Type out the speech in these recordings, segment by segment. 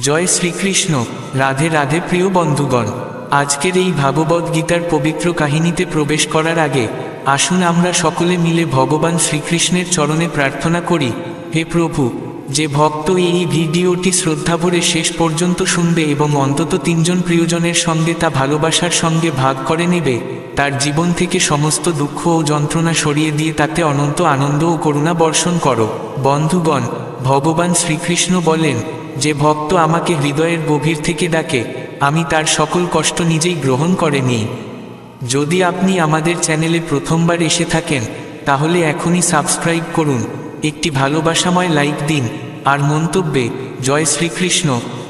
জয় শ্রীকৃষ্ণ। রাধে রাধে প্রিয় বন্ধুগণ, আজকের এই ভাগবত গীতার পবিত্র কাহিনীতে প্রবেশ করার আগে আসুন আমরা সকলে মিলে ভগবান শ্রীকৃষ্ণের চরণে প্রার্থনা করি। হে প্রভু, যে ভক্ত এই ভিডিওটি শ্রদ্ধাভরে শেষ পর্যন্ত শুনবে এবং অন্তত 3 জন প্রিয়জনের সঙ্গে তা ভালোবাসার সঙ্গে ভাগ করে নেবে, তার জীবন থেকে সমস্ত দুঃখ ও যন্ত্রণা সরিয়ে দিয়ে তাতে অনন্ত আনন্দ ও করুণা বর্ষণ করো। বন্ধুগণ, ভগবান শ্রীকৃষ্ণ বলেন, যে ভক্ত আমাকে হৃদয়ের গভীর থেকে ডাকে, আমি তার সকল কষ্ট নিজেই গ্রহণ করে নিই। যদি আপনি আমাদের চ্যানেলে প্রথমবার এসে থাকেন, তাহলে এখনই সাবস্ক্রাইব করুন, একটি ভালোবাসাময় লাইক দিন, আর মন্তব্যে জয় শ্রীকৃষ্ণ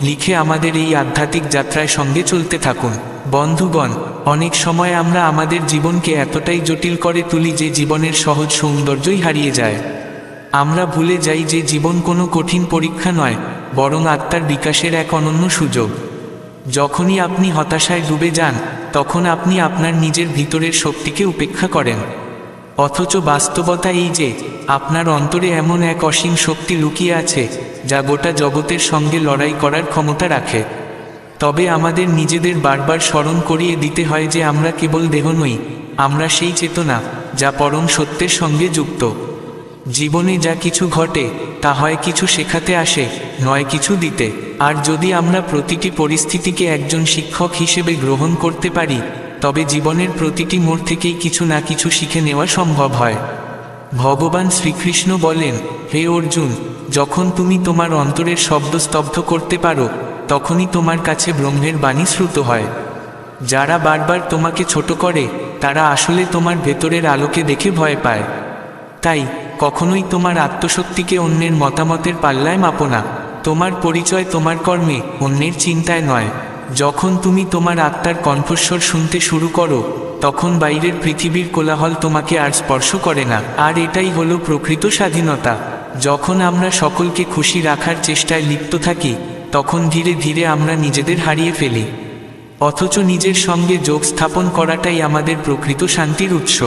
লিখে আমাদের এই আধ্যাত্মিক যাত্রায় সঙ্গে চলতে থাকুন। বন্ধুগণ, অনেক সময় আমরা আমাদের জীবনকে এতটাই জটিল করে তুলি যে জীবনের সহজ সৌন্দর্যই হারিয়ে যায়। আমরা ভুলে যাই যে জীবন কোনো কঠিন পরীক্ষা নয়, বরং আত্মার বিকাশের এক অনন্য সুযোগ। যখনই আপনি হতাশায় ডুবে যান, তখন আপনি আপনার নিজের ভিতরের শক্তিকে উপেক্ষা করেন। অথচ বাস্তবতা এই যে আপনার অন্তরে এমন এক অসীম শক্তি লুকিয়ে আছে, যা গোটা জগতের সঙ্গে লড়াই করার ক্ষমতা রাখে। তবে আমাদের নিজেদের বারবার স্মরণ করিয়ে দিতে হয় যে আমরা কেবল দেহ নই, আমরা সেই চেতনা যা পরম সত্যের সঙ্গে যুক্ত। জীবনে যা কিছু ঘটে তা হয় কিছু শেখাতে আসে, নয় কিছু দিতে। আর যদি আমরা প্রতিটি পরিস্থিতিকে একজন শিক্ষক হিসেবে গ্রহণ করতে পারি, তবে জীবনের প্রতিটি মোড় থেকেই কিছু না কিছু শিখে নেওয়া সম্ভব হয়। ভগবান শ্রীকৃষ্ণ বলেন, হে অর্জুন, যখন তুমি তোমার অন্তরের শব্দ স্তব্ধ করতে পারো, তখনই তোমার কাছে ব্রহ্মের বাণী শ্রুত হয়। যারা বারবার তোমাকে ছোট করে, তারা আসলে তোমার ভেতরের আলোকে দেখে ভয় পায়। তাই কখনোই তোমার আত্মশক্তিকে অন্যের মতামতের পাল্লায় মাপো না। তোমার পরিচয় তোমার কর্মে, অন্যের চিন্তায় নয়। যখন তুমি তোমার আত্মার কণ্ঠস্বর শুনতে শুরু করো, তখন বাইরের পৃথিবীর কোলাহল তোমাকে আর স্পর্শ করে না। আর এটাই হলো প্রকৃত স্বাধীনতা। যখন আমরা সকলকে খুশি রাখার চেষ্টায় লিপ্ত থাকি, তখন ধীরে ধীরে আমরা নিজেদের হারিয়ে ফেলি। অথচ নিজের সঙ্গে যোগ স্থাপন করাটাই আমাদের প্রকৃত শান্তির উৎস।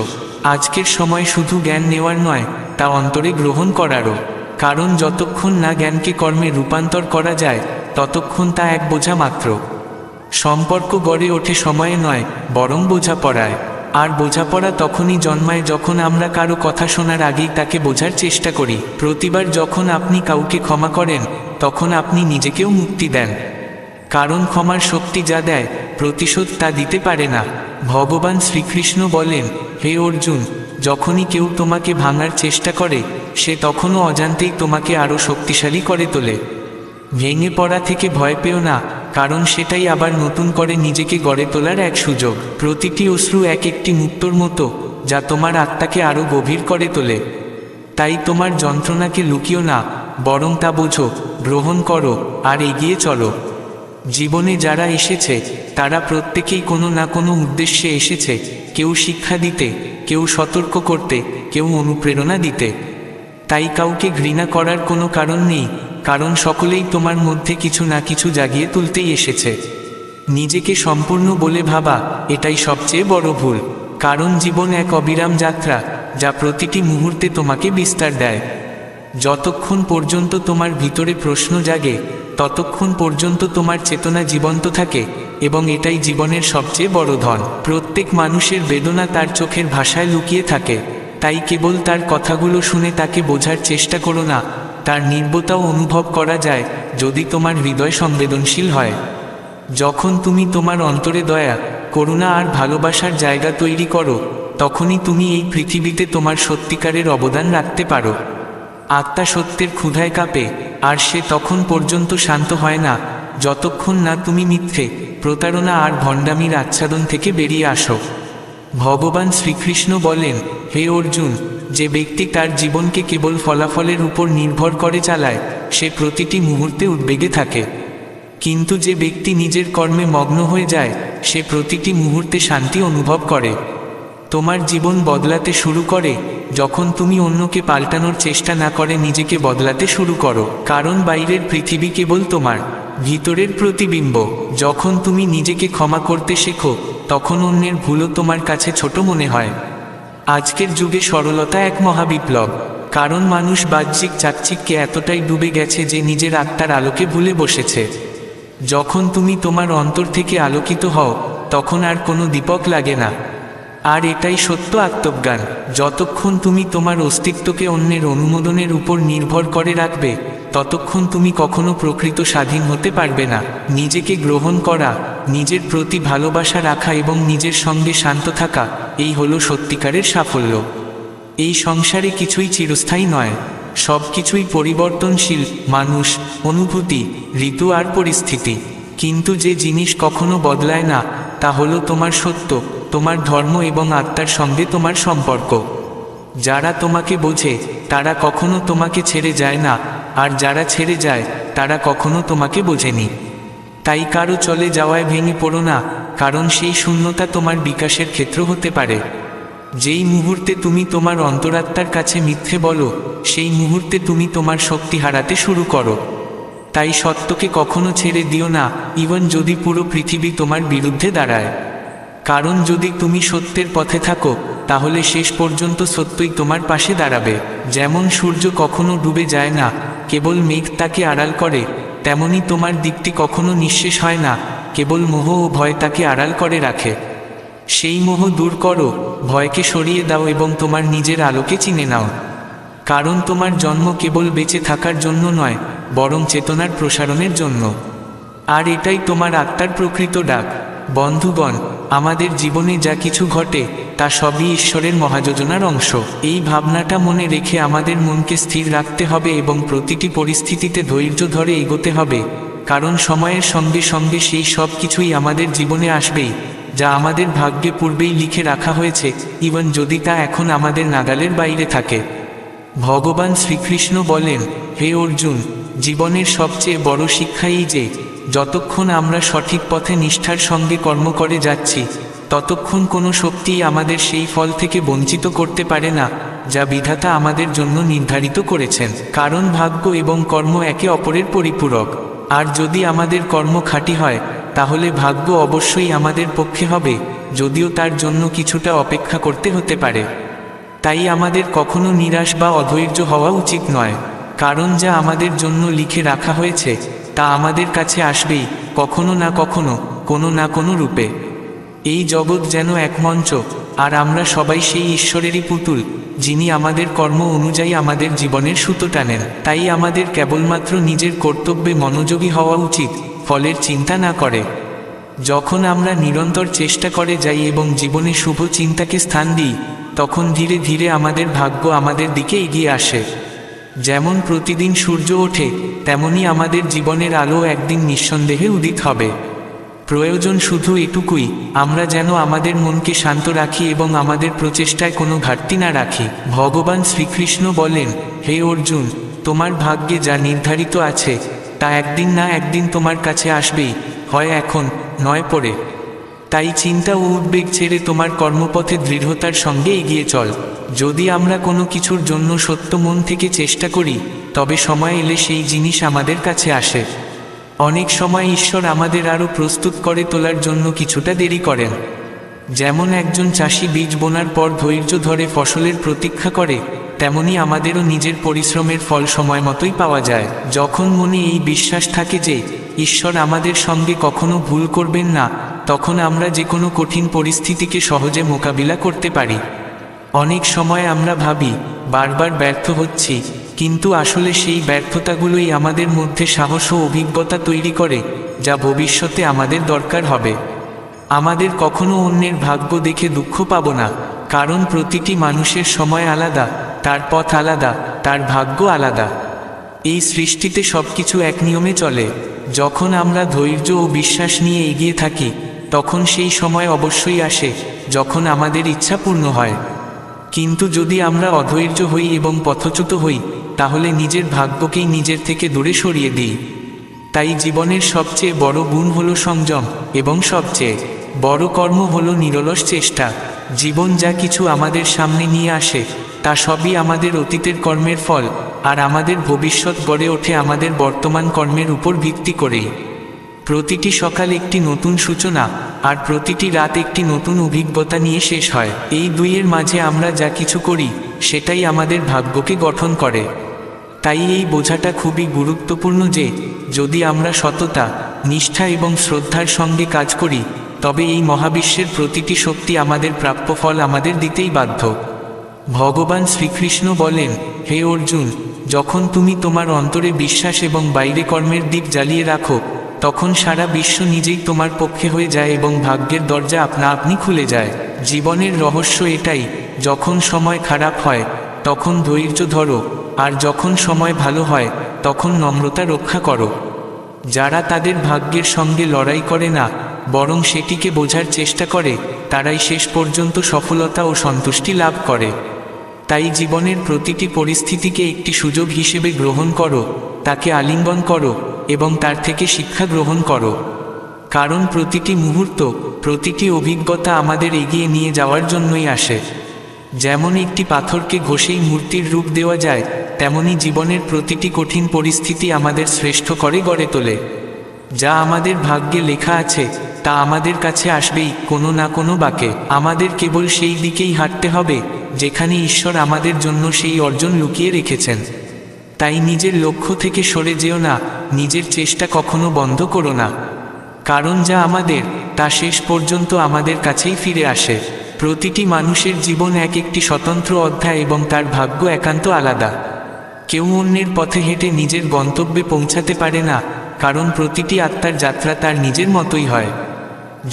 আজকের সময় শুধু জ্ঞান নেওয়ার নয়, তা অন্তরে গ্রহণ করারও। কারণ যতক্ষণ না জ্ঞানকে কর্মে রূপান্তর করা যায়, ততক্ষণ তা এক বোঝা মাত্র। সম্পর্ক গড়ে ওঠে সময়ে নয়, বরং বোঝাপড়ায়। আর বোঝাপড়া তখনই জন্মায় যখন আমরা কারো কথা শোনার আগেই তাকে বোঝার চেষ্টা করি। প্রতিবার যখন আপনি কাউকে ক্ষমা করেন, তখন আপনি নিজেকেও মুক্তি দেন। কারণ ক্ষমার শক্তি যা দেয়, প্রতিশোধ তা দিতে পারে না। ভগবান শ্রীকৃষ্ণ বলেন, হে অর্জুন, যখনই কেউ তোমাকে ভাঙার চেষ্টা করে, সে তখনও অজান্তেই তোমাকে আরও শক্তিশালী করে তোলে। ভেঙে পড়া থেকে ভয় পেও না, কারণ সেটাই আবার নতুন করে নিজেকে গড়ে তোলার এক সুযোগ। প্রতিটি অশ্রু এক একটি মুক্তোর মতো, যা তোমার আত্মাকে আরও গভীর করে তোলে। তাই তোমার যন্ত্রণাকে লুকিও না, বরং তা বোঝো, গ্রহণ করো, আর এগিয়ে চলো। জীবনে যারা এসেছে, তারা প্রত্যেকেই কোনো না কোনো উদ্দেশ্যে এসেছে। কেউ শিক্ষা দিতে, কেউ সতর্ক করতে, কেউ অনুপ্রেরণা দিতে। তাই কাউকে ঘৃণা করার কোনো কারণ নেই, কারণ সকলেই তোমার মধ্যে কিছু না কিছু জাগিয়ে তুলতেই এসেছে। নিজেকে সম্পূর্ণ বলে ভাবা, এটাই সবচেয়ে বড় ভুল। কারণ জীবন এক অবিরাম যাত্রা, যা প্রতিটি মুহূর্তে তোমাকে বিস্তার দেয়। যতক্ষণ পর্যন্ত তোমার ভিতরে প্রশ্ন জাগে, ততক্ষণ পর্যন্ত তোমার চেতনা জীবন্ত থাকে, এবং এটাই জীবনের সবচেয়ে বড় ধন। প্রত্যেক মানুষের বেদনা তার চোখের ভাষায় লুকিয়ে থাকে। তাই কেবল তার কথাগুলো শুনে তাকে বোঝার চেষ্টা করো না, তার নির্বতাও অনুভব করা যায় যদি তোমার হৃদয় সংবেদনশীল হয়। যখন তুমি তোমার অন্তরে দয়া, করুণা আর ভালোবাসার জায়গা তৈরি করো, তখনই তুমি এই পৃথিবীতে তোমার সত্যিকারের অবদান রাখতে পারো। আত্মা সত্যের ক্ষুধায় কাঁপে, আর সে তখন পর্যন্ত শান্ত হয় না, যতক্ষণ না তুমি মিথ্যে, প্রতারণা আর ভণ্ডামির আচ্ছাদন থেকে বেরিয়ে আসো। ভগবান শ্রীকৃষ্ণ বলেন, হে অর্জুন, যে ব্যক্তি তার জীবনকে কেবল ফলাফলের উপর নির্ভর করে চালায়, সে প্রতিটি মুহূর্তে উদ্বেগে থাকে। কিন্তু যে ব্যক্তি নিজের কর্মে মগ্ন হয়ে যায়, সে প্রতিটি মুহূর্তে শান্তি অনুভব করে। তোমার জীবন বদলাতে শুরু করে যখন তুমি অন্যকে পাল্টানোর চেষ্টা না করে নিজেকে বদলাতে শুরু করো। কারণ বাইরের পৃথিবী কেবল তোমার ভিতরের প্রতিবিম্ব। যখন তুমি নিজেকে ক্ষমা করতে শেখো, তখন অন্যের ভুলও তোমার কাছে ছোট মনে হয়। আজকের যুগে সরলতা এক মহাবিপ্লব। কারণ মানুষ বাহ্যিক চাকচিক্যে এতটাই ডুবে গেছে যে নিজের আত্মার আলোকে ভুলে বসেছে। যখন তুমি তোমার অন্তর থেকে আলোকিত হও তখন আর কোনো দীপক লাগে না। আর এটাই সত্য আত্মজ্ঞান। যতক্ষণ তুমি তোমার অস্তিত্বকে অন্যের অনুমোদনের উপর নির্ভর করে রাখবে ততক্ষণ তুমি কখনো প্রকৃত স্বাধীন হতে পারবে না। নিজেকে গ্রহণ করা, নিজের প্রতি ভালোবাসা রাখা এবং নিজের সঙ্গে শান্ত থাকা, এই হলো সত্যিকারের সাফল্য। এই সংসারে কিছুই চিরস্থায়ী নয়, সব কিছুই পরিবর্তনশীল, মানুষ, অনুভূতি, ঋতু আর পরিস্থিতি। কিন্তু যে জিনিস কখনো বদলায় না তা হলো তোমার সত্য, তোমার ধর্ম এবং আত্মার সঙ্গে তোমার সম্পর্ক। যারা তোমাকে বোঝে তারা কখনো তোমাকে ছেড়ে যায় না, আর যারা ছেড়ে যায় তারা কখনো তোমাকে বোঝেনি। তাই কারো চলে যাওয়ায় ভেঙে পড়ো না, কারণ সেই শূন্যতা তোমার বিকাশের ক্ষেত্র হতে পারে। যেই মুহূর্তে তুমি তোমার অন্তরাত্মার কাছে মিথ্যে বলো সেই মুহূর্তে তুমি তোমার শক্তি হারাতে শুরু করো। তাই সত্যকে কখনো ছেড়ে দিও না, ইভেন যদি পুরো পৃথিবী তোমার বিরুদ্ধে দাঁড়ায়। কারণ যদি তুমি সত্যের পথে থাকো তাহলে শেষ পর্যন্ত সত্যই তোমার পাশে দাঁড়াবে। যেমন সূর্য কখনো ডুবে যায় না, কেবল মেঘ তাকে আড়াল করে, তেমনি তোমার দিকটি কখনো নিঃশেষ হয় না, কেবল মোহ ও ভয় তাকে আড়াল করে রাখে। সেই মোহ দূর করো, ভয়কে সরিয়ে দাও এবং তোমার নিজের আলোকে চিনে নাও। কারণ তোমার জন্ম কেবল বেঁচে থাকার জন্য নয়, বরং চেতনার প্রসারণের জন্য। আর এটাই তোমার আত্মার প্রকৃত ডাক। বন্ধুগণ, আমাদের জীবনে যা কিছু ঘটে তা সবই ঈশ্বরের মহাযোজনার অংশ। এই ভাবনাটা মনে রেখে আমাদের মনকে স্থির রাখতে হবে এবং প্রতিটি পরিস্থিতিতে ধৈর্য ধরে এগোতে হবে। কারণ সময়ের সঙ্গে সঙ্গে সেই সব কিছুই আমাদের জীবনে আসবেই, যা আমাদের ভাগ্যে পূর্বেই লিখে রাখা হয়েছে, ইভেন যদি তা এখন আমাদের নাগালের বাইরে থাকে। ভগবান শ্রীকৃষ্ণ বলেন, হে অর্জুন, জীবনের সবচেয়ে বড় শিক্ষা এই যে যতক্ষণ আমরা সঠিক পথে নিষ্ঠার সঙ্গে কর্ম করে যাচ্ছি ততক্ষণ কোনো শক্তিই আমাদের সেই ফল থেকে বঞ্চিত করতে পারে না যা বিধাতা আমাদের জন্য নির্ধারিত করেছেন। কারণ ভাগ্য এবং কর্ম একে অপরের পরিপূরক। আর যদি আমাদের কর্ম খাঁটি হয় তাহলে ভাগ্য অবশ্যই আমাদের পক্ষে হবে, যদিও তার জন্য কিছুটা অপেক্ষা করতে হতে পারে। তাই আমাদের কখনো নিরাশ বা অধৈর্য হওয়া উচিত নয়, কারণ যা আমাদের জন্য লিখে রাখা হয়েছে তা আমাদের কাছে আসবেই, কখনো না কখনো, কোনো না কোনো রূপে। এই জগৎ যেন এক মঞ্চ, আর আমরা সবাই সেই ঈশ্বরেরই পুতুল, যিনি আমাদের কর্ম অনুযায়ী আমাদের জীবনের সুতো টানেন। তাই আমাদের কেবলমাত্র নিজের কর্তব্যে মনোযোগী হওয়া উচিত, ফলের চিন্তা না করে। যখন আমরা নিরন্তর চেষ্টা করে যাই এবং জীবনে শুভ চিন্তাকে স্থান দিই তখন ধীরে ধীরে আমাদের ভাগ্য আমাদের দিকে এগিয়ে আসে। যেমন প্রতিদিন সূর্য ওঠে তেমনি আমাদের জীবনের আলো একদিন নিঃসন্দেহে উদিত হবে। প্রয়োজন শুধু এটুকুই, আমরা যেন আমাদের মনকে শান্ত রাখি এবং আমাদের প্রচেষ্টায় কোনো ঘাটতি না রাখি। ভগবান শ্রীকৃষ্ণ বলেন, হে অর্জুন, তোমার ভাগ্যে যা নির্ধারিত আছে তা একদিন না একদিন তোমার কাছে আসবেই, হয় এখন নয় পরে। তাই চিন্তা ও উদ্বেগ ছেড়ে তোমার কর্মপথে দৃঢ়তার সঙ্গে এগিয়ে চল। যদি আমরা কোনো কিছুর জন্য সত্য মন থেকে চেষ্টা করি তবে সময় এলে সেই জিনিস আমাদের কাছে আসে। অনেক সময় ঈশ্বর আমাদের আরও প্রস্তুত করে তোলার জন্য কিছুটা দেরি করেন। যেমন একজন চাষি বীজ বোনার পর ধৈর্য ধরে ফসলের প্রতীক্ষা করে, তেমনি আমাদেরও নিজের পরিশ্রমের ফল সময় মতোই পাওয়া যায়। যখন মনে এই বিশ্বাস থাকে যে ঈশ্বর আমাদের সঙ্গে কখনো ভুল করবেন না, তখন আমরা যে কোনো কঠিন পরিস্থিতিকে সহজে মোকাবিলা করতে পারি। অনেক সময় আমরা ভাবি বারবার ব্যর্থ হচ্ছি, কিন্তু আসলে সেই ব্যর্থতাগুলোই আমাদের মধ্যে সাহস ও অভিজ্ঞতা তৈরি করে, যা ভবিষ্যতে আমাদের দরকার হবে। আমাদের কখনো অন্যের ভাগ্য দেখে দুঃখ পাব না, কারণ প্রতিটি মানুষের সময় আলাদা, তার পথ আলাদা, তার ভাগ্য আলাদা। এই সৃষ্টিতে সবকিছু এক নিয়মে চলে। যখন আমরা ধৈর্য ও বিশ্বাস নিয়ে এগিয়ে থাকি তখন সেই সময় অবশ্যই আসে যখন আমাদের ইচ্ছা পূর্ণ হয়। কিন্তু যদি আমরা অধৈর্য হই এবং পথচ্যুত হই তাহলে নিজের ভাগ্যকেই নিজের থেকে দূরে সরিয়ে দিই। তাই জীবনের সবচেয়ে বড় গুণ হলো সংযম, এবং সবচেয়ে বড় কর্ম হলো নিরলস চেষ্টা। জীবন যা কিছু আমাদের সামনে নিয়ে আসে তা সবই আমাদের অতীতের কর্মের ফল, আর আমাদের ভবিষ্যৎ গড়ে ওঠে আমাদের বর্তমান কর্মের উপর ভিত্তি করেই। প্রতিটি সকাল একটি নতুন সূচনা, আর প্রতিটি রাত একটি নতুন অভিজ্ঞতা নিয়ে শেষ হয়। এই দুইয়ের মাঝে আমরা যা কিছু করি সেটাই আমাদের ভাগ্যকে গঠন করে। তাই এই বোঝাটা খুবই গুরুত্বপূর্ণ যে যদি আমরা সততা, নিষ্ঠা এবং শ্রদ্ধার সঙ্গে কাজ করি, তবে এই মহাবিশ্বের প্রতিটি শক্তি আমাদের প্রাপ্য ফল আমাদের দিতেই বাধ্য। ভগবান শ্রীকৃষ্ণ বলেন, হে অর্জুন, যখন তুমি তোমার অন্তরে বিশ্বাস এবং বাইরে কর্মের দীপ জ্বালিয়ে রাখো, তখন সারা বিশ্ব নিজেই তোমার পক্ষে হয়ে যায় এবং ভাগ্যের দরজা আপনা আপনি খুলে যায়। জীবনের রহস্য এটাই, যখন সময় খারাপ হয় তখন ধৈর্য ধরো, আর যখন সময় ভালো হয় তখন নম্রতা রক্ষা করো। যারা তাদের ভাগ্যের সঙ্গে লড়াই করে না, বরং সেটিকে বোঝার চেষ্টা করে, তারাই শেষ পর্যন্ত সফলতা ও সন্তুষ্টি লাভ করে। তাই জীবনের প্রতিটি পরিস্থিতিকে একটি সুযোগ হিসেবে গ্রহণ করো, তাকে আলিঙ্গন করো এবং তার থেকে শিক্ষা গ্রহণ করো। কারণ প্রতিটি মুহূর্ত, প্রতিটি অভিজ্ঞতা আমাদের এগিয়ে নিয়ে যাওয়ার জন্যই আসে। যেমন একটি পাথরকে ঘষেই মূর্তির রূপ দেওয়া যায়, তেমনি জীবনের প্রতিটি কঠিন পরিস্থিতি আমাদের শ্রেষ্ঠ করে গড়ে তোলে। যা আমাদের ভাগ্যে লেখা আছে তা আমাদের কাছে আসবেই কোনো না কোনো বাঁকে। আমাদের কেবল সেই দিকেই হাঁটতে হবে যেখানে ঈশ্বর আমাদের জন্য সেই অর্জন লুকিয়ে রেখেছেন। তাই নিজের লক্ষ্য থেকে সরে যেও না, নিজের চেষ্টা কখনো বন্ধ করো না। কারণ যা আমাদের, তা শেষ পর্যন্ত আমাদের কাছেই ফিরে আসে। প্রতিটি মানুষের জীবন এক একটি স্বতন্ত্র অধ্যায় এবং তার ভাগ্য একান্ত আলাদা। কেউ অন্যের পথে হেঁটে নিজের গন্তব্যে পৌঁছাতে পারে না, কারণ প্রতিটি আত্মার যাত্রা তার নিজের মতোই হয়।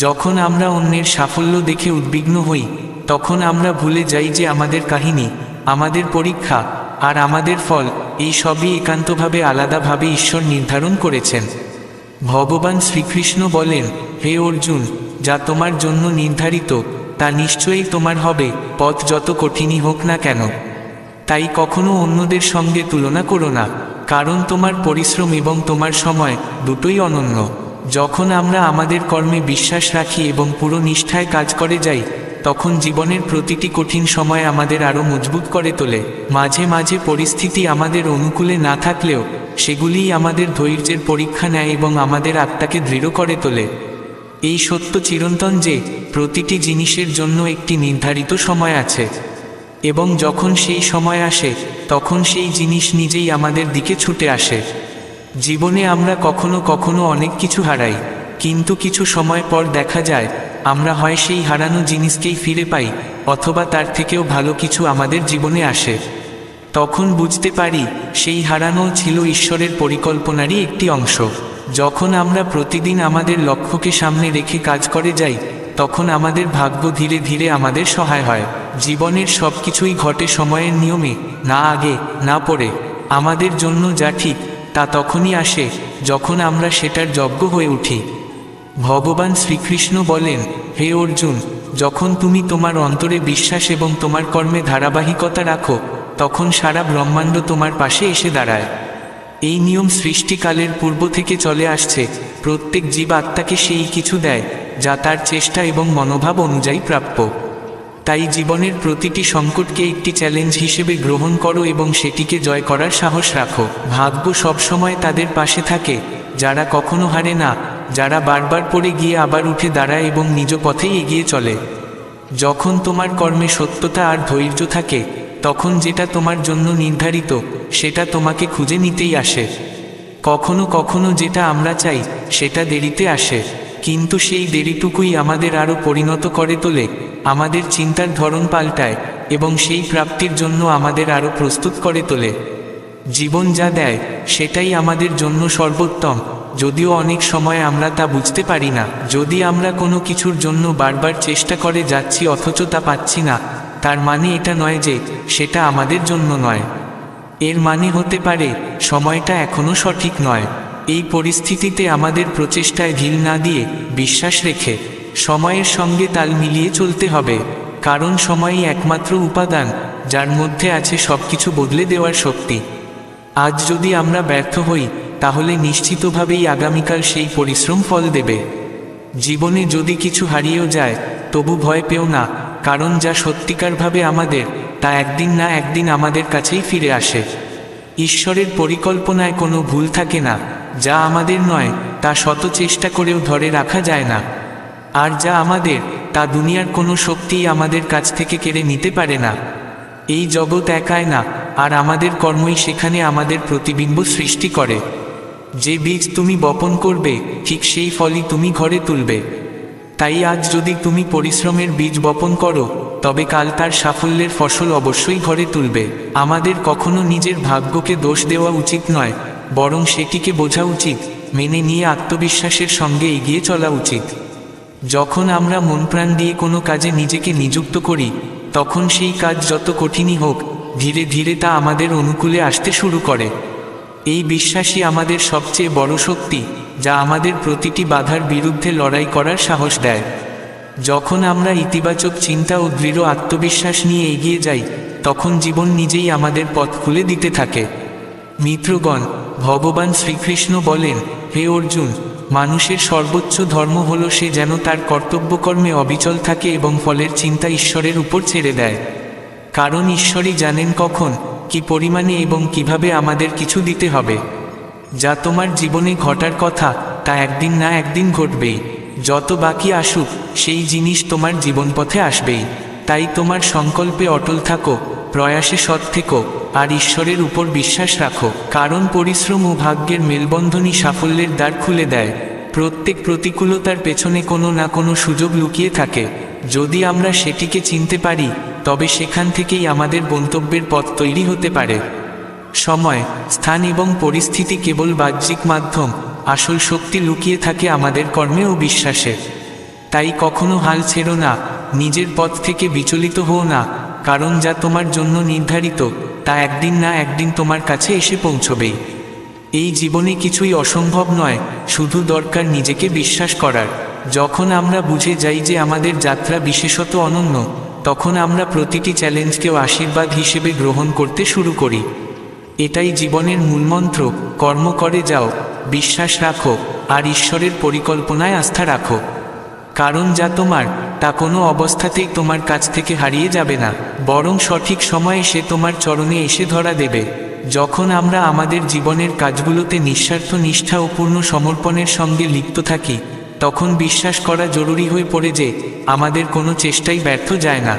যখন আমরা অন্যের সাফল্য দেখে উদ্বিগ্ন হই, তখন আমরা ভুলে যাই যে আমাদের কাহিনী, আমাদের পরীক্ষা আর আমাদের ফল, এই সবই একান্তভাবে আলাদাভাবে ঈশ্বর নির্ধারণ করেছেন। ভগবান শ্রীকৃষ্ণ বলেন, হে অর্জুন, যা তোমার জন্য নির্ধারিত তা নিশ্চয়ই তোমার হবে, পথ যত কঠিনই হোক না কেন। তাই কখনো অন্যদের সঙ্গে তুলনা করো না, কারণ তোমার পরিশ্রম এবং তোমার সময় দুটোই অনন্য। যখন আমরা আমাদের কর্মে বিশ্বাস রাখি এবং পুরো নিষ্ঠায় কাজ করে যাই, তখন জীবনের প্রতিটি কঠিন সময় আমাদের আরও মজবুত করে তোলে। মাঝে মাঝে পরিস্থিতি আমাদের অনুকূলে না থাকলেও সেগুলিই আমাদের ধৈর্যের পরীক্ষা নেয় এবং আমাদের আত্মাকে দৃঢ় করে তোলে। এই সত্য চিরন্তন যে প্রতিটি জিনিসের জন্য একটি নির্ধারিত সময় আছে, এবং যখন সেই সময় আসে তখন সেই জিনিস নিজেই আমাদের দিকে ছুটে আসে। জীবনে আমরা কখনো কখনো অনেক কিছু হারাই, কিন্তু কিছু সময় পর দেখা যায় আমরা হয় সেই হারানো জিনিসকেই ফিরে পাই, অথবা তার থেকেও ভালো কিছু আমাদের জীবনে আসে। তখন বুঝতে পারি সেই হারানো ছিল ঈশ্বরের পরিকল্পনারই একটি অংশ। যখন আমরা প্রতিদিন আমাদের লক্ষ্যকে সামনে রেখে কাজ করে যাই, তখন আমাদের ভাগ্য ধীরে ধীরে আমাদের সহায় হয়। জীবনের সব কিছুই ঘটে সময়ের নিয়মে, না আগে না পরে। আমাদের জন্য যা ঠিক তা তখনই আসে যখন আমরা সেটার যোগ্য হয়ে উঠি। ভগবান শ্রীকৃষ্ণ বলেন, হে অর্জুন, যখন তুমি তোমার অন্তরে বিশ্বাস এবং তোমার কর্মে ধারাবাহিকতা রাখো, তখন সারা ব্রহ্মাণ্ড তোমার পাশে এসে দাঁড়ায়। এই নিয়ম সৃষ্টিকালের পূর্ব থেকে চলে আসছে। প্রত্যেক জীব আত্মাকে সেই কিছু দেয় যা তার চেষ্টা এবং মনোভাব অনুযায়ী প্রাপ্য। তাই জীবনের প্রতিটি সংকটকে একটি চ্যালেঞ্জ হিসেবে গ্রহণ করো এবং সেটিকে জয় করার সাহস রাখো। ভাগ্য সবসময় তাদের পাশে থাকে যারা কখনো হারে না, যারা বারবার পড়ে গিয়ে আবার উঠে দাঁড়ায় এবং নিজ পথেই এগিয়ে চলে। যখন তোমার কর্মে সত্যতা আর ধৈর্য থাকে, তখন যেটা তোমার জন্য নির্ধারিত সেটা তোমাকে খুঁজে নিতেই আসে। কখনো কখনো যেটা আমরা চাই সেটা দেরিতে আসে, কিন্তু সেই দেরিটুকুই আমাদের আরও পরিণত করে তোলে, আমাদের চিন্তার ধরন পাল্টায় এবং সেই প্রাপ্তির জন্য আমাদের আরও প্রস্তুত করে তোলে। জীবন যা দেয় সেটাই আমাদের জন্য সর্বোত্তম, যদিও অনেক সময় আমরা তা বুঝতে পারি না। যদি আমরা কোনো কিছুর জন্য বারবার চেষ্টা করে যাচ্ছি অথচ তা পাচ্ছি না, তার মানে এটা নয় যে সেটা আমাদের জন্য নয়। এর মানে হতে পারে সময়টা এখনও সঠিক নয়। এই পরিস্থিতিতে আমাদের প্রচেষ্টায় ঢিল না দিয়ে বিশ্বাস রেখে সময়ের সঙ্গে তাল মিলিয়ে চলতে হবে, কারণ সময়ই একমাত্র উপাদান যার মধ্যে আছে সবকিছু বদলে দেওয়ার শক্তি। আজ যদি আমরা ব্যর্থ হই, তাহলে নিশ্চিতভাবেই আগামীকাল সেই পরিশ্রম ফল দেবে। জীবনে যদি কিছু হারিয়েও যায়, তবু ভয় পেও না, কারণ যা সত্যিকারভাবে আমাদের তা একদিন না একদিন আমাদের কাছেই ফিরে আসে। ঈশ্বরের পরিকল্পনায় কোনো ভুল থাকে না। যা আমাদের নয় তা শত চেষ্টা করেও ধরে রাখা যায় না, আর যা আমাদের তা দুনিয়ার কোনো শক্তিই আমাদের কাছ থেকে কেড়ে নিতে পারে না। এই জগৎ একাই না, আর আমাদের কর্মই সেখানে আমাদের প্রতিবিম্ব সৃষ্টি করে। যে বীজ তুমি বপন করবে ঠিক সেই ফলই তুমি ঘরে তুলবে। তাই আজ যদি তুমি পরিশ্রমের বীজ বপন করো, তবে কাল তার সাফল্যের ফসল অবশ্যই ঘরে তুলবে। আমাদের কখনো নিজের ভাগ্যকে দোষ দেওয়া উচিত নয়, বরং সেটিকে বোঝা উচিত, মেনে নিয়ে আত্মবিশ্বাসের সঙ্গে এগিয়ে চলা উচিত। যখন আমরা মন প্রাণ দিয়ে কোনো কাজে নিজেকে নিযুক্ত করি, তখন সেই কাজ যত কঠিনই হোক, ধীরে ধীরে তা আমাদের অনুকূলে আসতে শুরু করে। এই বিশ্বাসই আমাদের সবচেয়ে বড় শক্তি, যা আমাদের প্রতিটি বাধার বিরুদ্ধে লড়াই করার সাহস দেয়। যখন আমরা ইতিবাচক চিন্তা ও দৃঢ় আত্মবিশ্বাস নিয়ে এগিয়ে যাই, তখন জীবন নিজেই আমাদের পথ খুলে দিতে থাকে। মিত্রগণ, ভগবান শ্রীকৃষ্ণ বলেন, হে অর্জুন, মানুষের সর্বোচ্চ ধর্ম হল সে যেন তার কর্তব্যকর্মে অবিচল থাকে এবং ফলের চিন্তা ঈশ্বরের উপর ছেড়ে দেয়। কারণ ঈশ্বরই জানেন কখন, কি পরিমাণে এবং কিভাবে আমাদের কিছু দিতে হবে। যা তোমার জীবনে ঘটার কথা, তা একদিন না একদিন ঘটবেই। যত বাকি আসুক, সেই জিনিস তোমার জীবনপথে আসবেই। তাই তোমার সংকল্পে অটল থাকো, প্রয়াসে সৎ থেকো, আর ঈশ্বরের উপর বিশ্বাস রাখো। কারণ পরিশ্রম ও ভাগ্যের মেলবন্ধনই সাফল্যের দ্বার খুলে দেয়। প্রত্যেক প্রতিকূলতার পেছনে কোনো না কোনো সুযোগ লুকিয়ে থাকে। যদি আমরা সেটিকে চিনতে পারি, তবে সেখান থেকেই আমাদের গন্তব্যের পথ তৈরি হতে পারে। সময়, স্থান এবং পরিস্থিতি কেবল বাহ্যিক মাধ্যম, আসল শক্তি লুকিয়ে থাকে আমাদের কর্মে ও বিশ্বাসে। তাই কখনো হাল ছেড়ো না, নিজের পথ থেকে বিচলিত হও না, কারণ যা তোমার জন্য নির্ধারিত, তা একদিন না একদিন তোমার কাছে এসে পৌঁছবেই। এই জীবনে কিছুই অসম্ভব নয়, শুধু দরকার নিজেকে বিশ্বাস করার। যখন আমরা বুঝে যাই যে আমাদের যাত্রা বিশেষত অনন্য, তখন আমরা প্রতিটি চ্যালেঞ্জকেও আশীর্বাদ হিসেবে গ্রহণ করতে শুরু করি। এটাই জীবনের মূলমন্ত্র, কর্ম করে যাও, বিশ্বাস রাখো, আর ঈশ্বরের পরিকল্পনায় আস্থা রাখো। কারণ যা তোমার, তা কোনো অবস্থাতেই তোমার কাছ থেকে হারিয়ে যাবে না, বরং সঠিক সময়ে সে তোমার চরণে এসে ধরা দেবে। যখন আমরা আমাদের জীবনের কাজগুলোতে নিঃস্বার্থ নিষ্ঠা ও পূর্ণ সমর্পণের সঙ্গে লিপ্ত থাকি, তখন বিশ্বাস করা জরুরি হয়ে পড়ে যে আমাদের কোনো চেষ্টাই ব্যর্থ যায় না।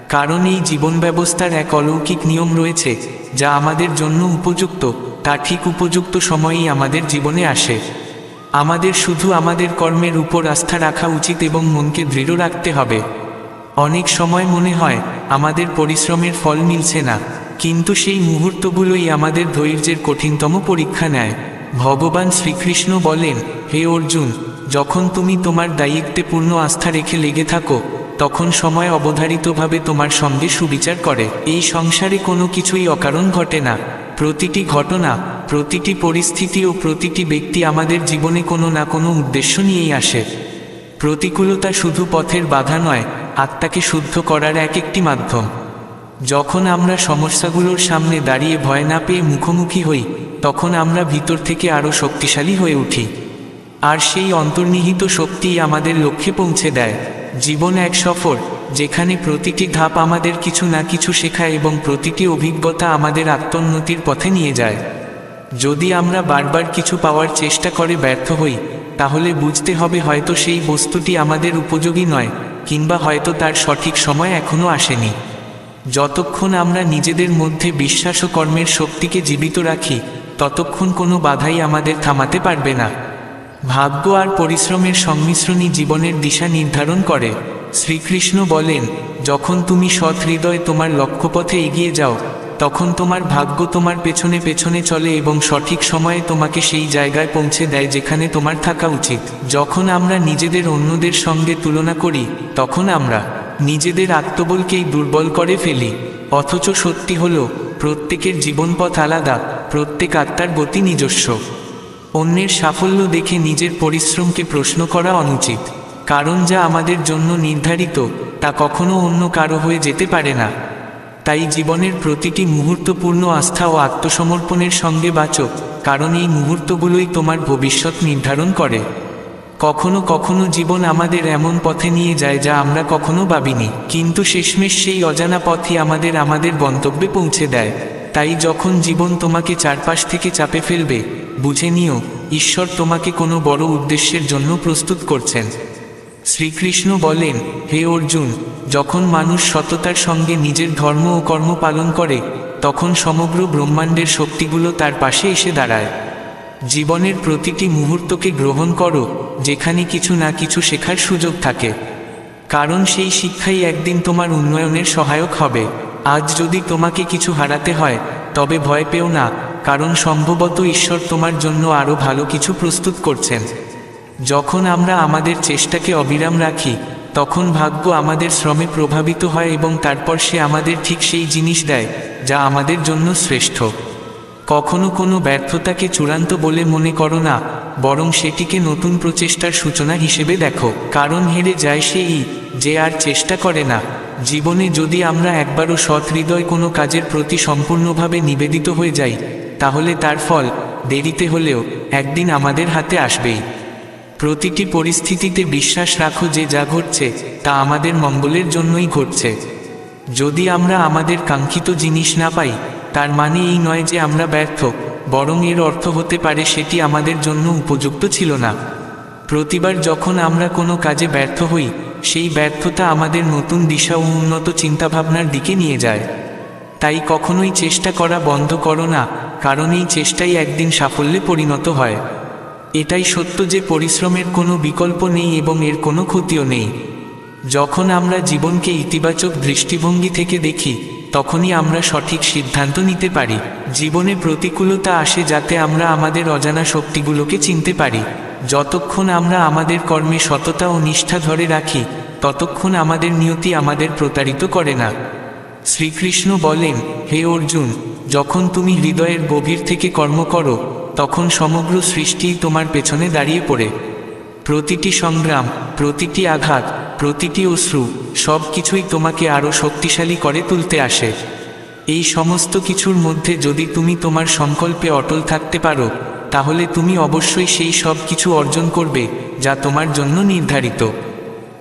কারণ এই জীবন ব্যবস্থার এক অলৌকিক নিয়ম রয়েছে, যা আমাদের জন্য উপযুক্ত, তা ঠিক উপযুক্ত সময়েই আমাদের জীবনে আসে। আমাদের শুধু আমাদের কর্মের উপর আস্থা রাখা উচিত এবং মনকে দৃঢ় রাখতে হবে। অনেক সময় মনে হয় আমাদের পরিশ্রমের ফল মিলছে না, কিন্তু সেই মুহূর্তগুলোই আমাদের ধৈর্যের কঠিনতম পরীক্ষা নেয়। ভগবান শ্রীকৃষ্ণ বলেন, হে অর্জুন, যখন তুমি তোমার দায়িত্বে পূর্ণ আস্থা রেখে লেগে থাকো, তখন সময় অবধারিতভাবে তোমার সঙ্গে সুবিচার করে। এই সংসারে কোনো কিছুই অকারণ ঘটে না। প্রতিটি ঘটনা, প্রতিটি পরিস্থিতি ও প্রতিটি ব্যক্তি আমাদের জীবনে কোনো না কোনো উদ্দেশ্য নিয়েই আসে। প্রতিকূলতা শুধু পথের বাধা নয়, আত্মাকে শুদ্ধ করার একটি মাধ্যম। যখন আমরা সমস্যাগুলোর সামনে দাঁড়িয়ে ভয় না পেয়ে মুখোমুখি হই, তখন আমরা ভিতর থেকে আরও শক্তিশালী হয়ে উঠি। আর সেই অন্তর্নিহিত শক্তিই আমাদের লক্ষ্যে পৌঁছে দেয়। জীবন এক সফর, যেখানে প্রতিটি ধাপ আমাদের কিছু না কিছু শেখায় এবং প্রতিটি অভিজ্ঞতা আমাদের আত্মোন্নতির পথে নিয়ে যায়। যদি আমরা বারবার কিছু পাওয়ার চেষ্টা করে ব্যর্থ হই, তাহলে বুঝতে হবে হয়তো সেই বস্তুটি আমাদের উপযোগী নয়, কিংবা হয়তো তার সঠিক সময় এখনও আসেনি। যতক্ষণ আমরা নিজেদের মধ্যে বিশ্বাস ও কর্মের শক্তিকে জীবিত রাখি, ততক্ষণ কোনো বাধাই আমাদের থামাতে পারবে না। ভাগ্য আর পরিশ্রমের সংমিশ্রণই জীবনের দিশা নির্ধারণ করে। শ্রীকৃষ্ণ বলেন, যখন তুমি সৎ হৃদয়ে তোমার লক্ষ্যপথে এগিয়ে যাও, তখন তোমার ভাগ্য তোমার পেছনে পেছনে চলে এবং সঠিক সময়ে তোমাকে সেই জায়গায় পৌঁছে দেয় যেখানে তোমার থাকা উচিত। যখন আমরা নিজেদের অন্যদের সঙ্গে তুলনা করি, তখন আমরা নিজেদের আত্মবলকেই দুর্বল করে ফেলি। অথচ সত্যি হলো, প্রত্যেকের জীবনপথ আলাদা, প্রত্যেক আত্মার গতি নিজস্ব। অন্যের সাফল্য দেখে নিজের পরিশ্রমকে প্রশ্ন করা অনুচিত, কারণ যা আমাদের জন্য নির্ধারিত, তা কখনো অন্য কারো হয়ে যেতে পারে না। তাই জীবনের প্রতিটি মুহূর্তপূর্ণ আস্থা ও আত্মসমর্পণের সঙ্গে বাঁচো, কারণ এই মুহূর্তগুলোই তোমার ভবিষ্যৎ নির্ধারণ করে। কখনো কখনো জীবন আমাদের এমন পথে নিয়ে যায় যা আমরা কখনো ভাবিনি, কিন্তু শেষমেশ সেই অজানা পথই আমাদের গন্তব্যে পৌঁছে দেয়। তাই যখন জীবন তোমাকে চারপাশ থেকে চাপে ফেলবে, বুঝে নিও, ঈশ্বর তোমাকে কোনো বড় উদ্দেশ্যের জন্য প্রস্তুত করছেন। শ্রীকৃষ্ণ বলেন, হে অর্জুন, যখন মানুষ সততার সঙ্গে নিজের ধর্ম ও কর্ম পালন করে, তখন সমগ্র ব্রহ্মাণ্ডের শক্তিগুলো তার পাশে এসে দাঁড়ায়। জীবনের প্রতিটি মুহূর্তকে গ্রহণ করো, যেখানে কিছু না কিছু শেখার সুযোগ থাকে, কারণ সেই শিক্ষাই একদিন তোমার উন্নয়নের সহায়ক হবে। আজ যদি তোমাকে কিছু হারাতে হয়, তবে ভয় পেও না, কারণ সম্ভবত ঈশ্বর তোমার জন্য আরও ভালো কিছু প্রস্তুত করছেন। যখন আমরা আমাদের চেষ্টাকে অবিরাম রাখি, তখন ভাগ্য আমাদের শ্রমে প্রভাবিত হয় এবং তারপর সে আমাদের ঠিক সেই জিনিস দেয় যা আমাদের জন্য শ্রেষ্ঠ। কখনো কোনো ব্যর্থতাকে চূড়ান্ত বলে মনে করো না, বরং সেটিকে নতুন প্রচেষ্টার সূচনা হিসেবে দেখো, কারণ হেরে যায় সেই যে আর চেষ্টা করে না। জীবনে যদি আমরা একবারও সৎ হৃদয় কোনো কাজের প্রতি সম্পূর্ণভাবে নিবেদিত হয়ে যাই, তাহলে তার ফল দেরিতে হলেও একদিন আমাদের হাতে আসবেই। প্রতিটি পরিস্থিতিতে বিশ্বাস রাখো যে যা ঘটছে তা আমাদের মঙ্গলের জন্যই ঘটছে। যদি আমরা আমাদের কাঙ্ক্ষিত জিনিস না পাই, তার মানে এই নয় যে আমরা ব্যর্থ, বরং এর অর্থ হতে পারে সেটি আমাদের জন্য উপযুক্ত ছিল না। প্রতিবার যখন আমরা কোনো কাজে ব্যর্থ হই, সেই ব্যর্থতা আমাদের নতুন দিশা ও উন্নত চিন্তাভাবনার দিকে নিয়ে যায়। তাই কখনোই চেষ্টা করা বন্ধ করো না, কারণ এই চেষ্টাই একদিন সাফল্যে পরিণত হয়। এটাই সত্য যে পরিশ্রমের কোনো বিকল্প নেই এবং এর কোনো ক্ষতিও নেই। যখন আমরা জীবনকে ইতিবাচক দৃষ্টিভঙ্গি থেকে দেখি, তখনই আমরা সঠিক সিদ্ধান্ত নিতে পারি। জীবনে প্রতিকূলতা আসে যাতে আমরা আমাদের অজানা শক্তিগুলোকে চিনতে পারি। যতক্ষণ আমরা আমাদের কর্মে সততা ও নিষ্ঠা ধরে রাখি, ততক্ষণ আমাদের নিয়তি আমাদের প্রতারিত করে না। শ্রীকৃষ্ণ বলেন, হে অর্জুন, যখন তুমি হৃদয়ের গভীর থেকে কর্ম করো, তখন সমগ্র সৃষ্টিই তোমার পেছনে দাঁড়িয়ে পড়ে। প্রতিটি সংগ্রাম, প্রতিটি আঘাত, প্রতিটি অশ্রু, সব কিছুই তোমাকে আরও শক্তিশালী করে তুলতে আসে। এই সমস্ত কিছুর মধ্যে যদি তুমি তোমার সংকল্পে অটল থাকতে পারো, তাহলে তুমি অবশ্যই সেই সব কিছু অর্জন করবে যা তোমার জন্য নির্ধারিত।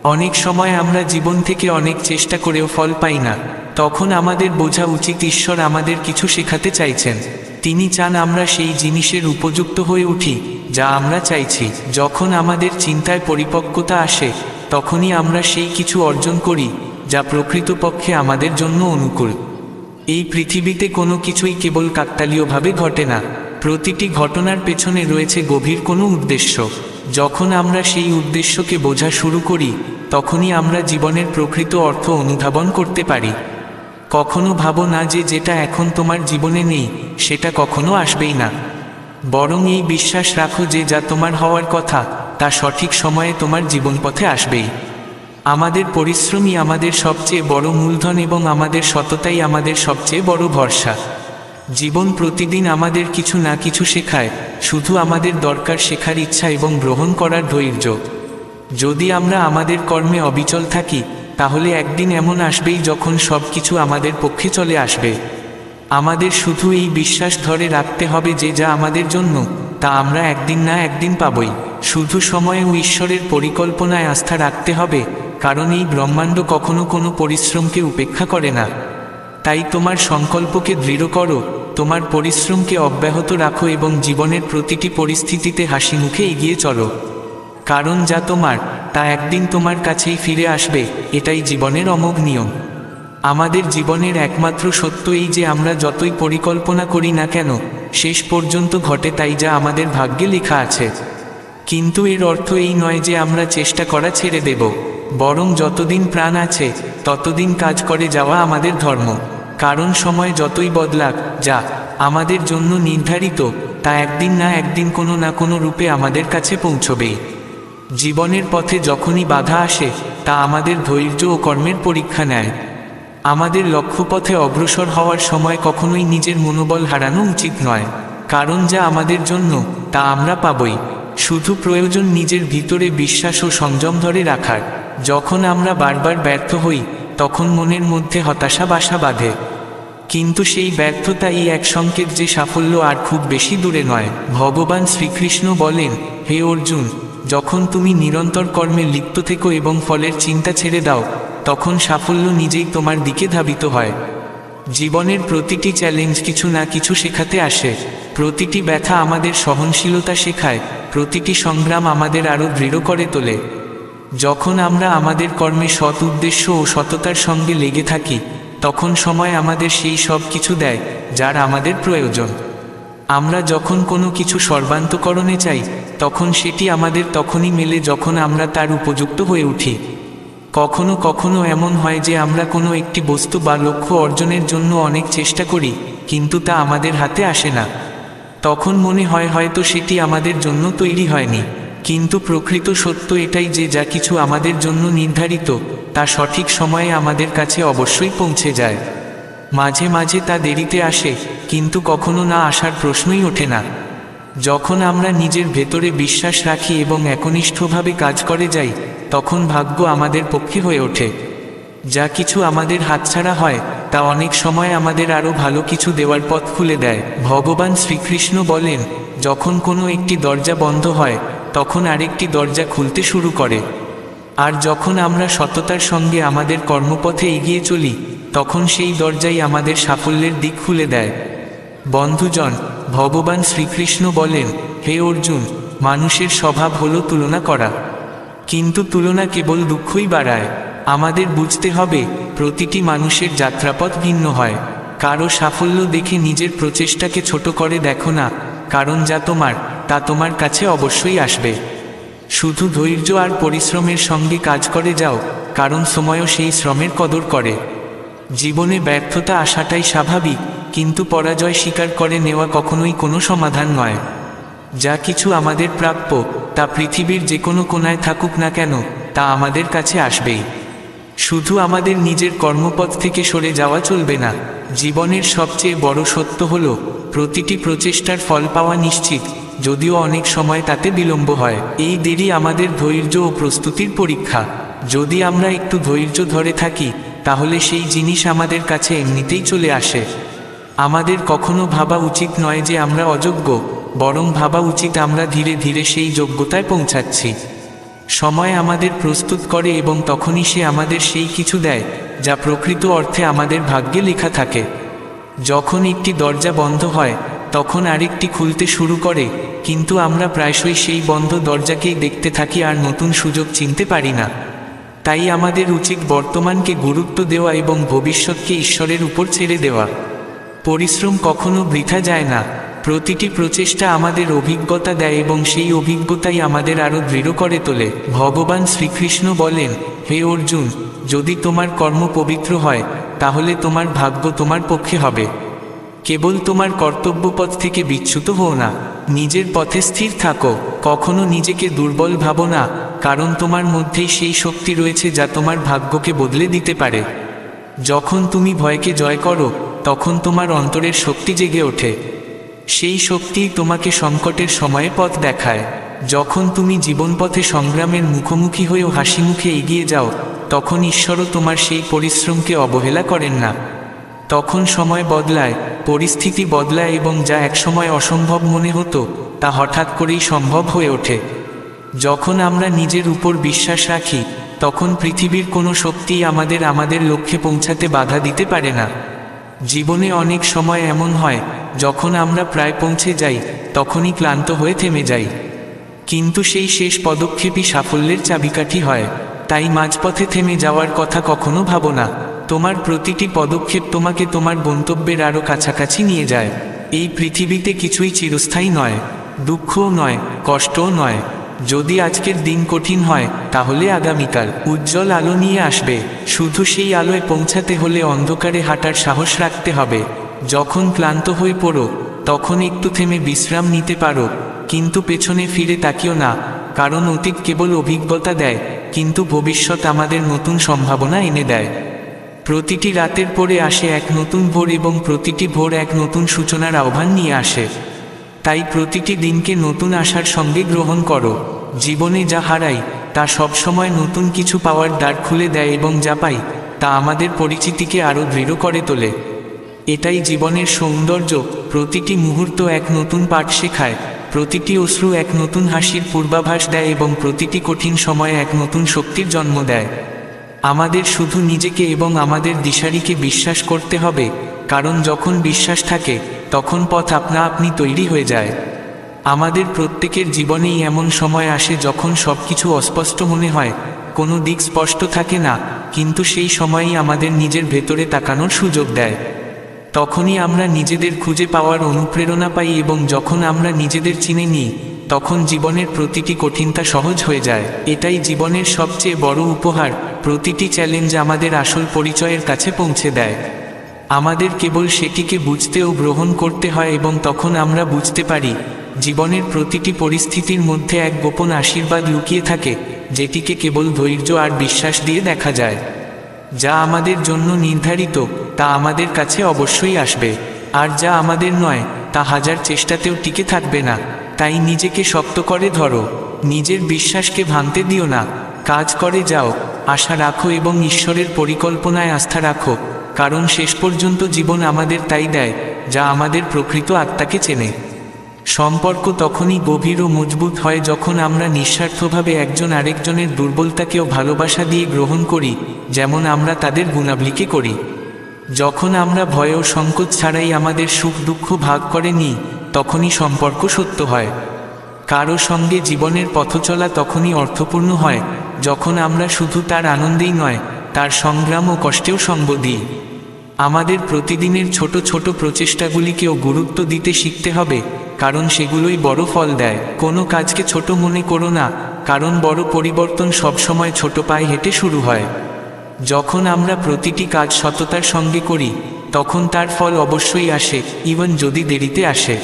অনেক সময় আমরা জীবন থেকে অনেক চেষ্টা করেও ফল পাই না। তখন আমাদের বোঝা উচিত ঈশ্বর আমাদের কিছু শেখাতে চাইছেন। তিনি চান আমরা সেই জিনিসের উপযুক্ত হয়ে উঠি যা আমরা চাইছি। যখন আমাদের চিন্তায় পরিপক্কতা আসে, তখনই আমরা সেই কিছু অর্জন করি যা প্রকৃতপক্ষে আমাদের জন্য অনুকূল। এই পৃথিবীতে কোনো কিছুই কেবল কাকতালীয়ভাবে ঘটে না। প্রতিটি ঘটনার পেছনে রয়েছে গভীর কোনো উদ্দেশ্য। যখন আমরা সেই উদ্দেশ্যকে বোঝা শুরু করি, তখনই আমরা জীবনের প্রকৃত অর্থ অনুধাবন করতে পারি। কখনো ভাবো না যে যেটা এখন তোমার জীবনে নেই সেটা কখনো আসবেই না, বরং এই বিশ্বাস রাখো যে যা তোমার হওয়ার কথা তা সঠিক সময়ে তোমার জীবনপথে আসবেই। আমাদের পরিশ্রমই আমাদের সবচেয়ে বড় মূলধন এবং আমাদের সততাই আমাদের সবচেয়ে বড় ভরসা। জীবন প্রতিদিন আমাদের কিছু না কিছু শেখায়, শুধু আমাদের দরকার শেখার ইচ্ছা এবং গ্রহণ করার ধৈর্য। যদি আমরা আমাদের কর্মে অবিচল থাকি, তাহলে একদিন এমন আসবেই যখন সব কিছু আমাদের পক্ষে চলে আসবে। আমাদের শুধু এই বিশ্বাস ধরে রাখতে হবে যে যা আমাদের জন্য তা আমরা একদিন না একদিন পাবই। শুধু সময় ও ঈশ্বরের পরিকল্পনায় আস্থা রাখতে হবে, কারণ এই ব্রহ্মাণ্ড কখনো কোনো পরিশ্রমকে উপেক্ষা করে না। তাই তোমার সংকল্পকে দৃঢ় করো, তোমার পরিশ্রমকে অব্যাহত রাখো এবং জীবনের প্রতিটি পরিস্থিতিতে হাসি মুখে এগিয়ে চলো। কারণ যা তোমার তা একদিন তোমার কাছেই ফিরে আসবে, এটাই জীবনের অমোঘ নিয়ম। আমাদের জীবনের একমাত্র সত্য এই যে আমরা যতই পরিকল্পনা করি না কেন, শেষ পর্যন্ত ঘটে তাই যা আমাদের ভাগ্যে লেখা আছে। কিন্তু এর অর্থ এই নয় যে আমরা চেষ্টা করা ছেড়ে দেব, বরং যতদিন প্রাণ আছে ততদিন কাজ করে যাওয়া আমাদের ধর্ম। কারণ সময় যতই বদলাক, যা আমাদের জন্য নির্ধারিত তা একদিন না একদিন কোনো না কোনো রূপে আমাদের কাছে পৌঁছবেই। জীবনের পথে যখনই বাধা আসে, তা আমাদের ধৈর্য ও কর্মের পরীক্ষা নেয়। আমাদের লক্ষ্যপথে অগ্রসর হওয়ার সময় কখনোই নিজের মনোবল হারানো উচিত নয়, কারণ যা আমাদের জন্য তা আমরা পাবই। শুধু প্রয়োজন নিজের ভিতরে বিশ্বাস ও সংযম ধরে রাখার। যখন আমরা বারবার ব্যর্থ হই, তখন মনের মধ্যে হতাশা বাসা বাঁধে, কিন্তু সেই ব্যর্থতাই এক সংকেত যে সাফল্য আর খুব বেশি দূরে নয়। ভগবান শ্রীকৃষ্ণ বলেন, হে অর্জুন, যখন তুমি নিরন্তর কর্মে লিপ্ত থেকো এবং ফলের চিন্তা ছেড়ে দাও, তখন সাফল্য নিজেই তোমার দিকে ধাবিত হয়। জীবনের প্রতিটি চ্যালেঞ্জ কিছু না কিছু শেখাতে আসে। প্রতিটি ব্যথা আমাদের সহনশীলতা শেখায়, প্রতিটি সংগ্রাম আমাদের আরও দৃঢ় করে তোলে। যখন আমরা আমাদের কর্মে সৎ উদ্দেশ্য ও সততার সঙ্গে লেগে থাকি, তখন সময় আমাদের সেই সব কিছু দেয় যার আমাদের প্রয়োজন। আমরা যখন কোনো কিছু সর্বান্তকরণে চাই তখন সেটি আমাদের তখনই মেলে যখন আমরা তার উপযুক্ত হয়ে উঠি। কখনো কখনো এমন হয় যে আমরা কোনো একটি বস্তু বা লক্ষ্য অর্জনের জন্য অনেক চেষ্টা করি, কিন্তু তা আমাদের হাতে আসে না। তখন মনে হয় হয়তো সেটি আমাদের জন্য তৈরি হয়নি। কিন্তু প্রকৃত সত্য এটাই যে যা কিছু আমাদের জন্য নির্ধারিত তা সঠিক সময়ে আমাদের কাছে অবশ্যই পৌঁছে যায়। মাঝে মাঝে তা দেরিতে আসে, কিন্তু কখনো না আসার প্রশ্নই ওঠে না। যখন আমরা নিজের ভেতরে বিশ্বাস রাখি এবং একনিষ্ঠভাবে কাজ করে যাই, তখন ভাগ্য আমাদের পক্ষে হয়ে ওঠে। যা কিছু আমাদের হাতছাড়া হয় তা অনেক সময় আমাদের আরও ভালো কিছু দেওয়ার পথ খুলে দেয়। ভগবান শ্রীকৃষ্ণ বলেন, যখন কোনো একটি দরজা বন্ধ হয় তখন আরেকটি দরজা খুলতে শুরু করে। আর যখন আমরা সততার সঙ্গে আমাদের কর্মপথে এগিয়ে চলি তখন সেই দরজাই আমাদের সাফল্যের দিক খুলে দেয়। বন্ধুজন, ভগবান শ্রীকৃষ্ণ বলেন, হে অর্জুন, মানুষের স্বভাব হলো তুলনা করা, কিন্তু তুলনা কেবল দুঃখই বাড়ায়। আমাদের বুঝতে হবে প্রতিটি মানুষের যাত্রাপথ ভিন্ন হয়। কারো সাফল্য দেখে নিজের প্রচেষ্টাকে ছোট করে দেখো না, কারণ যা তোমার তা তোমার কাছে অবশ্যই আসবে। শুধু ধৈর্য আর পরিশ্রমের সঙ্গে কাজ করে যাও, কারণ সময়ও সেই শ্রমের কদর করে। জীবনে ব্যর্থতা আসাটাই স্বাভাবিক, কিন্তু পরাজয় স্বীকার করে নেওয়া কখনোই কোনো সমাধান নয়। যা কিছু আমাদের প্রাপ্য তা পৃথিবীর যে কোনো কোণায় থাকুক না কেন তা আমাদের কাছে আসবেই। শুধু আমাদের নিজের কর্মপথ থেকে সরে যাওয়া চলবে না। জীবনের সবচেয়ে বড় সত্য হলো প্রতিটি প্রচেষ্টার ফল পাওয়া নিশ্চিত, যদিও অনেক সময় তাতে বিলম্ব হয়। এই দেরি আমাদের ধৈর্য ও প্রস্তুতির পরীক্ষা। যদি আমরা একটু ধৈর্য ধরে থাকি তাহলে সেই জিনিস আমাদের কাছে এমনিতেই চলে আসে। আমাদের কখনো ভাবা উচিত নয় যে আমরা অযোগ্য, বরং ভাবা উচিত আমরা ধীরে ধীরে সেই যোগ্যতায় পৌঁছাচ্ছি। সময় আমাদের প্রস্তুত করে এবং তখনই সে আমাদের সেই কিছু দেয় যা প্রকৃত অর্থে আমাদের ভাগ্যে লেখা থাকে। যখন একটি দরজা বন্ধ হয় তখন আরেকটি খুলতে শুরু করে, কিন্তু আমরা প্রায়শই সেই বন্ধ দরজাকেই দেখতে থাকি আর নতুন সুযোগ চিনতে পারি না। তাই আমাদের উচিত বর্তমানকে গুরুত্ব দেওয়া এবং ভবিষ্যৎকে ঈশ্বরের উপর ছেড়ে দেওয়া। পরিশ্রম কখনো বৃথা যায় না। প্রতিটি প্রচেষ্টা আমাদের অভিজ্ঞতা দেয় এবং সেই অভিজ্ঞতাই আমাদের আরও দৃঢ় করে তোলে। ভগবান শ্রীকৃষ্ণ বলেন, হে অর্জুন, যদি তোমার কর্ম পবিত্র হয় তাহলে তোমার ভাগ্য তোমার পক্ষে হবে। কেবল তোমার কর্তব্যপথ থেকে বিচ্যুত হও না, নিজের পথে স্থির থাকো। কখনো নিজেকে দুর্বল ভাবো না, কারণ তোমার মধ্যেই সেই শক্তি রয়েছে যা তোমার ভাগ্যকে বদলে দিতে পারে। যখন তুমি ভয়কে জয় করো তখন তোমার অন্তরের শক্তি জেগে ওঠে। সেই শক্তিই তোমাকে সংকটের সময়ে পথ দেখায়। যখন তুমি জীবনপথে সংগ্রামের মুখোমুখি হয়েও হাসিমুখে এগিয়ে যাও তখন ঈশ্বরও তোমার সেই পরিশ্রমকে অবহেলা করেন না। তখন সময় বদলায়, পরিস্থিতি বদলায় এবং যা একসময় অসম্ভব মনে হতো তা হঠাৎ করেই সম্ভব হয়ে ওঠে। যখন আমরা নিজের উপর বিশ্বাস রাখি তখন পৃথিবীর কোনো শক্তিই আমাদের লক্ষ্যে পৌঁছাতে বাধা দিতে পারে না। জীবনে অনেক সময় এমন হয় যখন আমরা প্রায় পৌঁছে যাই তখনই ক্লান্ত হয়ে থেমে যাই, কিন্তু সেই শেষ পদক্ষেপই সাফল্যের চাবিকাঠি হয়। তাই মাঝপথে থেমে যাওয়ার কথা কখনো ভাবো না। তোমার প্রতিটি পদক্ষেপ তোমাকে তোমার গন্তব্যের আরও কাছাকাছি নিয়ে যায়। এই পৃথিবীতে কিছুই চিরস্থায়ী নয়, দুঃখও নয়, কষ্টও নয়। যদি আজকের দিন কঠিন হয় তাহলে আগামীকাল উজ্জ্বল আলো নিয়ে আসবে। শুধু সেই আলোয় পৌঁছাতে হলে অন্ধকারে হাঁটার সাহস রাখতে হবে। যখন ক্লান্ত হয়ে পড়ো তখন একটু থেমে বিশ্রাম নিতে পারো, কিন্তু পেছনে ফিরে তাকিও না, কারণ অতীত কেবল অভিজ্ঞতা দেয়, কিন্তু ভবিষ্যৎ আমাদের নতুন সম্ভাবনা এনে দেয়। প্রতিটি রাতের পরে আসে এক নতুন ভোর এবং প্রতিটি ভোর এক নতুন সূচনার আহ্বান নিয়ে আসে। তাই প্রতিটি দিনকে নতুন আশার সঙ্গে গ্রহণ করো। জীবনে যা হারাই তা সবসময় নতুন কিছু পাওয়ার দ্বার খুলে দেয় এবং যা পাই তা আমাদের পরিচিতিকে আরও দৃঢ় করে তোলে। এটাই জীবনের সৌন্দর্য। প্রতিটি মুহূর্ত এক নতুন পাঠ শেখায়, প্রতিটি অশ্রু এক নতুন হাসির পূর্বাভাস দেয় এবং প্রতিটি কঠিন সময়ে এক নতুন শক্তির জন্ম দেয়। আমাদের শুধু নিজেকে এবং আমাদের দিশারিকে বিশ্বাস করতে হবে, কারণ যখন বিশ্বাস থাকে তখন পথ আপনা আপনি তৈরি হয়ে যায়। আমাদের প্রত্যেকের জীবনেই এমন সময় আসে যখন সব কিছু অস্পষ্ট মনে হয়, কোনো দিক স্পষ্ট থাকে না, কিন্তু সেই সময়ই আমাদের নিজের ভেতরে তাকানোর সুযোগ দেয়। তখনই আমরা নিজেদের খুঁজে পাওয়ার অনুপ্রেরণা পাই, এবং যখন আমরা নিজেদের চিনে নিই তখন জীবনের প্রতিটি কঠিনতা সহজ হয়ে যায়। এটাই জীবনের সবচেয়ে বড় উপহার। প্রতিটি চ্যালেঞ্জ আমাদের আসল পরিচয়ের কাছে পৌঁছে দেয়। আমাদের কেবল সেটিকে বুঝতে ও গ্রহণ করতে হয়, এবং তখন আমরা বুঝতে পারি জীবনের প্রতিটি পরিস্থিতির মধ্যে এক গোপন আশীর্বাদ লুকিয়ে থাকে, যেটিকে কেবল ধৈর্য আর বিশ্বাস দিয়ে দেখা যায়। যা আমাদের জন্য নির্ধারিত তা আমাদের কাছে অবশ্যই আসবে, আর যা আমাদের নয় তা হাজার চেষ্টাতেও টিকে থাকবে না। তাই নিজেকে শক্ত করে ধরো, নিজের বিশ্বাসকে ভাঙতে দিও না, কাজ করে যাও, আশা রাখো এবং ঈশ্বরের পরিকল্পনায় আস্থা রাখো, কারণ শেষ পর্যন্ত জীবন আমাদের তাই দেয় যা আমাদের প্রকৃত আত্মাকে চেনে। সম্পর্ক তখনই গভীর ও মজবুত হয় যখন আমরা নিঃস্বার্থভাবে একজন আরেকজনের দুর্বলতাকেও ভালোবাসা দিয়ে গ্রহণ করি, যেমন আমরা তাদের গুণাবলীকে করি। যখন আমরা ভয় ও সংকোচ ছাড়াই আমাদের সুখ দুঃখ ভাগ করে নিই, তখনই সম্পর্ক সত্য হয়। কারো সঙ্গে জীবনের পথচলা তখনই অর্থপূর্ণ হয় যখন আমরা শুধু তার আনন্দেই নয়, তার সংগ্রাম ও কষ্টেও সঙ্গ দিই। আমাদের প্রতিদিনের ছোট ছোট প্রচেষ্টাগুলিকেও গুরুত্ব দিতে শিখতে হবে, কারণ সেগুলোই বড় ফল দেয়। কোনো কাজকে ছোট মনে করো না, কারণ বড় পরিবর্তন সবসময় ছোট পায়ে হেঁটে শুরু হয়। যখন আমরা প্রতিটি কাজ সততার সঙ্গে করি, তখন তার ফল অবশ্যই আসে, ইভেন যদি দেরিতে আসে।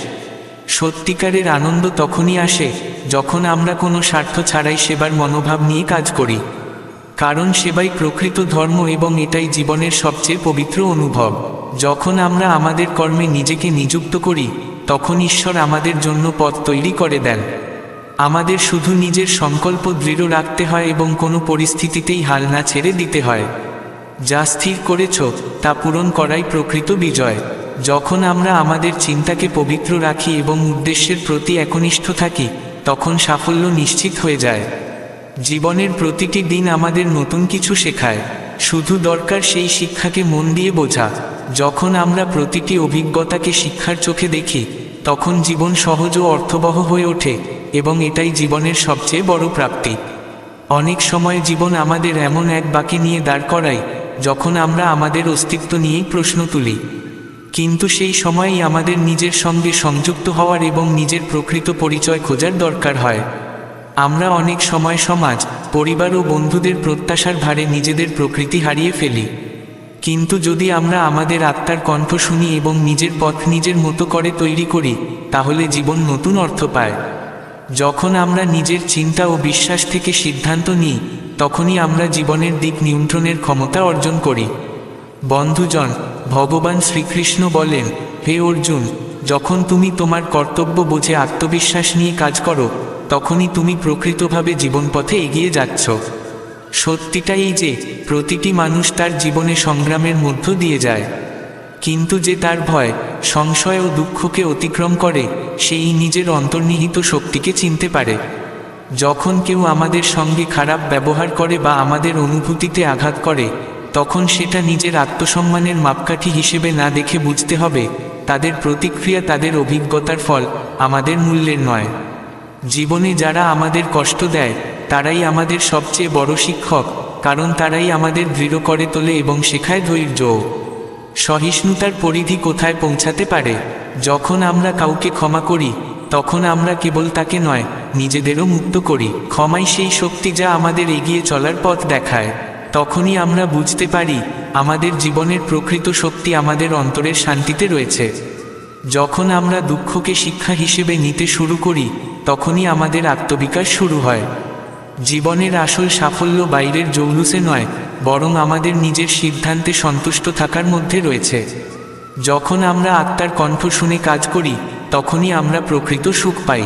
সত্যিকারের আনন্দ তখনই আসে যখন আমরা কোনো স্বার্থ ছাড়াই সেবার মনোভাব নিয়ে কাজ করি, কারণ সেবাই প্রকৃত ধর্ম এবং এটাই জীবনের সবচেয়ে পবিত্র অনুভব। যখন আমরা আমাদের কর্মে নিজেকে নিযুক্ত করি, তখন ঈশ্বর আমাদের জন্য পথ তৈরি করে দেন। আমাদের শুধু নিজের সংকল্প দৃঢ় রাখতে হয় এবং কোনো পরিস্থিতিতেই হাল না ছেড়ে দিতে হয়। যা স্থির করেছ তা পূরণ করাই প্রকৃত বিজয়। যখন আমরা আমাদের চিন্তাকে পবিত্র রাখি এবং উদ্দেশ্যের প্রতি একনিষ্ঠ থাকি, তখন সাফল্য নিশ্চিত হয়ে যায়। জীবনের প্রতিটি দিন আমাদের নতুন কিছু শেখায়, শুধু দরকার সেই শিক্ষাকে মন দিয়ে বোঝা। যখন আমরা প্রতিটি অভিজ্ঞতাকে শিক্ষার চোখে দেখি, তখন জীবন সহজ ও অর্থবহ হয়ে ওঠে, এবং এটাই জীবনের সবচেয়ে বড় প্রাপ্তি। অনেক সময় জীবন আমাদের এমন এক বাঁকে নিয়ে দাঁড় করায় যখন আমরা আমাদের অস্তিত্ব নিয়েই প্রশ্ন তুলি, কিন্তু সেই সময়ই আমাদের নিজের সঙ্গে সংযুক্ত হওয়ার এবং নিজের প্রকৃত পরিচয় খোঁজার দরকার হয়। আমরা অনেক সময় সমাজ, পরিবার ও বন্ধুদের প্রত্যাশার ভারে নিজেদের প্রকৃতি হারিয়ে ফেলি, কিন্তু যদি আমরা আমাদের আত্মার কণ্ঠ শুনি এবং নিজের পথ নিজের মতো করে তৈরি করি, তাহলে জীবন নতুন অর্থ পায়। যখন আমরা নিজের চিন্তা ও বিশ্বাস থেকে সিদ্ধান্ত নিই, তখনই আমরা জীবনের দিক নিয়ন্ত্রণের ক্ষমতা অর্জন করি। বন্ধুজন, ভগবান শ্রীকৃষ্ণ বলেন, হে অর্জুন, যখন তুমি তোমার কর্তব্য বুঝে আত্মবিশ্বাস নিয়ে কাজ করো, তখনই তুমি প্রকৃতভাবে জীবনপথে এগিয়ে যাচ্ছ। সত্যিটাই যে প্রতিটি মানুষ তার জীবনে সংগ্রামের মধ্য দিয়ে যায়, কিন্তু যে তার ভয়, সংশয় ও দুঃখকে অতিক্রম করে, সেই নিজের অন্তর্নিহিত শক্তিকে চিনতে পারে। যখন কেউ আমাদের সঙ্গে খারাপ ব্যবহার করে বা আমাদের অনুভূতিতে আঘাত করে, তখন সেটা নিজের আত্মসম্মানের মাপকাঠি হিসেবে না দেখে বুঝতে হবে তাদের প্রতিক্রিয়া তাদের অভিজ্ঞতার ফল, আমাদের মূল্যের নয়। জীবনে যারা আমাদের কষ্ট দেয় তারাই আমাদের সবচেয়ে বড় শিক্ষক, কারণ তারাই আমাদের দৃঢ় করে তোলে এবং শেখায় ধৈর্য। সহিষ্ণুতার পরিধি কোথায় পৌঁছাতে পারে? যখন আমরা কাউকে ক্ষমা করি, তখন আমরা কেবল তাকে নয়, নিজেদেরও মুক্ত করি। ক্ষমাই সেই শক্তি যা আমাদের এগিয়ে চলার পথ দেখায়। তখনই আমরা বুঝতে পারি আমাদের জীবনের প্রকৃত শক্তি আমাদের অন্তরের শান্তিতে রয়েছে। যখন আমরা দুঃখকে শিক্ষা হিসেবে নিতে শুরু করি, তখনই আমাদের আত্মবিকাশ শুরু হয়। জীবনের আসল সাফল্য বাইরের জৌলুসে নয়, বরং আমাদের নিজের সিদ্ধান্তে সন্তুষ্ট থাকার মধ্যে রয়েছে। যখন আমরা আত্মার কণ্ঠ শুনে কাজ করি, তখনই আমরা প্রকৃত সুখ পাই।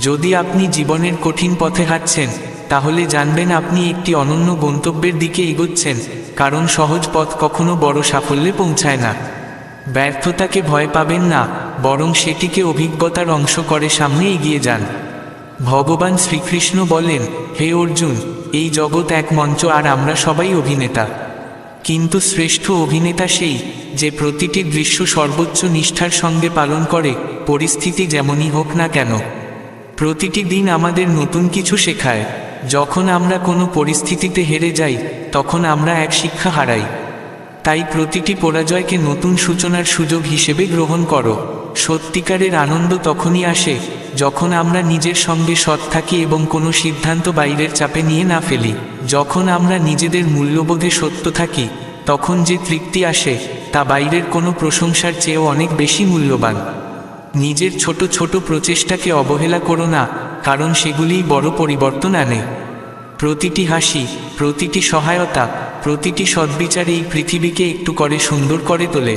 যদি আপনি জীবনের কঠিন পথে হাঁটছেন, তাহলে জানবেন আপনি একটি অনন্য গন্তব্যের দিকে এগোচ্ছেন, কারণ সহজ পথ কখনো বড় সাফল্যে পৌঁছায় না। ব্যর্থতাকে ভয় পাবেন না, বরং সেটিকে অভিজ্ঞতার অংশ করে সামনে এগিয়ে যান। ভগবান শ্রীকৃষ্ণ বলেন, হে অর্জুন, এই জগৎ এক মঞ্চ আর আমরা সবাই অভিনেতা। কিন্তু শ্রেষ্ঠ অভিনেতা সেই যে প্রতিটি দৃশ্য সর্বোচ্চ নিষ্ঠার সঙ্গে পালন করে, পরিস্থিতি যেমনই হোক না কেন। প্রতিটি দিন আমাদের নতুন কিছু শেখায়। যখন আমরা কোনো পরিস্থিতিতে হেরে যাই, তখন আমরা এক শিক্ষা হারাই। তাই প্রতিটি পরাজয়কে নতুন সূচনার সুযোগ হিসেবে গ্রহণ করো। সত্যিকারের আনন্দ তখনই আসে যখন আমরা নিজের সঙ্গে সৎ থাকি এবং কোনো সিদ্ধান্ত বাইরের চাপে নিয়ে না ফেলি। যখন আমরা নিজেদের মূল্যবোধে সত্য থাকি, তখন যে তৃপ্তি আসে তা বাইরের কোনো প্রশংসার চেয়েও অনেক বেশি মূল্যবান। নিজের ছোট ছোট প্রচেষ্টাকে অবহেলা করো না, কারণ সেগুলিই বড় পরিবর্তন আনে। প্রতিটি হাসি, প্রতিটি সহায়তা, প্রতিটি সদ্বিচার এই পৃথিবীকে একটু করে সুন্দর করে তোলে।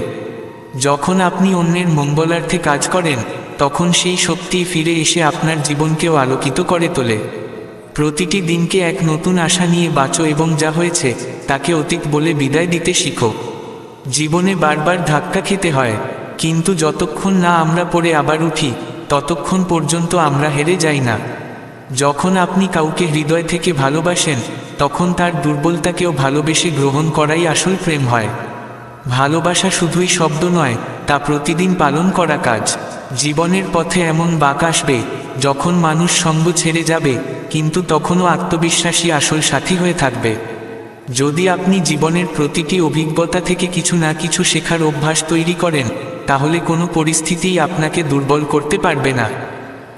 যখন আপনি অন্যের মঙ্গলার্থে কাজ করেন, তখন সেই শক্তি ফিরে এসে আপনার জীবনকেও আলোকিত করে তোলে। প্রতিটি দিনকে এক নতুন আশা নিয়ে বাঁচো এবং যা হয়েছে তাকে অতীত বলে বিদায় দিতে শিখো। জীবনে বারবার ধাক্কা খেতে হয়, কিন্তু যতক্ষণ না আমরা পড়ে আবার উঠি, ততক্ষণ পর্যন্ত আমরা হেরে যাই না। যখন আপনি কাউকে হৃদয় থেকে ভালোবাসেন, তখন তার দুর্বলতাকেও ভালোবেসে গ্রহণ করাই আসল প্রেম হয়। ভালোবাসা শুধুই শব্দ নয়, তা প্রতিদিন পালন করা কাজ। জীবনের পথে এমন বাঁক আসবে যখন মানুষ সঙ্গ ছেড়ে যাবে, কিন্তু তখনও আত্মবিশ্বাসী আসল সাথী হয়ে থাকবে। যদি আপনি জীবনের প্রতিটি অভিজ্ঞতা থেকে কিছু না কিছু শেখার অভ্যাস তৈরি করেন, তাহলে কোনো পরিস্থিতিই আপনাকে দুর্বল করতে পারবে না।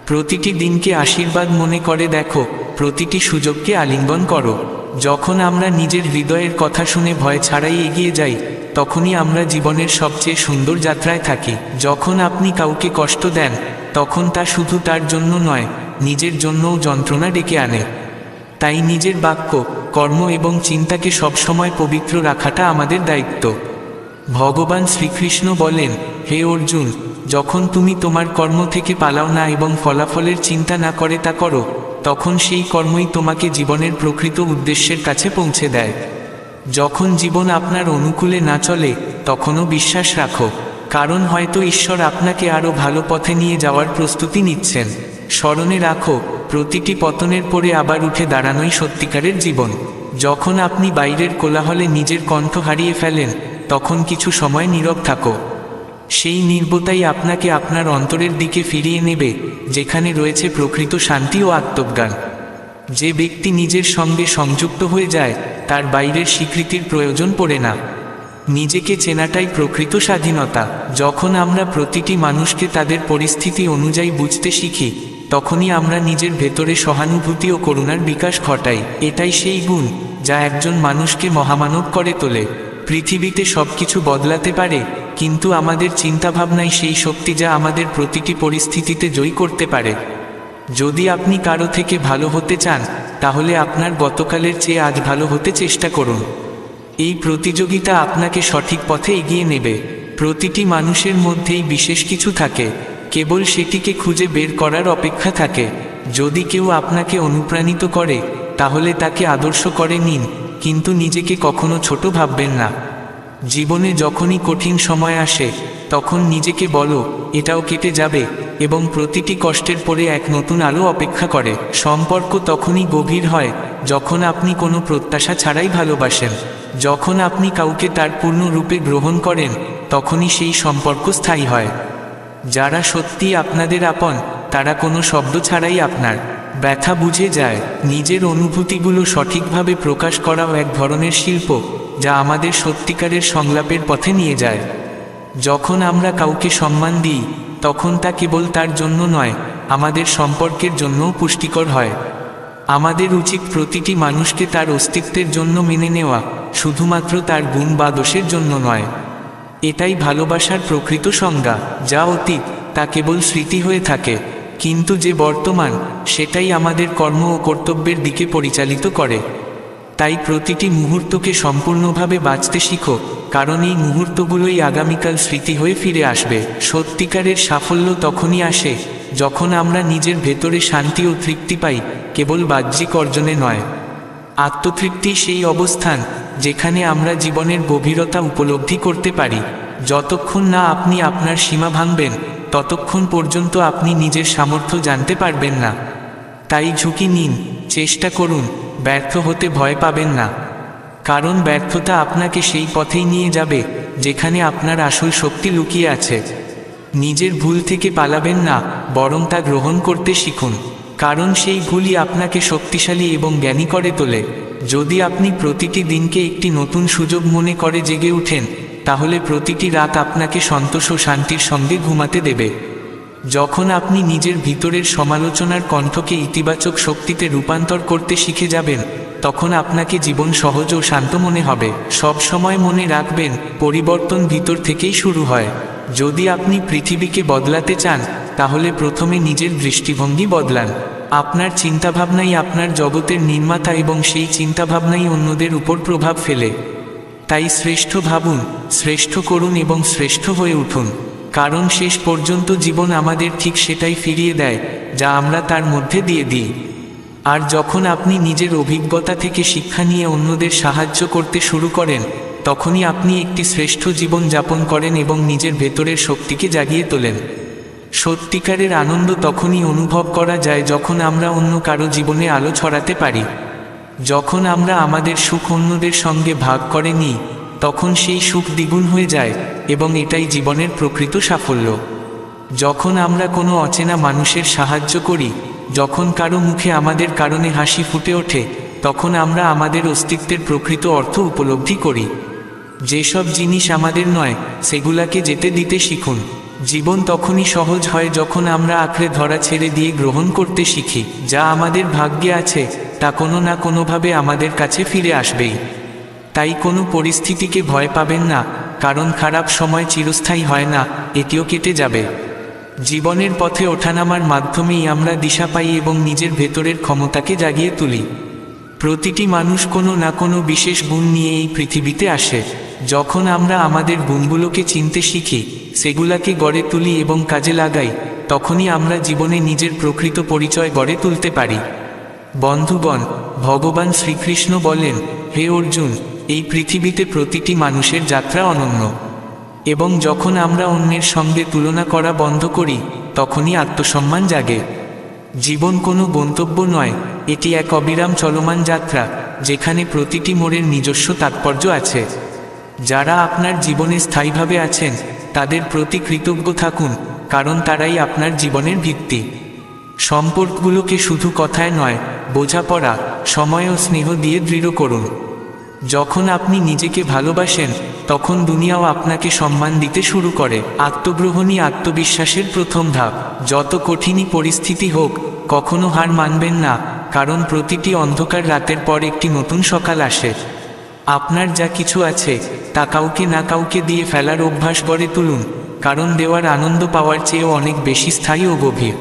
প্রতিটি দিনকে আশীর্বাদ মনে করে দেখো, প্রতিটি সুযোগকে আলিঙ্গন করো। যখন আমরা নিজের হৃদয়ের কথা শুনে ভয় ছাড়াই এগিয়ে যাই, তখনই আমরা জীবনের সবচেয়ে সুন্দর যাত্রায় থাকি। যখন আপনি কাউকে কষ্ট দেন, তখন তা শুধু তার জন্য নয়, নিজের জন্যও যন্ত্রণা ডেকে আনে। তাই নিজের বাক্য, কর্ম এবং চিন্তাকে সবসময় পবিত্র রাখাটা আমাদের দায়িত্ব। ভগবান শ্রীকৃষ্ণ বলেন, হে অর্জুন, যখন তুমি তোমার কর্ম থেকে পালাও না এবং ফলাফলের চিন্তা না করে তা করো, তখন সেই কর্মই তোমাকে জীবনের প্রকৃত উদ্দেশ্যের কাছে পৌঁছে দেয়। যখন জীবন আপনার অনুকূলে না চলে, তখনও বিশ্বাস রাখো, কারণ হয়তো ঈশ্বর আপনাকে আরও ভালো পথে নিয়ে যাওয়ার প্রস্তুতি নিচ্ছেন। স্মরণে রাখো, প্রতিটি পতনের পরে আবার উঠে দাঁড়ানোই সত্যিকারের জীবন। যখন আপনি বাইরের কোলাহলে নিজের কণ্ঠ হারিয়ে ফেলেন, তখন কিছু সময় নীরব থাকো। সেই নীরবতাই আপনাকে আপনার অন্তরের দিকে ফিরিয়ে নেবে, যেখানে রয়েছে প্রকৃত শান্তি ও আত্মজ্ঞান। যে ব্যক্তি নিজের সঙ্গে সংযুক্ত হয়ে যায়, তার বাইরের স্বীকৃতির প্রয়োজন পড়ে না। নিজেকে চেনাটাই প্রকৃত স্বাধীনতা। যখন আমরা প্রতিটি মানুষকে তাদের পরিস্থিতি অনুযায়ী বুঝতে শিখি, তখনই আমরা নিজের ভেতরে সহানুভূতি ও করুণার বিকাশ ঘটাই। এটাই সেই গুণ যা একজন মানুষকে মহামানব করে তোলে। পৃথিবীতে সবকিছু বদলাতে পারে, কিন্তু আমাদের চিন্তাভাবনাই সেই শক্তি যা আমাদের প্রতিটি পরিস্থিতিতে জয়ী করতে পারে। যদি আপনি কারো থেকে ভালো হতে চান, তাহলে আপনার গতকালের চেয়ে আজ ভালো হতে চেষ্টা করুন। এই প্রতিযোগিতা আপনাকে সঠিক পথে এগিয়ে নেবে। প্রতিটি মানুষের মধ্যেই বিশেষ কিছু থাকে, কেবল সেটিকে খুঁজে বের করার অপেক্ষা থাকে। যদি কেউ আপনাকে অনুপ্রাণিত করে, তাহলে তাকে আদর্শ করে নিন, কিন্তু নিজেকে কখনো ছোট ভাববেন না। জীবনে যখনই কঠিন সময় আসে, তখন নিজেকে বলো, এটাও কেটে যাবে, এবং প্রতিটি কষ্টের পরে এক নতুন আলো অপেক্ষা করে। সম্পর্ক তখনই গভীর হয় যখন আপনি কোনো প্রত্যাশা ছাড়াই ভালোবাসেন। যখন আপনি কাউকে তার পূর্ণ রূপে গ্রহণ করেন, তখনই সেই সম্পর্ক স্থায়ী হয়। যারা সত্যি আপনাদের আপন, তারা কোনো শব্দ ছাড়াই আপনার ব্যথা বুঝে যায়। নিজের অনুভূতিগুলো সঠিকভাবে প্রকাশ করাও এক ধরনের শিল্প, যা আমাদের সত্যিকারের সংলাপের পথে নিয়ে যায়। যখন আমরা কাউকে সম্মান দিই, তখন তা কেবল তার জন্য নয়, আমাদের সম্পর্কের জন্যও পুষ্টিকর হয়। আমাদের উচিত প্রতিটি মানুষকে তার অস্তিত্বের জন্য মেনে নেওয়া, শুধুমাত্র তার গুণ বা দোষের জন্য নয়। এটাই ভালোবাসার প্রকৃত সংজ্ঞা। যা অতীত, তা কেবল স্মৃতি হয়ে থাকে, কিন্তু যে বর্তমান, সেটাই আমাদের কর্ম ও কর্তব্যের দিকে পরিচালিত করে। তাই প্রতিটি মুহূর্তকে সম্পূর্ণভাবে বাঁচতে শিখো, কারণ এই মুহূর্তগুলোই আগামীকাল স্মৃতি হয়ে ফিরে আসবে। সত্যিকারের সাফল্য তখনই আসে যখন আমরা নিজের ভেতরে শান্তি ও তৃপ্তি পাই, কেবল বাহ্যিক অর্জনে নয়। আত্মতৃপ্তি সেই অবস্থান যেখানে আমরা জীবনের গভীরতা উপলব্ধি করতে পারি। যতক্ষণ না আপনি আপনার সীমা ভাঙবেন, ততক্ষণ পর্যন্ত আপনি নিজের সামর্থ্য জানতে পারবেন না। তাই ঝুঁকি নিন, চেষ্টা করুন, ব্যর্থ হতে ভয় পাবেন না, কারণ ব্যর্থতা আপনাকে সেই পথেই নিয়ে যাবে যেখানে আপনার আসল শক্তি লুকিয়ে আছে। নিজের ভুল থেকে পালাবেন না, বরং তা গ্রহণ করতে শিখুন, কারণ সেই ভুলই আপনাকে শক্তিশালী এবং জ্ঞানী করে তোলে। যদি আপনি প্রতিটি দিনকে একটি নতুন সুযোগ মনে করে জেগে ওঠেন, তাহলে প্রতিটি রাত আপনাকে সন্তোষ ও শান্তির সঙ্গে ঘুমাতে দেবে। যখন আপনি নিজের ভিতরের সমালোচনার কণ্ঠকে ইতিবাচক শক্তিতে রূপান্তর করতে শিখে যাবেন, তখন আপনাকে জীবন সহজ ও শান্ত মনে হবে। সব সময় মনে রাখবেন, পরিবর্তন ভিতর থেকেই শুরু হয়। যদি আপনি পৃথিবীকে বদলাতে চান, তাহলে প্রথমে নিজের দৃষ্টিভঙ্গি বদলান। আপনার চিন্তাভাবনাই আপনার জগতের নির্মাতা এবং সেই চিন্তাভাবনাই অন্যদের উপর প্রভাব ফেলে। তাই শ্রেষ্ঠ ভাবুন, শ্রেষ্ঠ করুন এবং শ্রেষ্ঠ হয়ে উঠুন, কারণ শেষ পর্যন্ত জীবন আমাদের ঠিক সেটাই ফিরিয়ে দেয় যা আমরা তার মধ্যে দিয়ে দিই। আর যখন আপনি নিজের অভিজ্ঞতা থেকে শিক্ষা নিয়ে অন্যদের সাহায্য করতে শুরু করেন, তখনই আপনি একটি শ্রেষ্ঠ জীবন যাপন করেন এবং নিজের ভেতরের শক্তিকে জাগিয়ে তোলেন। সত্যিকারের আনন্দ তখনই অনুভব করা যায় যখন আমরা অন্য কারো জীবনে আলো ছড়াতে পারি। যখন আমরা আমাদের সুখ অন্যদের সঙ্গে ভাগ করে নিই, তখন সেই সুখ দ্বিগুণ হয়ে যায় এবং এটাই জীবনের প্রকৃত সাফল্য। যখন আমরা কোনো অচেনা মানুষের সাহায্য করি, যখন কারো মুখে আমাদের কারণে হাসি ফুটে ওঠে, তখন আমরা আমাদের অস্তিত্বের প্রকৃত অর্থ উপলব্ধি করি। যেসব জিনিস আমাদের নয়, সেগুলাকে যেতে দিতে শিখুন। জীবন তখনই সহজ হয় যখন আমরা আঁকড়ে ধরা ছেড়ে দিয়ে গ্রহণ করতে শিখি। যা আমাদের ভাগ্যে আছে, তা কোনো না কোনোভাবে আমাদের কাছে ফিরে আসবেই। তাই কোনো পরিস্থিতিকে ভয় পাবেন না, কারণ খারাপ সময় চিরস্থায়ী হয় না, এটিও কেটে যাবে। জীবনের পথে ওঠানামার মাধ্যমেই আমরা দিশা পাই এবং নিজের ভেতরের ক্ষমতাকে জাগিয়ে তুলি। প্রতিটি মানুষ কোনো না কোনো বিশেষ গুণ নিয়ে এই পৃথিবীতে আসে। যখন আমরা আমাদের গুণগুলোকে চিনতে শিখি, সেগুলাকে গড়ে তুলি এবং কাজে লাগাই, তখনই আমরা জীবনে নিজের প্রকৃত পরিচয় গড়ে তুলতে পারি। বন্ধুগণ, ভগবান শ্রীকৃষ্ণ বলেন, হে অর্জুন, এই পৃথিবীতে প্রতিটি মানুষের যাত্রা অনন্য, এবং যখন আমরা অন্যের সঙ্গে তুলনা করা বন্ধ করি, তখনই আত্মসম্মান জাগে। জীবন কোনো গন্তব্য নয়, এটি এক অবিরাম চলমান যাত্রা, যেখানে প্রতিটি মোড়ের নিজস্ব তাৎপর্য আছে। যারা আপনার জীবনে স্থায়ীভাবে আছেন, তাদের প্রতি কৃতজ্ঞ থাকুন, কারণ তারাই আপনার জীবনের ভিত্তি। সম্পর্কগুলোকে শুধু কথায় নয়, বোঝাপড়া, সময় ও স্নেহ দিয়ে দৃঢ় করুন। যখন আপনি নিজেকে ভালোবাসেন, তখন দুনিয়াও আপনাকে সম্মান দিতে শুরু করে। আত্মগ্রহণই আত্মবিশ্বাসের প্রথম ধাপ। যত কঠিনই পরিস্থিতি হোক, কখনো হার মানবেন না, কারণ প্রতিটি অন্ধকার রাতের পর একটি নতুন সকাল আসে। আপনার যা কিছু আছে, তা কাউকে না কাউকে দিয়ে ফেলার অভ্যাস গড়ে তুলুন, কারণ দেওয়ার আনন্দ পাওয়ার চেয়েও অনেক বেশি স্থায়ী ও গভীর।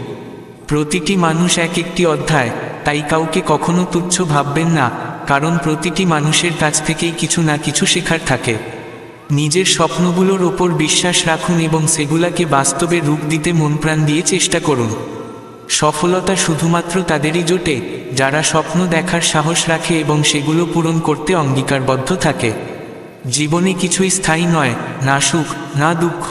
প্রতিটি মানুষ এক একটি অধ্যায়, তাই কাউকে কখনো তুচ্ছ ভাববেন না, কারণ প্রতিটি মানুষের কাছ থেকেই কিছু না কিছু শেখার থাকে। নিজের স্বপ্নগুলোর ওপর বিশ্বাস রাখুন এবং সেগুলাকে বাস্তবে রূপ দিতে মন প্রাণ দিয়ে চেষ্টা করুন। সফলতা শুধুমাত্র তাদেরই জোটে, যারা স্বপ্ন দেখার সাহস রাখে এবং সেগুলো পূরণ করতে অঙ্গীকারবদ্ধ থাকে। জীবনে কিছুই স্থায়ী নয়, না সুখ, না দুঃখ।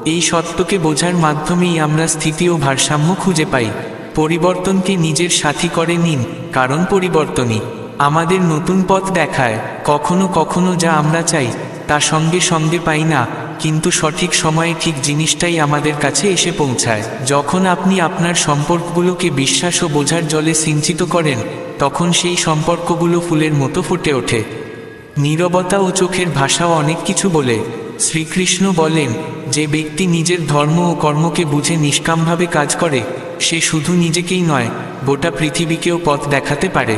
এই সত্যকে বোঝার মাধ্যমেই আমরা স্থিতি ও ভারসাম্য খুঁজে পাই। পরিবর্তনকে নিজের সাথী করে নিন, কারণ পরিবর্তনই আমাদের নতুন পথ দেখায়। কখনো কখনো যা আমরা চাই, তা সঙ্গে সঙ্গে পাই না, কিন্তু সঠিক সময়ে ঠিক জিনিসটাই আমাদের কাছে এসে পৌঁছায়। যখন আপনি আপনার সম্পর্কগুলোকে বিশ্বাস ও বোঝার জলে সিঞ্চিত করেন, তখন সেই সম্পর্কগুলো ফুলের মতো ফুটে ওঠে। নীরবতা ও চোখের ভাষাও অনেক কিছু বলে। শ্রীকৃষ্ণ বলেন, যে ব্যক্তি নিজের ধর্ম ও কর্মকে বুঝে নিষ্কামভাবে কাজ করে, সে শুধু নিজেকেই নয়, গোটা পৃথিবীকেও পথ দেখাতে পারে।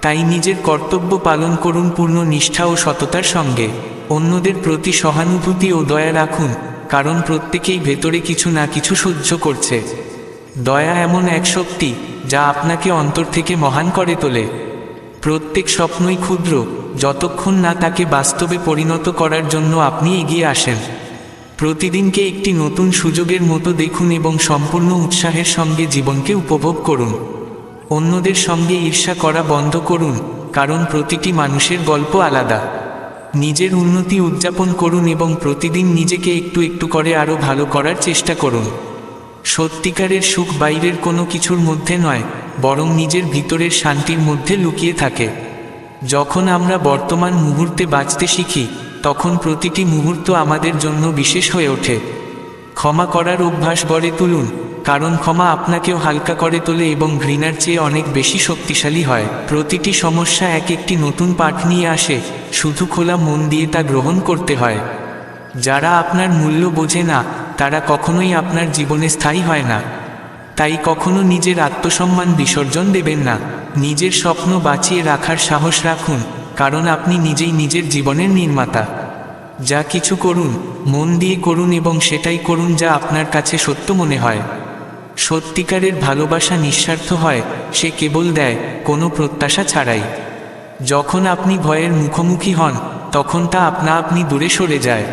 তাই নিজের কর্তব্য পালন করুন পূর্ণ নিষ্ঠা ও সততার সঙ্গে। অন্যদের প্রতি সহানুভূতি ও দয়া রাখুন, কারণ প্রত্যেকেই ভেতরে কিছু না কিছু সহ্য করছে। দয়া এমন এক শক্তি, যা আপনাকে অন্তর থেকে মহান করে তোলে। প্রত্যেক স্বপ্নই ক্ষুদ্র, যতক্ষণ না তাকে বাস্তবে পরিণত করার জন্য আপনি এগিয়ে আসেন। প্রতিদিনকে একটি নতুন সুযোগের মতো দেখুন এবং সম্পূর্ণ উৎসাহের সঙ্গে জীবনকে উপভোগ করুন। অন্যদের সঙ্গে ঈর্ষা করা বন্ধ করুন, কারণ প্রতিটি মানুষের গল্প আলাদা। নিজের উন্নতি উদযাপন করুন এবং প্রতিদিন নিজেকে একটু একটু করে আরও ভালো করার চেষ্টা করুন। সত্যিকারের সুখ বাইরের কোনো কিছুর মধ্যে নয়, বরং নিজের ভিতরের শান্তির মধ্যে লুকিয়ে থাকে। যখন আমরা বর্তমান মুহূর্তে বাঁচতে শিখি, তখন প্রতিটি মুহূর্ত আমাদের জন্য বিশেষ হয়ে ওঠে। ক্ষমা করার অভ্যাস গড়ে তুলুন, কারণ ক্ষমা আপনাকেও হালকা করে তোলে এবং ঘৃণার চেয়ে অনেক বেশি শক্তিশালী হয়। প্রতিটি সমস্যা এক একটি নতুন পাঠ নিয়ে আসে, শুধু খোলা মন দিয়ে তা গ্রহণ করতে হয়। যারা আপনার মূল্য বোঝে না তারা কখনোই আপনার জীবনে স্থায়ী হয় না। তাই কখনো নিজের আত্মসম্মান বিসর্জন দেবেন না। নিজের স্বপ্ন বাঁচিয়ে রাখার সাহস রাখুন, কারণ আপনি নিজেই নিজের জীবনের নির্মাতা। যা কিছু করুন মন দিয়ে করুন এবং সেটাই করুন যা আপনার কাছে সত্য মনে হয়। সত্যিকারের ভালোবাসা নিঃস্বার্থ হয়, সে কেবল দেয়, কোনো প্রত্যাশা ছাড়াই। যখন আপনি ভয়ের মুখোমুখি হন তখন তা আপনা আপনি দূরে সরে যায়।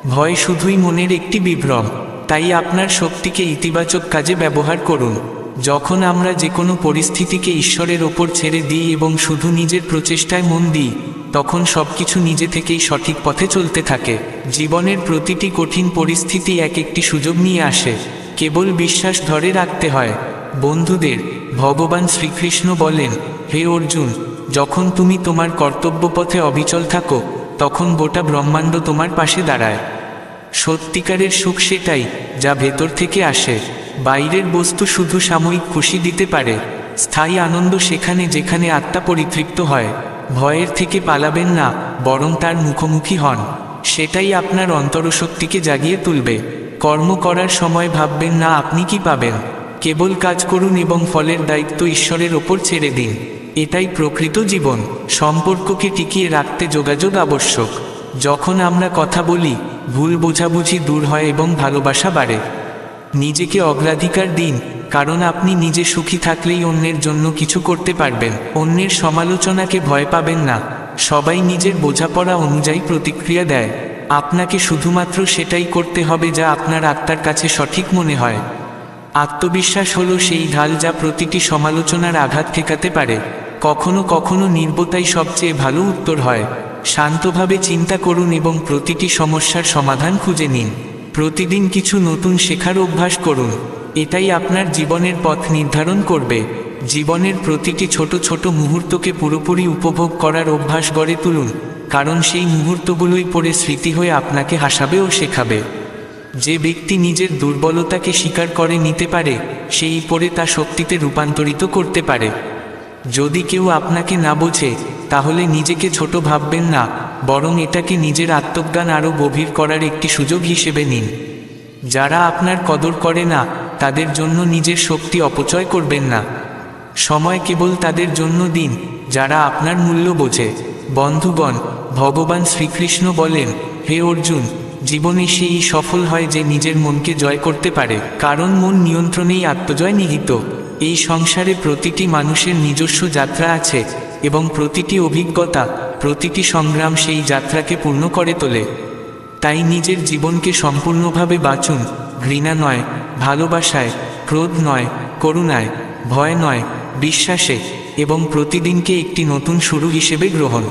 ভয় শুধুই মনের একটি বিভ্রম, তাই আপনার শক্তিকে ইতিবাচক কাজে ব্যবহার করুন। যখন আমরা যে কোনো পরিস্থিতিকে ঈশ্বরের ওপর ছেড়ে দিই এবং শুধু নিজের প্রচেষ্টায় মন দিই, তখন সবকিছু নিজে থেকেই সঠিক পথে চলতে থাকে। জীবনের প্রতিটি কঠিন পরিস্থিতি এক একটি সুযোগ নিয়ে আসে, কেবল বিশ্বাস ধরে রাখতে হয়। বন্ধুদের, ভগবান শ্রীকৃষ্ণ বলেন, হে অর্জুন, যখন তুমি তোমার কর্তব্যপথে অবিচল থাকো তখন গোটা ব্রহ্মাণ্ড তোমার পাশে দাঁড়ায়। সত্যিকারের সুখ সেটাই যা ভেতর থেকে আসে। বাইরের বস্তু শুধু সাময়িক খুশি দিতে পারে, স্থায়ী আনন্দ সেখানে যেখানে আত্মা পরিতৃপ্ত হয়। ভয়ের থেকে পালাবেন না, বরং তার মুখোমুখি হন। সেটাই আপনার অন্তরশক্তিকে জাগিয়ে তুলবে। কর্ম করার সময় ভাববেন না আপনি কি পাবেন, কেবল কাজ করুন এবং ফলের দায়িত্ব ঈশ্বরের ওপর ছেড়ে দিন। এটাই প্রকৃত জীবন। সম্পর্ককে টিকিয়ে রাখতে যোগাযোগ আবশ্যক। যখন আমরা কথা বলি, ভুল বোঝাবুঝি দূর হয় এবং ভালোবাসা বাড়ে। নিজেকে অগ্রাধিকার দিন, কারণ আপনি নিজে সুখী থাকলেই অন্যের জন্য কিছু করতে পারবেন। অন্যের সমালোচনাকে ভয় পাবেন না, সবাই নিজের বোঝাপড়া অনুযায়ী প্রতিক্রিয়া দেয়। আপনাকে শুধুমাত্র সেটাই করতে হবে যা আপনার আত্মার কাছে সঠিক মনে হয়। আত্মবিশ্বাস হলো সেই ঢাল যা প্রতিটি সমালোচনার আঘাত ঠেকাতে পারে। কখনো কখনো নীরবতাই সবচেয়ে ভালো উত্তর হয়। শান্তভাবে চিন্তা করুন এবং প্রতিটি সমস্যার সমাধান খুঁজে নিন। প্রতিদিন কিছু নতুন শেখার অভ্যাস করুন, এটাই আপনার জীবনের পথ নির্ধারণ করবে। জীবনের প্রতিটি ছোট ছোট মুহূর্তকে পুরোপুরি উপভোগ করার অভ্যাস গড়ে তুলুন, কারণ সেই মুহূর্তগুলোই পরে স্মৃতি হয়ে আপনাকে হাসাবে ও শেখাবে। যে ব্যক্তি নিজের দুর্বলতাকে স্বীকার করে নিতে পারে, সেই পরে তা শক্তিতে রূপান্তরিত করতে পারে। যদি কেউ আপনাকে না বোঝে, তাহলে নিজেকে ছোট ভাববেন না, বরং এটাকে নিজের আত্মজ্ঞান আরও গভীর করার একটি সুযোগ হিসেবে নিন। যারা আপনার কদর করে না, তাদের জন্য নিজের শক্তি অপচয় করবেন না। সময় কেবল তাদের জন্য দিন যারা আপনার মূল্য বোঝে। বন্ধুগণ, ভগবান শ্রীকৃষ্ণ বলেন, হে অর্জুন, জীবনে সেই সফল হয় যে নিজের মনকে জয় করতে পারে, কারণ মন নিয়ন্ত্রণেই আত্মজয় নিহিত। এই সংসারে প্রতিটি মানুষের নিজস্ব যাত্রা আছে এবং প্রতিটি অভিজ্ঞতা, প্রতিটি সংগ্রাম সেই যাত্রাকে পূর্ণ করে তোলে। তাই নিজের জীবনকে সম্পূর্ণভাবে বাঁচুন, ঘৃণা নয়, ভালোবাসায়, ক্রোধ নয়, করুণায়, ভয় নয়, বিশ্বাসে, এবং প্রতিদিনকে একটি নতুন শুরু হিসেবে গ্রহণ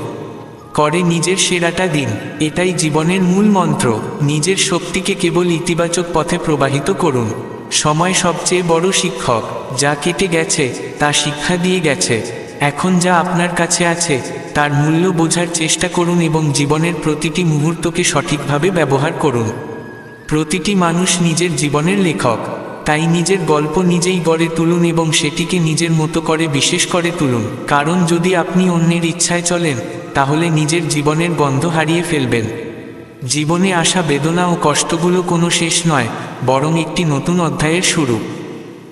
করে নিজের সেরাটা দিন। এটাই জীবনের মূল মন্ত্র। নিজের শক্তিকে কেবল ইতিবাচক পথে প্রবাহিত করুন। সময় সবচেয়ে বড় শিক্ষক। যা কেটে গেছে তা শিক্ষা দিয়ে গেছে। এখন যা আপনার কাছে আছে তার মূল্য বোঝার চেষ্টা করুন এবং জীবনের প্রতিটি মুহূর্তকে সঠিকভাবে ব্যবহার করুন। প্রতিটি মানুষ নিজের জীবনের লেখক, তাই নিজের গল্প নিজেই গড়ে তুলুন এবং সেটিকে নিজের মতো করে বিশেষ করে তুলুন। কারণ যদি আপনি অন্যের ইচ্ছায় চলেন, তাহলে নিজের জীবনের গন্ধ হারিয়ে ফেলবেন। জীবনে আসা বেদনা ও কষ্টগুলো কোনো শেষ নয়, বরং একটি নতুন অধ্যায়ের শুরু।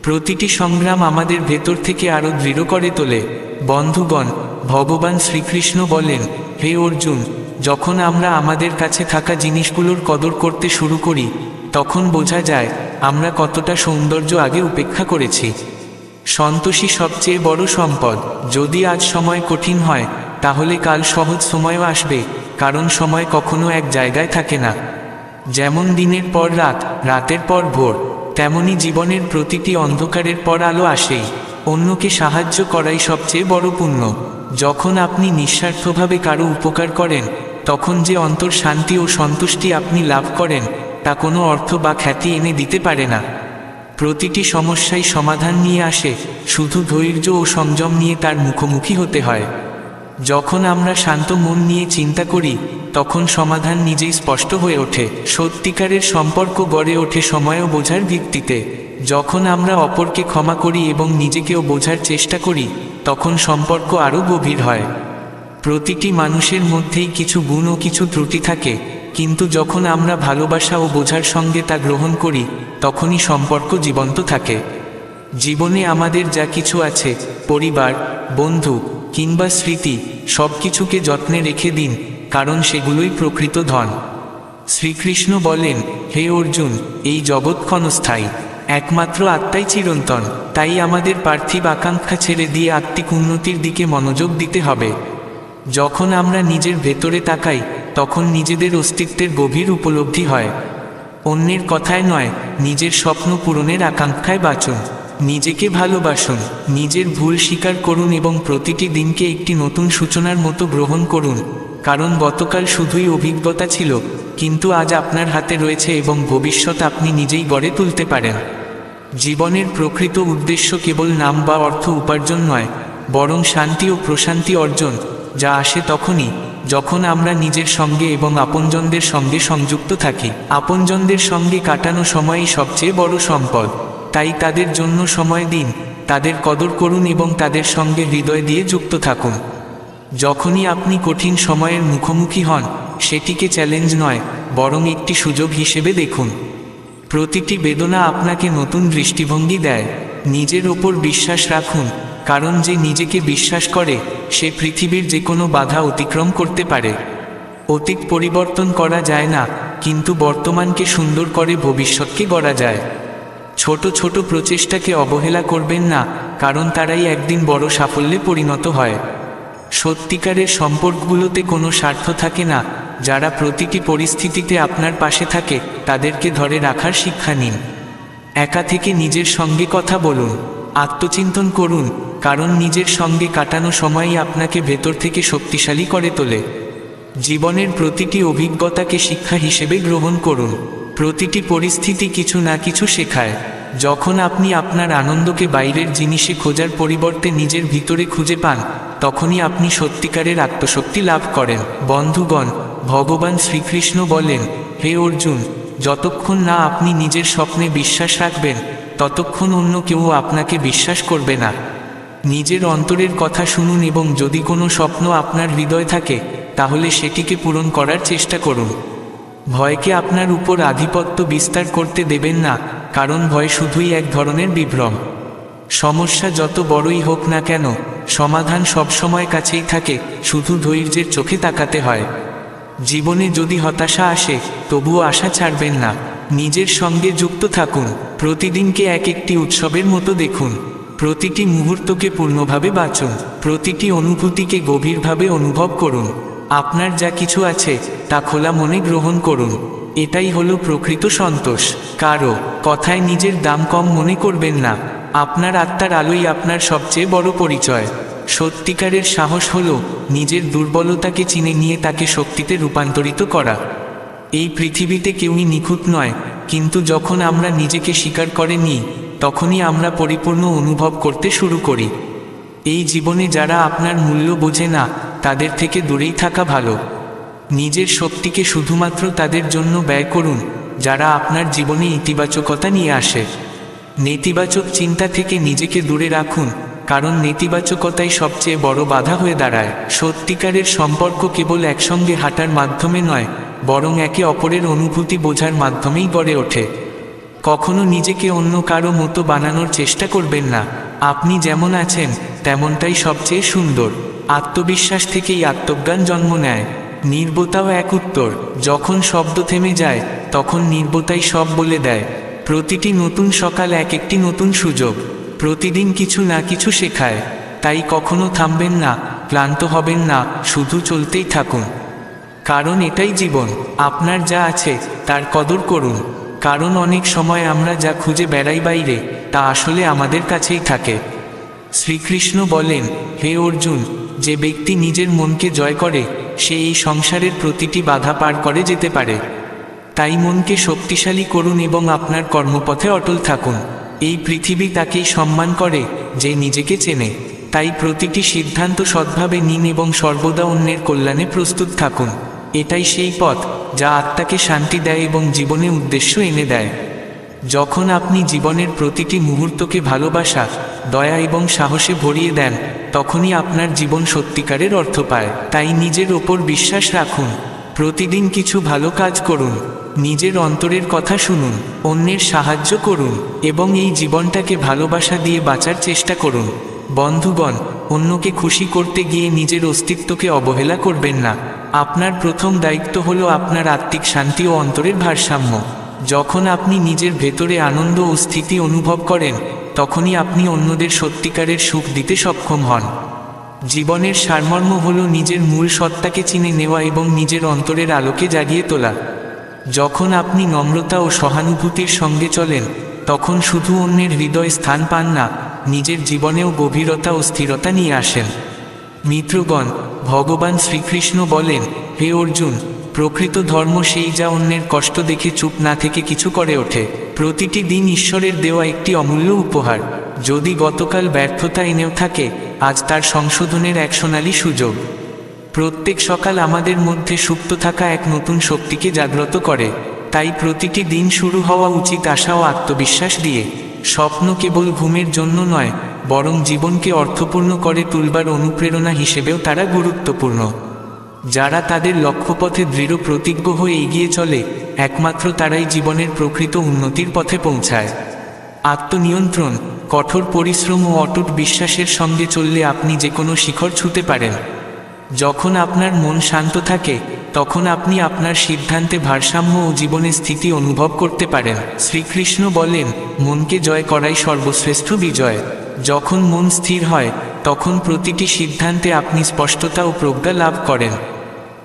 প্রতিটি সংগ্রাম আমাদের ভেতর থেকে আরও দৃঢ় করে তোলে। বন্ধুগণ, ভগবান শ্রীকৃষ্ণ বলেন, হে অর্জুন, যখন আমরা আমাদের কাছে থাকা জিনিসগুলোর কদর করতে শুরু করি, তখন বোঝা যায় আমরা কতটা সৌন্দর্য আগে উপেক্ষা করেছি। সন্তোষী সবচেয়ে বড় সম্পদ। যদি আজ সময় কঠিন হয়, তাহলে কাল সহজ সময়ও আসবে, কারণ সময় কখনো এক জায়গায় থাকে না। যেমন দিনের পর রাত, রাতের পর ভোর, তেমনি জীবনের প্রতিটি অন্ধকারের পর আলো আসেই। অন্যকে সাহায্য করাই সবচেয়ে বড় পুণ্য। যখন আপনি নিঃস্বার্থভাবে কারো উপকার করেন, তখন যে অন্তর শান্তি ও সন্তুষ্টি আপনি লাভ করেন, তা কোনো অর্থ বা খ্যাতি এনে দিতে পারে না। প্রতিটি সমস্যাই সমাধান নিয়ে আসে, শুধু ধৈর্য ও সংযম নিয়ে তার মুখোমুখি হতে হয়। যখন আমরা শান্ত মন নিয়ে চিন্তা করি, তখন সমাধান নিজেই স্পষ্ট হয়ে ওঠে। সত্যিকারের সম্পর্ক গড়ে ওঠে সময় ও বোঝার ভিত্তিতে। যখন আমরা অপরকে ক্ষমা করি এবং নিজেকেও বোঝার চেষ্টা করি, তখন সম্পর্ক আরও গভীর হয়। প্রতিটি মানুষের মধ্যেই কিছু গুণ ও কিছু ত্রুটি থাকে, কিন্তু যখন আমরা ভালোবাসা ও বোঝার সঙ্গে তা গ্রহণ করি, তখনই সম্পর্ক জীবন্ত থাকে। জীবনে আমাদের যা কিছু আছে, পরিবার, বন্ধু কিংবা স্মৃতি, সব কিছুকে যত্নে রেখে দিন, কারণ সেগুলোই প্রকৃত ধন। শ্রীকৃষ্ণ বলেন, হে অর্জুন, এই জগৎ ক্ষণস্থায়ী, একমাত্র আত্মাই চিরন্তন। তাই আমাদের পার্থিব আকাঙ্ক্ষা ছেড়ে দিয়ে আত্মিক উন্নতির দিকে মনোযোগ দিতে হবে। যখন আমরা নিজের ভেতরে তাকাই, তখন নিজেদের অস্তিত্বের গভীর উপলব্ধি হয়। অন্যের কথায় নয়, নিজের স্বপ্ন পূরণের আকাঙ্ক্ষায় বাঁচুন। নিজেকে ভালোবাসুন, নিজের ভুল স্বীকার করুন এবং প্রতিটি দিনকে একটি নতুন সূচনার মতো গ্রহণ করুন, কারণ গতকাল শুধুই অভিজ্ঞতা ছিল, কিন্তু আজ আপনার হাতে রয়েছে এবং ভবিষ্যৎ আপনি নিজেই গড়ে তুলতে পারেন। জীবনের প্রকৃত উদ্দেশ্য কেবল নাম বা অর্থ উপার্জন নয়, বরং শান্তি ও প্রশান্তি অর্জন, যা আসে তখনই যখন আমরা নিজের সঙ্গে এবং আপনজনদের সঙ্গে সংযুক্ত থাকি। আপনজনদের সঙ্গে কাটানো সময়ই সবচেয়ে বড় সম্পদ, তাই তাদের জন্য সময় দিন, তাদের কদর করুন এবং তাদের সঙ্গে হৃদয় দিয়ে যুক্ত থাকুন। যখনই আপনি কঠিন সময়ের মুখোমুখি হন, সেটিকে চ্যালেঞ্জ নয়, বরং একটি সুযোগ হিসেবে দেখুন। প্রতিটি বেদনা আপনাকে নতুন দৃষ্টিভঙ্গি দেয়। নিজের ওপর বিশ্বাস রাখুন, কারণ যে নিজেকে বিশ্বাস করে, সে পৃথিবীর যে কোনো বাধা অতিক্রম করতে পারে। অতীত পরিবর্তন করা যায় না, কিন্তু বর্তমানকে সুন্দর করে ভবিষ্যৎকে গড়া যায়। ছোট ছোট প্রচেষ্টাকে অবহেলা করবেন না, কারণ তারাই একদিন বড় সাফল্যে পরিণত হয়। সত্যিকারের সম্পর্কগুলোতে কোনো স্বার্থ থাকে না। যারা প্রতিটি পরিস্থিতিতে আপনার পাশে থাকে, তাদেরকে ধরে রাখার শিক্ষা নিন। একা থেকে নিজের সঙ্গে কথা বলুন, আত্মচিন্তন করুন, কারণ নিজের সঙ্গে কাটানো সময়ই আপনাকে ভেতর থেকে শক্তিশালী করে তোলে। জীবনের প্রতিটি অভিজ্ঞতাকে শিক্ষা হিসেবে গ্রহণ করুন। প্রতিটি পরিস্থিতি কিছু না কিছু শেখায়। যখন আপনি আপনার আনন্দকে বাইরের জিনিসে খোঁজার পরিবর্তে নিজের ভিতরে খুঁজে পান, তখনই আপনি সত্যিকারের আত্মশক্তি লাভ করেন। বন্ধুগণ, ভগবান শ্রীকৃষ্ণ বলেন, হে অর্জুন, যতক্ষণ না আপনি নিজের স্বপ্নে বিশ্বাস রাখবেন, ততক্ষণ অন্য কেউ আপনাকে বিশ্বাস করবে না। নিজের অন্তরের কথা শুনুন এবং যদি কোনো স্বপ্ন আপনার হৃদয় থাকে, তাহলে সেটিকে পূরণ করার চেষ্টা করুন। ভয়কে আপনার উপর আধিপত্য বিস্তার করতে দেবেন না, কারণ ভয় শুধুই এক ধরনের বিভ্রম। সমস্যা যত বড়ই হোক না কেন, সমাধান সবসময় কাছেই থাকে, শুধু ধৈর্যের চোখে তাকাতে হয়। জীবনে যদি হতাশা আসে, তবুও আশা ছাড়বেন না। নিজের সঙ্গে যুক্ত থাকুন, প্রতিদিনকে এক একটি উৎসবের মতো দেখুন। প্রতিটি মুহূর্তকে পূর্ণভাবে বাঁচুন, প্রতিটি অনুভূতিকে গভীরভাবে অনুভব করুন। আপনার যা কিছু আছে, তা খোলা মনে গ্রহণ করুন। এটাই হলো প্রকৃত সন্তোষ। কারো কথায় নিজের দাম কম মনে করবেন না। আপনার আত্মার আলোই আপনার সবচেয়ে বড় পরিচয়। সত্যিকারের সাহস হলো নিজের দুর্বলতাকে চিনে নিয়ে তাকে শক্তিতে রূপান্তরিত করা। এই পৃথিবীতে কেউই নিখুঁত নয়, কিন্তু যখন আমরা নিজেকে স্বীকার করে নিই, তখনই আমরা পরিপূর্ণ অনুভব করতে শুরু করি। এই জীবনে যারা আপনার মূল্য বোঝে না, তাদের থেকে দূরেই থাকা ভালো। নিজের শক্তিকে শুধুমাত্র তাদের জন্য ব্যয় করুন, যারা আপনার জীবনে ইতিবাচকতা নিয়ে আসে। নেতিবাচক চিন্তা থেকে নিজেকে দূরে রাখুন, কারণ নেতিবাচকতাই সবচেয়ে বড় বাধা হয়ে দাঁড়ায়। সত্যিকারের সম্পর্ক কেবল একসঙ্গে হাঁটার মাধ্যমে নয়, বরং একে অপরের অনুভূতি বোঝার মাধ্যমেই গড়ে ওঠে। কখনো নিজেকে অন্য কারো মতো বানানোর চেষ্টা করবেন না। আপনি যেমন আছেন, তেমনটাই সবচেয়ে সুন্দর। আত্মবিশ্বাস থেকেই আত্মজ্ঞান জন্ম নেয়। নীরবতাও এক উত্তর। যখন শব্দ থেমে যায়, তখন নীরবতাই সব বলে দেয়। প্রতিটি নতুন সকাল এক একটি নতুন সুযোগ। প্রতিদিন কিছু না কিছু শেখায়। তাই কখনো থামবেন না, ক্লান্ত হবেন না, শুধু চলতেই থাকুন। কারণ এটাই জীবন। আপনার যা আছে, তার কদর করুন। কারণ অনেক সময় আমরা যা খুঁজে বেড়াই বাইরে, তা আসলে আমাদের কাছেই থাকে। শ্রীকৃষ্ণ বলেন, হে অর্জুন, যে ব্যক্তি নিজের মনকে জয় করে, সে এই সংসারের প্রতিটি বাধা পার করে যেতে পারে। তাই মনকে শক্তিশালী করুন এবং আপনার কর্মপথে অটল থাকুন। এই পৃথিবী তাকেই সম্মান করে, যে নিজেকে চেনে। তাই প্রতিটি সিদ্ধান্ত সৎভাবে নিন এবং সর্বদা অন্যের কল্যাণে প্রস্তুত থাকুন। এটাই সেই পথ, যা আত্মাকে শান্তি দেয় এবং জীবনে উদ্দেশ্য এনে দেয়। যখন আপনি জীবনের প্রতিটি মুহূর্তকে ভালোবাসা, দয়া এবং সাহসে ভরিয়ে দেন, তখনই আপনার জীবন সত্যিকারের অর্থ পায়। তাই নিজের ওপর বিশ্বাস রাখুন, প্রতিদিন কিছু ভালো কাজ করুন, নিজের অন্তরের কথা শুনুন, অন্যের সাহায্য করুন এবং এই জীবনটাকে ভালোবাসা দিয়ে বাঁচার চেষ্টা করুন। বন্ধুগণ, অন্যকে খুশি করতে গিয়ে নিজের অস্তিত্বকে অবহেলা করবেন না। আপনার প্রথম দায়িত্ব হলো আপনার আত্মিক শান্তি ও অন্তরের ভারসাম্য। যখন আপনি নিজের ভেতরে আনন্দ ও স্থিতি অনুভব করেন, তখনই আপনি অন্যদের সত্যিকারের সুখ দিতে সক্ষম হন। জীবনের সারমর্ম হলো নিজের মূল সত্তাকে চিনে নেওয়া এবং নিজের অন্তরের আলোকে জাগিয়ে তোলা। যখন আপনি নম্রতা ও সহানুভূতির সঙ্গে চলেন, তখন শুধু অন্যের হৃদয়ে স্থান পান না, নিজের জীবনেও গভীরতা ও স্থিরতা নিয়ে আসেন। মিত্রগণ, ভগবান শ্রীকৃষ্ণ বলেন, হে অর্জুন, প্রকৃত ধর্ম সেই যা অন্যের কষ্ট দেখে চুপ না থেকে কিছু করে ওঠে। প্রতিটি দিন ঈশ্বরের দেওয়া একটি অমূল্য উপহার। যদি গতকাল ব্যর্থতা এনেও থাকে, আজ তার সংশোধনের এক সোনালী সুযোগ। প্রত্যেক সকাল আমাদের মধ্যে সুপ্ত থাকা এক নতুন শক্তিকে জাগ্রত করে। তাই প্রতিটি দিন শুরু হওয়া উচিত আশা ও আত্মবিশ্বাস দিয়ে। স্বপ্ন কেবল ঘুমের জন্য নয়, বরং জীবনকে অর্থপূর্ণ করে তুলবার অনুপ্রেরণা হিসেবেও তারা গুরুত্বপূর্ণ। যারা তাদের লক্ষ্যপথে দৃঢ় প্রতিজ্ঞ হয়ে এগিয়ে চলে, একমাত্র তারাই জীবনের প্রকৃত উন্নতির পথে পৌঁছায়। আত্মনিয়ন্ত্রণ, কঠোর পরিশ্রম ও অটুট বিশ্বাসের সঙ্গে চললে আপনি যে কোনো শিখর ছুঁতে পারেন। যখন আপনার মন শান্ত থাকে, তখন আপনি আপনার সিদ্ধান্তে ভারসাম্য ও জীবনে স্থিতি অনুভব করতে পারেন। শ্রীকৃষ্ণ বলেন, মনকে জয় করাই সর্বশ্রেষ্ঠ বিজয়। যখন মন স্থির হয়, তখন প্রতিটি সিদ্ধান্তে আপনি স্পষ্টতা ও প্রজ্ঞা লাভ করেন।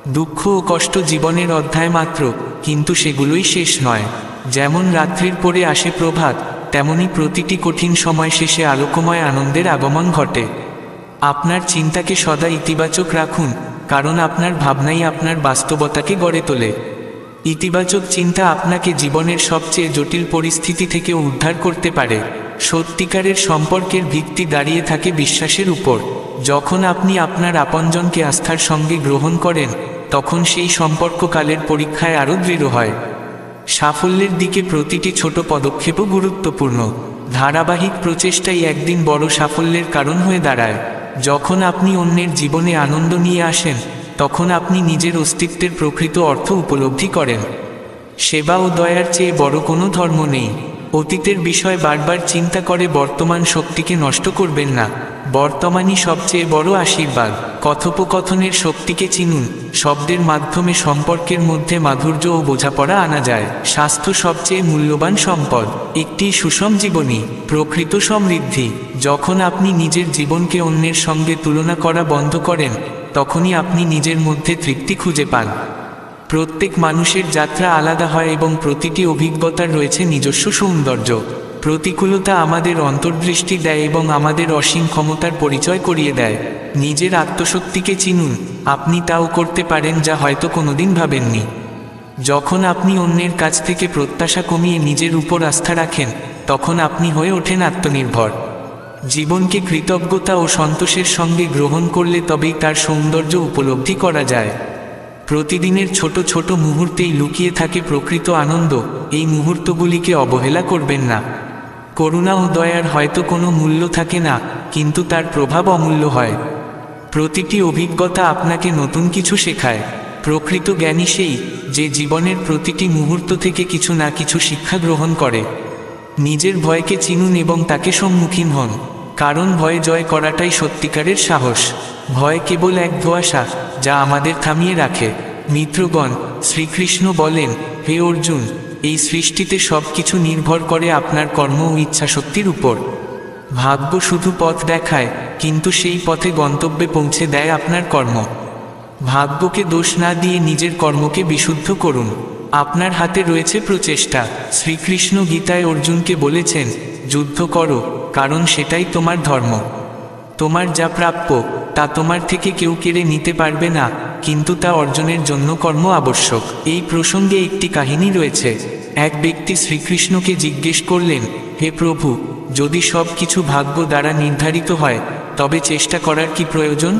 দুঃখ ও কষ্ট জীবনের অধ্যায় মাত্র, কিন্তু সেগুলোই শেষ নয়। যেমন রাত্রির পরে আসে প্রভাত, তেমনি প্রতিটি কঠিন সময় শেষে আলোকময় আনন্দের আগমন ঘটে। আপনার চিন্তাকে সদা ইতিবাচক রাখুন, কারণ আপনার ভাবনাই আপনার বাস্তবতাকে গড়ে তোলে। ইতিবাচক চিন্তা আপনাকে জীবনের সবচেয়ে জটিল পরিস্থিতি থেকে উদ্ধার করতে পারে। সত্যিকারের সম্পর্কের ভিত্তি দাঁড়িয়ে থাকে বিশ্বাসের উপর। যখন আপনি আপনার আপনজনকে আস্থার সঙ্গে গ্রহণ করেন, তখন সেই সম্পর্ক কালের পরীক্ষায় আরও দৃঢ় হয়। সাফল্যের দিকে প্রতিটি ছোট পদক্ষেপও গুরুত্বপূর্ণ। ধারাবাহিক প্রচেষ্টাই একদিন বড় সাফল্যের কারণ হয়ে দাঁড়ায়। যখন আপনি অন্যের জীবনে আনন্দ নিয়ে আসেন, তখন আপনি নিজের অস্তিত্বের প্রকৃত অর্থ উপলব্ধি করেন। সেবা ও দয়ার চেয়ে বড় কোনো ধর্ম নেই। অতীতের বিষয় বারবার চিন্তা করে বর্তমান শক্তিকে নষ্ট করবেন না। বর্তমানই সবচেয়ে বড় আশীর্বাদ। কথোপকথনের শক্তিকে চিনুন। শব্দের মাধ্যমে সম্পর্কের মধ্যে মাধুর্য ও বোঝাপড়া আনা যায়। স্বাস্থ্য সবচেয়ে মূল্যবান সম্পদ। একটি সুষম জীবনী, প্রকৃত সমৃদ্ধি। যখন আপনি নিজের জীবনকে অন্যের সঙ্গে তুলনা করা বন্ধ করেন, তখনই আপনি নিজের মধ্যে তৃপ্তি খুঁজে পান। প্রত্যেক মানুষের যাত্রা আলাদা হয় এবং প্রতিটি অভিজ্ঞতার রয়েছে নিজস্ব সৌন্দর্য। প্রতিকূলতা আমাদের অন্তর্দৃষ্টি দেয় এবং আমাদের অসীম ক্ষমতার পরিচয় করিয়ে দেয়। নিজের আত্মশক্তিকে চিনুন, আপনি তাও করতে পারেন যা হয়তো কোনোদিন ভাবেননি। যখন আপনি অন্যের কাছ থেকে প্রত্যাশা কমিয়ে নিজের উপর আস্থা রাখেন, তখন আপনি হয়ে ওঠেন আত্মনির্ভর। জীবনকে কৃতজ্ঞতা ও সন্তোষের সঙ্গে গ্রহণ করলে তবেই তার সৌন্দর্য উপলব্ধি করা যায়। প্রতিদিনের ছোট ছোট মুহূর্তেই লুকিয়ে থাকে প্রকৃত আনন্দ। এই মুহূর্তগুলিকে অবহেলা করবেন না। করুণা ও দয়ার হয়তো কোনো মূল্য থাকে না, কিন্তু তার প্রভাব অমূল্য হয়। প্রতিটি অভিজ্ঞতা আপনাকে নতুন কিছু শেখায়। প্রকৃত জ্ঞানী সেই, যে জীবনের প্রতিটি মুহূর্ত থেকে কিছু না কিছু শিক্ষা গ্রহণ করে। নিজের ভয়কে চিনুন এবং তাকে সম্মুখীন হন, কারণ ভয় জয় করাটাই সত্যিকারের সাহস। ভয় কেবল এক ধোঁয়াশা, যা আমাদের থামিয়ে রাখে। মিত্রগণ, শ্রীকৃষ্ণ বলেন, হে অর্জুন, এই সৃষ্টিতে সব কিছু নির্ভর করে আপনার কর্ম ও ইচ্ছাশক্তির উপর। ভাগ্য শুধু পথ দেখায়, কিন্তু সেই পথে গন্তব্যে পৌঁছে দেয় আপনার কর্ম। ভাগ্যকে দোষ না দিয়ে নিজের কর্মকে বিশুদ্ধ করুন। আপনার হাতে রয়েছে প্রচেষ্টা। শ্রীকৃষ্ণ গীতায় অর্জুনকে বলেছেন, যুদ্ধ করো, কারণ সেটাই তোমার ধর্ম। তোমার যা প্রাপ্য, তা তোমার থেকে কেউ কেড়ে নিতে পারবে না, কিন্তু তা অর্জনের জন্য কর্ম আবশ্যক। এই প্রসঙ্গে একটি কাহিনী রয়েছে। এক ব্যক্তি শ্রীকৃষ্ণকে জিজ্ঞেস করলেন, হে প্রভু, যদি সব কিছু ভাগ্য দ্বারা নির্ধারিত হয়, তবে চেষ্টা করার কি প্রয়োজন?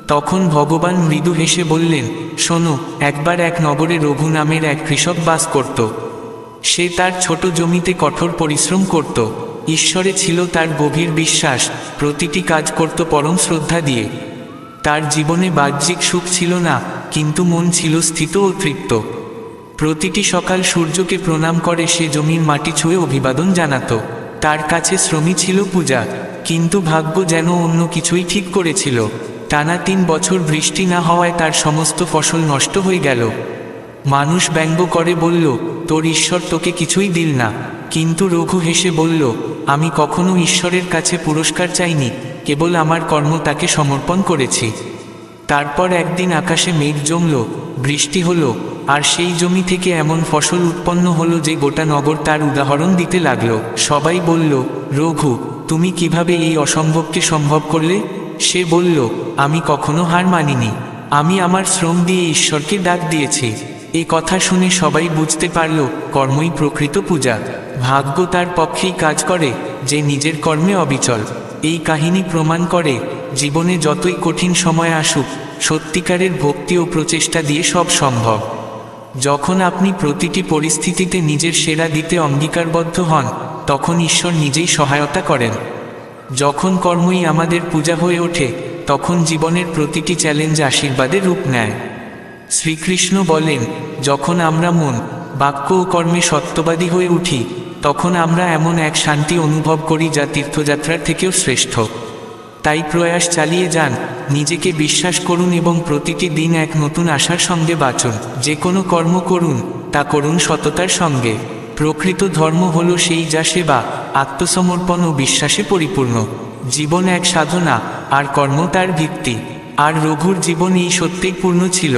তখন ভগবান মৃদু হেসে বললেন, শোনো, একবার এক নগরে রঘু নামের এক কৃষক বাস করত। সে তার ছোট জমিতে কঠোর পরিশ্রম করত। ঈশ্বরে ছিল তার গভীর বিশ্বাস, প্রতিটি কাজ করত পরম শ্রদ্ধা দিয়ে। তার জীবনে বাহ্যিক সুখ ছিল না, কিন্তু মন ছিল স্থিত ও তৃপ্ত। প্রতিটি সকাল সূর্যকে প্রণাম করে সে জমির মাটি ছুঁয়ে অভিবাদন জানাত। তার কাছে শ্রমই ছিল পূজা। কিন্তু ভাগ্য যেন অন্য কিছুই ঠিক করেছিল। টানা 3 বছর বৃষ্টি না হওয়ায় তার সমস্ত ফসল নষ্ট হয়ে গেল। মানুষ ব্যঙ্গ করে বলল, তোর ঈশ্বর তোকে কিছুই দিল না। কিন্তু রঘু হেসে বলল, আমি কখনো ঈশ্বরের কাছে পুরস্কার চাইনি, কেবল আমার কর্ম তাকে সমর্পণ করেছি। তারপর একদিন আকাশে মেঘ জমল, বৃষ্টি হলো, আর সেই জমি থেকে এমন ফসল উৎপন্ন হলো যে গোটা নগর তার উদাহরণ দিতে লাগলো। সবাই বলল, রঘু, তুমি কিভাবে এই অসম্ভবকে সম্ভব করলে? সে বলল, আমি কখনো হার মানিনি। আমি আমার শ্রম দিয়ে ঈশ্বরকে ডাক দিয়েছি। এ কথা শুনে সবাই বুঝতে পারল, কর্মই প্রকৃত পূজা। ভাগ্য তার পক্ষেই কাজ করে যে নিজের কর্মে অবিচল। এই কাহিনী প্রমাণ করে, জীবনে যতই কঠিন সময় আসুক, সত্যিকারের ভক্তি ও প্রচেষ্টা দিয়ে সব সম্ভব। যখন আপনি প্রতিটি পরিস্থিতিতে নিজের সেরা দিতে অঙ্গীকারবদ্ধ হন, তখন ঈশ্বর নিজেই সহায়তা করেন। যখন কর্মই আমাদের পূজা হয়ে ওঠে, তখন জীবনের প্রতিটি চ্যালেঞ্জ আশীর্বাদের রূপ নেয়। শ্রীকৃষ্ণ বলেন, যখন আমরা মন, বাক্য ও কর্মে সত্যবাদী হয়ে উঠি, তখন আমরা এমন এক শান্তি অনুভব করি যা তীর্থযাত্রার থেকেও শ্রেষ্ঠ। তাই প্রয়াস চালিয়ে যান, নিজেকে বিশ্বাস করুন এবং প্রতিটি দিন এক নতুন আশার সঙ্গে বাঁচুন। যে কোনো কর্ম করুন, তা করুন সততার সঙ্গে। প্রকৃত ধর্ম হল সেই যা সেবা, আত্মসমর্পণ ও বিশ্বাসে পরিপূর্ণ। জীবন এক সাধনা, আর কর্ম তার ভিত্তি। আর রঘুর জীবন এই সত্যেই পূর্ণ ছিল।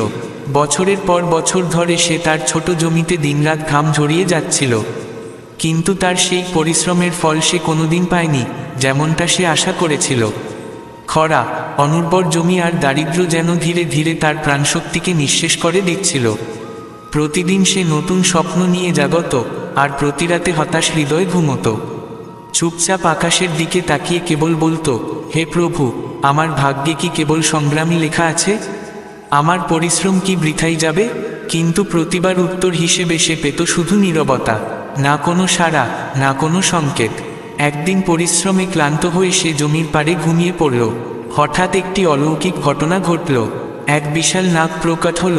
বছরের পর বছর ধরে সে তার ছোট জমিতে দিনরাত ঘাম ঝরিয়ে যাচ্ছিল, কিন্তু তার সেই পরিশ্রমের ফল সে কোনোদিন পায়নি, যেমনটা সে আশা করেছিল। খরা, অনুর্বর জমি আর দারিদ্র্য যেন ধীরে ধীরে তার প্রাণশক্তিকে নিঃশেষ করে দিচ্ছিল। প্রতিদিন সে নতুন স্বপ্ন নিয়ে জাগত, আর প্রতিরাতে হতাশ হৃদয়ে ঘুমত। চুপচাপ আকাশের দিকে তাকিয়ে কেবল বলতো, হে প্রভু, আমার ভাগ্যে কি কেবল সংগ্রামী লেখা আছে? আমার পরিশ্রম কি বৃথাই যাবে? কিন্তু প্রতিবার উত্তর হিসেবে সে পেত শুধু নীরবতা, না কোনো সাড়া, না কোনো সংকেত। একদিন পরিশ্রমে ক্লান্ত হয়ে সে জমির পাড়ে ঘুমিয়ে পড়ল। হঠাৎ একটি অলৌকিক ঘটনা ঘটল। এক বিশাল নাগ প্রকট হল,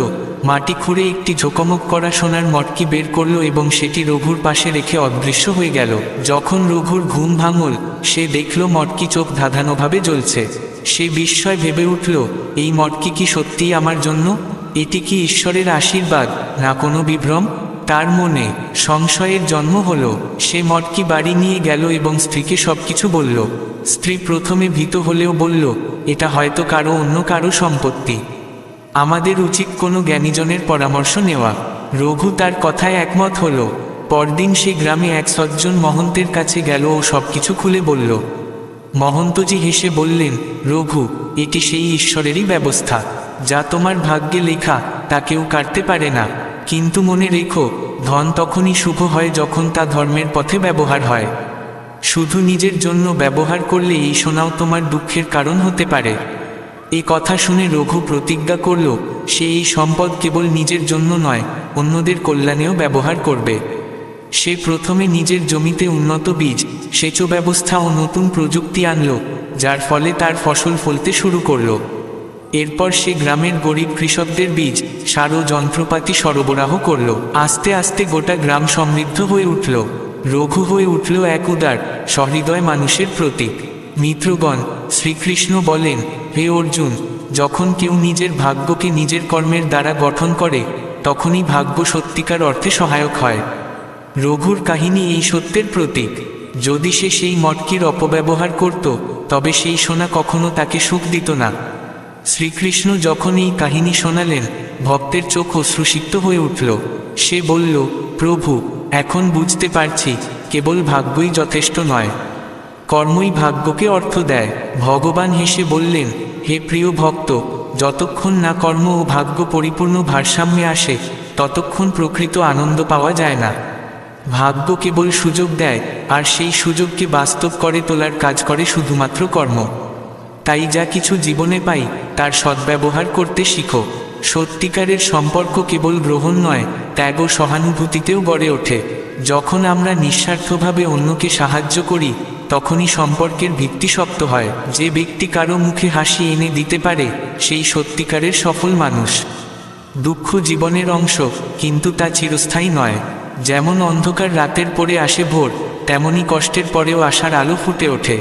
মাটি খুঁড়ে একটি ঝোকমক করা সোনার মটকি বের করল এবং সেটি রঘুর পাশে রেখে অদৃশ্য হয়ে গেল। যখন রঘুর ঘুম ভাঙল, সে দেখল মটকি চোখ ধাঁধানোভাবে জ্বলছে। সে বিস্ময় ভেবে উঠল, এই মটকি কি সত্যিই আমার জন্য? এটি কি ঈশ্বরের আশীর্বাদ, না কোনো বিভ্রম? তার মনে সংশয়ের জন্ম হলো। সে মটকি বাড়ি নিয়ে গেল এবং স্ত্রীকে সবকিছু বলল। স্ত্রী প্রথমে ভীত হলেও বলল, এটা হয়তো অন্য কারো সম্পত্তি। আমাদের উচিত কোনো জ্ঞানীজনের পরামর্শ নেওয়া। রঘু তার কথায় একমত হলো। পরদিন সে গ্রামে এক সজ্জন মহন্তের কাছে গেল ও সবকিছু খুলে বলল। মহন্তজি হেসে বললেন, রঘু, এটি সেই ঈশ্বরেরই ব্যবস্থা। যা তোমার ভাগ্যে লেখা, তা কেউ কাটতে পারে না। কিন্তু মনে রেখো, ধন তখনই শুভ হয় যখন তা ধর্মের পথে ব্যবহার হয়। শুধু নিজের জন্য ব্যবহার করলে এই সোনাও তোমার দুঃখের কারণ হতে পারে। এ কথা শুনে রঘু প্রতিজ্ঞা করল, সে এই সম্পদ কেবল নিজের জন্য নয়, অন্যদের কল্যাণেও ব্যবহার করবে। সে প্রথমে নিজের জমিতে উন্নত বীজ, সেচ ব্যবস্থা ও নতুন প্রযুক্তি আনল, যার ফলে তার ফসল ফলতে শুরু করল। এরপর সে গ্রামের গরিব কৃষকদের বীজ, সার ও যন্ত্রপাতি সরবরাহ করল। আস্তে আস্তে গোটা গ্রাম সমৃদ্ধ হয়ে উঠল। রঘু হয়ে উঠল এক উদার, সহৃদয় মানুষের প্রতীক। মিত্রগণ, শ্রীকৃষ্ণ বলেন, হে অর্জুন, যখন কেউ নিজের ভাগ্যকে নিজের কর্মের দ্বারা গঠন করে, তখনই ভাগ্য সত্যিকার অর্থে সহায়ক হয়। রঘুর কাহিনী এই সত্যের প্রতীক। যদি সে সেই মটকির অপব্যবহার করত, তবে সেই সোনা কখনো তাকে সুখ দিত না। শ্রীকৃষ্ণ যখন এই কাহিনী শোনালেন, ভক্তের চোখ অশ্রুসিক্ত হয়ে উঠল। সে বলল, প্রভু, এখন বুঝতে পারছি, কেবল ভাগ্যই যথেষ্ট নয়, কর্মই ভাগ্যকে অর্থ দেয়। ভগবান হেসে বললেন, হে প্রিয় ভক্ত, যতক্ষণ না কর্ম ও ভাগ্য পরিপূর্ণ ভারসাম্যে আসে, ততক্ষণ প্রকৃত আনন্দ পাওয়া যায় না। ভাগ্য কেবল সুযোগ দেয়, আর সেই সুযোগকে বাস্তব করে তোলার কাজ করে শুধুমাত্র কর্ম। তাই যা কিছু জীবনে পাই, তার সদ্ব্যবহার করতে শিখো। সত্যিকারের সম্পর্ক কেবল গ্রহণ নয়, ত্যাগ ও সহানুভূতিতেও গড়ে ওঠে। যখন আমরা নিঃস্বার্থভাবে অন্যকে সাহায্য করি তখনই সম্পর্কের ভিত্তি শক্ত হয়। যে ব্যক্তি কারো মুখে হাসি এনে দিতে পারে সেই সত্যিকারের সফল মানুষ। দুঃখ জীবনের অংশ, কিন্তু তা চিরস্থায়ী নয়। যেমন অন্ধকার রাতের পরে আসে ভোর, তেমনি কষ্টের পরেও আশার আলো ফুটে ওঠে।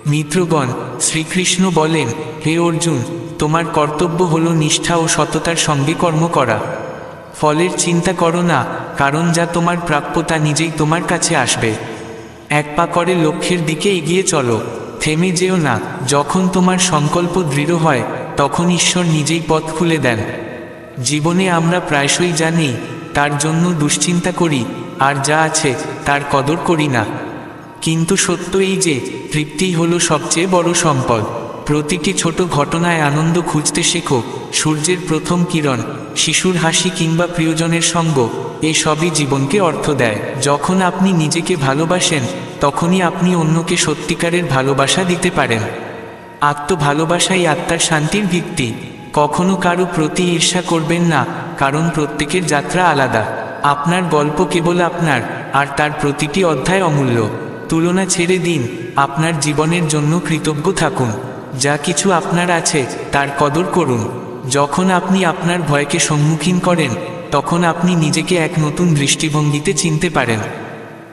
মিত্রগণ, শ্রীকৃষ্ণ বলেন, হে অর্জুন, তোমার কর্তব্য হল নিষ্ঠা ও সততার সঙ্গে কর্ম করা। ফলের চিন্তা করো না, কারণ যা তোমার প্রাপ্য তা নিজেই তোমার কাছে আসবে। এক পা করে লক্ষ্যের দিকে এগিয়ে চলো, থেমে যেও না। যখন তোমার সংকল্প দৃঢ় হয় তখন ঈশ্বর নিজেই পথ খুলে দেন। জীবনে আমরা প্রায়শই জানি, তার জন্য দুশ্চিন্তা করি, আর যা আছে তার কদর করি না। কিন্তু সত্য এই যে তৃপ্তিই হলো সবচেয়ে বড় সম্পদ। প্রতিটি ছোট ঘটনায় আনন্দ খুঁজতে শেখো। সূর্যের প্রথম কিরণ, শিশুর হাসি কিংবা প্রিয়জনের সঙ্গ, এ সবই জীবনকে অর্থ দেয়। যখন আপনি নিজেকে ভালোবাসেন তখনই আপনি অন্যকে সত্যিকারের ভালোবাসা দিতে পারেন। আত্মভালোবাসাই আত্মার শান্তির ভিত্তি। কখনো কারো প্রতি ঈর্ষা করবেন না, কারণ প্রত্যেকের যাত্রা আলাদা। আপনার গল্প কেবল আপনার, আর তার প্রতিটি অধ্যায় অমূল্য। তুলনা ছেড়ে দিন, আপনার জীবনের জন্য কৃতজ্ঞ থাকুন। যা কিছু আপনার আছে তার কদর করুন। যখন আপনি আপনার ভয়কে সম্মুখীন করেন তখন আপনি নিজেকে এক নতুন দৃষ্টিভঙ্গিতে চিনতে পারেন।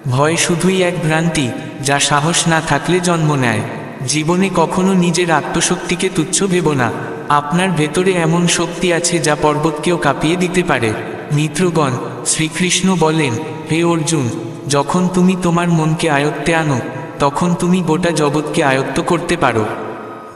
ভয় শুধুই এক ভ্রান্তি, যা সাহস না থাকলে জন্ম নেয়। জীবনে কখনো নিজের আত্মশক্তিকে তুচ্ছ ভেবো না। আপনার ভেতরে এমন শক্তি আছে যা পর্বতকেও কাঁপিয়ে দিতে পারে। মিত্রগণ, শ্রীকৃষ্ণ বলেন, হে অর্জুন, যখন তুমি তোমার মনকে আয়ত্তে আনো তখন তুমি গোটা জগৎকে আয়ত্ত করতে পারো।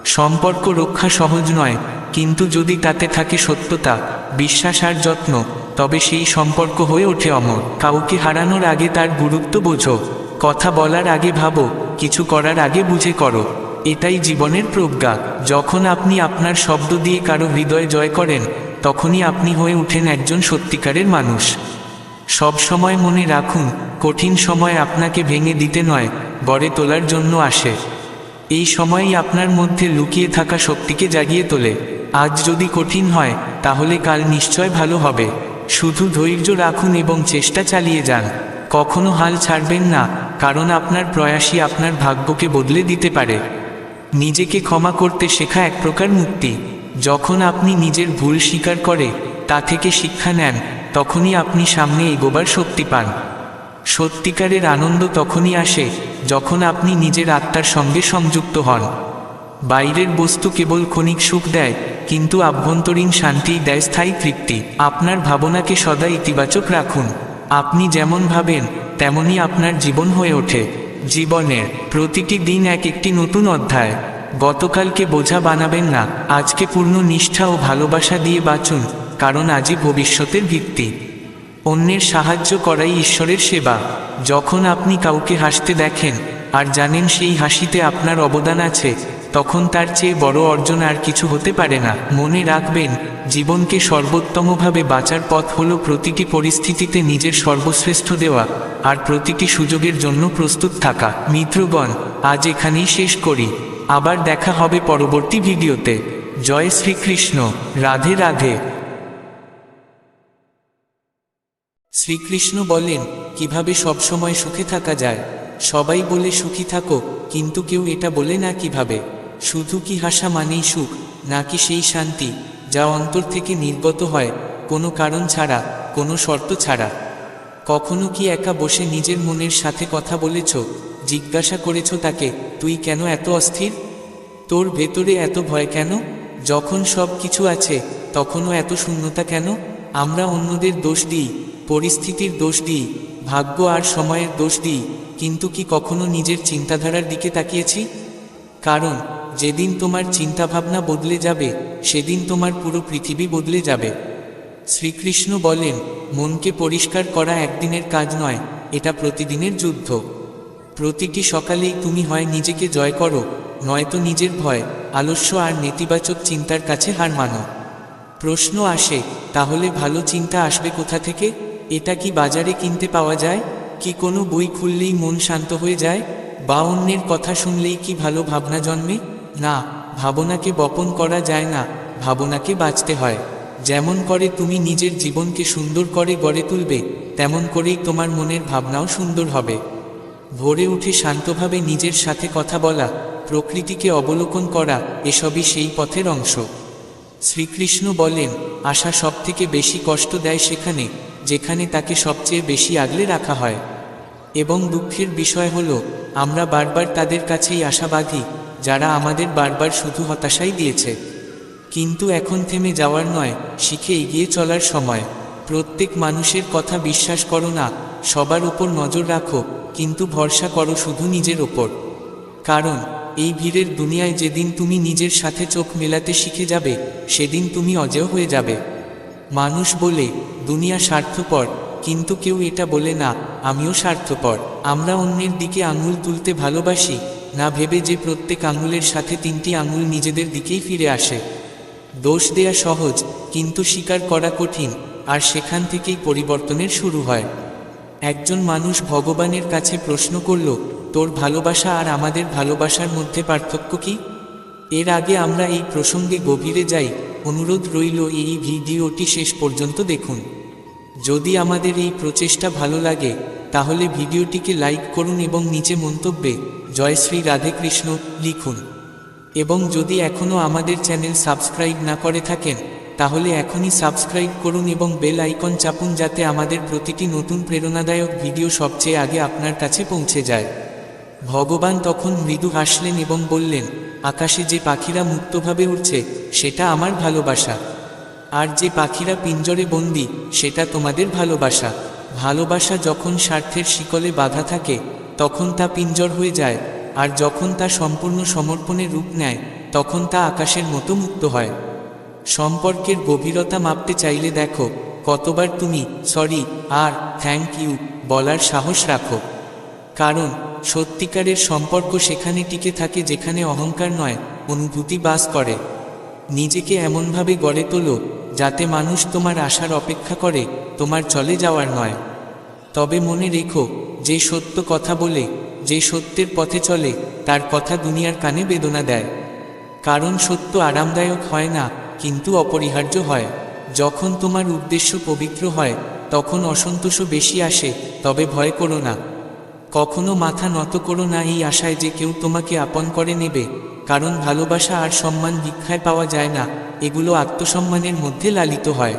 সম্পর্ক রক্ষা সহজ নয়, কিন্তু যদি তাতে থাকে সত্যতা, বিশ্বাস আর যত্ন, তবে সেই সম্পর্ক হয়ে ওঠে অমর। কাউকে হারানোর আগে তার গুরুত্ব বোঝো। কথা বলার আগে ভাবো, কিছু করার আগে বুঝে করো। এটাই জীবনের প্রজ্ঞা। যখন আপনি আপনার শব্দ দিয়ে কারো হৃদয় জয় করেন তখনই আপনি হয়ে ওঠেন একজন সত্যিকারের মানুষ। সব সময় মনে রাখুন, কঠিন সময় আপনাকে ভেঙে দিতে নয়, গড়ে তোলার জন্য আসে। এই সময়ই আপনার মধ্যে লুকিয়ে থাকা শক্তিকে জাগিয়ে তোলে। আজ যদি কঠিন হয় তাহলে কাল নিশ্চয় ভালো হবে। শুধু ধৈর্য রাখুন এবং চেষ্টা চালিয়ে যান। কখনো হাল ছাড়বেন না, কারণ আপনার প্রয়াসই আপনার ভাগ্যকে বদলে দিতে পারে। নিজেকে ক্ষমা করতে শেখা এক প্রকার মুক্তি। যখন আপনি নিজের ভুল স্বীকার করে তা থেকে শিক্ষা নেন তখনই আপনি সামনে এগোবার শক্তি পান। সত্যিকারের আনন্দ তখনই আসে যখন আপনি নিজের আত্মার সঙ্গে সংযুক্ত হন। বাইরের বস্তু কেবল ক্ষণিক সুখ দেয়, কিন্তু আভ্যন্তরীণ শান্তি দেয় স্থায়ী তৃপ্তি। আপনার ভাবনাকে সদা ইতিবাচক রাখুন। আপনি যেমন ভাবেন তেমনই আপনার জীবন হয়ে ওঠে। জীবনের প্রতিটি দিন এক একটি নতুন অধ্যায়। গতকালকে বোঝা বানাবেন না, আজকে পূর্ণ নিষ্ঠা ও ভালোবাসা দিয়ে বাঁচুন, কারণ আজই ভবিষ্যতের ভিত্তি। অন্যের সাহায্য করাই ঈশ্বরের সেবা। যখন আপনি কাউকে হাসতে দেখেন আর জানেন সেই হাসিতে আপনার অবদান আছে, তখন তার চেয়ে বড় অর্জন আর কিছু হতে পারে না। মনে রাখবেন, জীবনকে সর্বোত্তমভাবে বাঁচার পথ হলো প্রতিটি পরিস্থিতিতে নিজের সর্বশ্রেষ্ঠ দেওয়া আর প্রতিটি সুযোগের জন্য প্রস্তুত থাকা। মিত্রগণ, আজ এখানেই শেষ করি। আবার দেখা হবে পরবর্তী ভিডিওতে। জয় শ্রীকৃষ্ণ। রাধে রাধে। শ্রীকৃষ্ণ বলেন, কিভাবে সবসময় সুখে থাকা যায়। সবাই বলে সুখী থাকো, কিন্তু কেউ এটা বলে না কিভাবে। শুধু কি হাসা মানেই সুখ, নাকি সেই শান্তি যা অন্তর থেকে নির্গত হয়, কোনো কারণ ছাড়া, কোনো শর্ত ছাড়া? কখনো কি একা বসে নিজের মনের সাথে কথা বলেছ? জিজ্ঞাসা করেছ তাকে, তুই কেন এত অস্থির? তোর ভেতরে এত ভয় কেন? যখন সব কিছু আছে তখনও এত শূন্যতা কেন? আমরা অন্যদের দোষ দিই, পরিস্থিতির দোষ দিই, ভাগ্য আর সময়ের দোষ দিই, কিন্তু কি কখনো নিজের চিন্তাধারার দিকে তাকিয়েছি? কারণ যেদিন তোমার চিন্তাভাবনা বদলে যাবে সেদিন তোমার পুরো পৃথিবী বদলে যাবে। শ্রীকৃষ্ণ বলেন, মনকে পরিষ্কার করা একদিনের কাজ নয়, এটা প্রতিদিনের যুদ্ধ। প্রতিটি সকালেই তুমি হয় নিজেকে জয় করো, নয়তো নিজের ভয়, আলস্য আর নেতিবাচক চিন্তার কাছে হার মানো। প্রশ্ন আসে, তাহলে ভালো চিন্তা আসবে কোথা থেকে? এটা কি বাজারে কিনতে পাওয়া যায়? কি কোনো বই খুললেই মন শান্ত হয়ে যায়? বা অন্যের কথা শুনলেই কি ভালো ভাবনা জন্মে? না, ভাবনাকে বপন করা যায় না, ভাবনাকে বাঁচতে হয়। যেমন করে তুমি নিজের জীবনকে সুন্দর করে গড়ে তুলবে, তেমন করেই তোমার মনের ভাবনাও সুন্দর হবে। ভোরে উঠে শান্তভাবে নিজের সাথে কথা বলা, প্রকৃতিকে অবলোকন করা, এসবই সেই পথের অংশ। শ্রীকৃষ্ণ বলেন, আশা সবথেকে বেশি কষ্ট দেয় সেখানে যেখানে তাকে সবচেয়ে বেশি আগলে রাখা হয়। এবং দুঃখের বিষয় হলো, আমরা বারবার তাদের কাছেই আশা বাঁধি যারা আমাদের বারবার শুধু হতাশাই দিয়েছে। কিন্তু এখন থেমে যাওয়ার নয়, শিখে এগিয়ে চলার সময়। প্রত্যেক মানুষের কথা বিশ্বাস করো না, সবার উপর নজর রাখো, কিন্তু ভরসা করো শুধু নিজের ওপর। কারণ এই ভিড়ের দুনিয়ায় যেদিন তুমি নিজের সাথে চোখ মেলাতে শিখে যাবে, সেদিন তুমি অজেয় হয়ে যাবে। মানুষ বলে দুনিয়া স্বার্থপর, কিন্তু কেউ এটা বলে না আমিও স্বার্থপর। আমরা অন্যের দিকে আঙুল তুলতে ভালোবাসি, না ভেবে যে প্রত্যেক আঙুলের সাথে 3টি আঙুল নিজেদের দিকেই ফিরে আসে। দোষ দেয়া সহজ, কিন্তু স্বীকার করা কঠিন, আর সেখান থেকেই পরিবর্তনের শুরু হয়। একজন মানুষ ভগবানের কাছে প্রশ্ন করল, তোর ভালোবাসা আর আমাদের ভালোবাসার মধ্যে পার্থক্য কি? এর আগে আমরা এই প্রসঙ্গে গভীরে যাই, অনুরোধ রইল এই ভিডিওটি শেষ পর্যন্ত দেখুন। যদি আমাদের এই প্রচেষ্টা ভালো লাগে, তাহলে ভিডিওটিকে লাইক করুন এবং নিচে মন্তব্যে জয় শ্রী রাধে কৃষ্ণ লিখুন। এবং যদি এখনও আমাদের চ্যানেল সাবস্ক্রাইব না করে থাকেন, তাহলে এখনই সাবস্ক্রাইব করুন এবং বেল আইকন চাপুন, যাতে আমাদের প্রতিটি নতুন প্রেরণাদায়ক ভিডিও সবচেয়ে আগে আপনার কাছে পৌঁছে যায়। ভগবান তখন মৃদু হাসলেন এবং বললেন, আকাশে যে পাখিরা মুক্তভাবে উড়ছে সেটা আমার ভালোবাসা, আর যে পাখিরা পিঞ্জরে বন্দী সেটা তোমাদের ভালোবাসা। ভালোবাসা যখন স্বার্থের শিকলে বাঁধা থাকে, তখন তা পিঞ্জর হয়ে যায়, আর যখন তা সম্পূর্ণ সমর্পণের রূপ নেয়, তখন তা আকাশের মতো মুক্ত হয়। সম্পর্কের গভীরতা মাপতে চাইলে দেখো, কতবার তুমি সরি আর থ্যাংক ইউ বলার সাহস রাখো। কারণ সত্যিকারের সম্পর্ক সেখানে টিকে থাকে যেখানে অহংকার নয়, অনুভূতি বাস করে। নিজেকে এমনভাবে গড়ে তোলো যাতে মানুষ তোমার আশার অপেক্ষা করে, তোমার চলে যাওয়ার নয়। তবে মনে রেখো, যে সত্য কথা বলে, যে সত্যের পথে চলে, তার কথা দুনিয়ার কানে বেদনা দেয়। কারণ সত্য আরামদায়ক হয় না, কিন্তু অপরিহার্য হয়। যখন তোমার উদ্দেশ্য পবিত্র হয়, তখন অসন্তোষও বেশি আসে, তবে ভয় করো না। কখনো মাথা নত করো না এই আশায় যে কেউ তোমাকে আপন করে নেবে, কারণ ভালোবাসা আর সম্মান ভিক্ষায় পাওয়া যায় না, এগুলো আত্মসম্মানের মধ্যে লালিত হয়।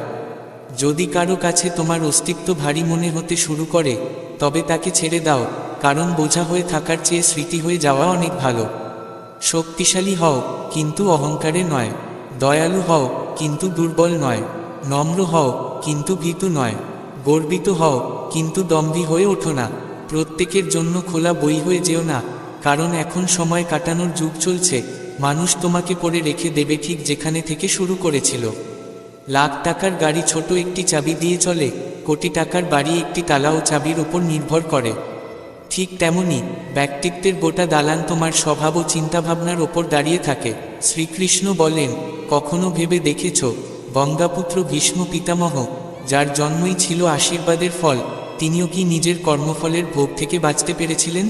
যদি কারো কাছে তোমার অস্তিত্ব ভারী মনে হতে শুরু করে, তবে তাকে ছেড়ে দাও, কারণ বোঝা হয়ে থাকার চেয়ে স্মৃতি হয়ে যাওয়া অনেক ভালো। শক্তিশালী হও, কিন্তু অহংকারে নয়। দয়ালু হও, কিন্তু দুর্বল নয়। নম্র হও, কিন্তু ভীতু নয়। গর্বিত হও, কিন্তু দম্ভী হয়ে ওঠো না। প্রত্যেকের জন্য খোলা বই হয়ে যেও না, কারণ এখন সময় কাটানোর যুগ চলছে। মানুষ তোমাকে পড়ে রেখে দেবে ঠিক যেখানে থেকে শুরু করেছিল। লাখ টাকার গাড়ি ছোট একটি চাবি দিয়ে চলে, কোটি টাকার বাড়ি একটি তালা ও চাবির উপর নির্ভর করে। ঠিক তেমনি ব্যক্তিত্বের গোটা দালান তোমার স্বভাব ও চিন্তাভাবনার ওপর দাঁড়িয়ে থাকে। শ্রীকৃষ্ণ বলেন, কখনো ভেবে দেখেছ গঙ্গাপুত্র ভীষ্ম পিতামহ, যার জন্মই ছিল আশীর্বাদের ফল, তিনিও কি নিজের কর্মফলের ভোগ থেকে বাঁচতে পেরেছিলেন?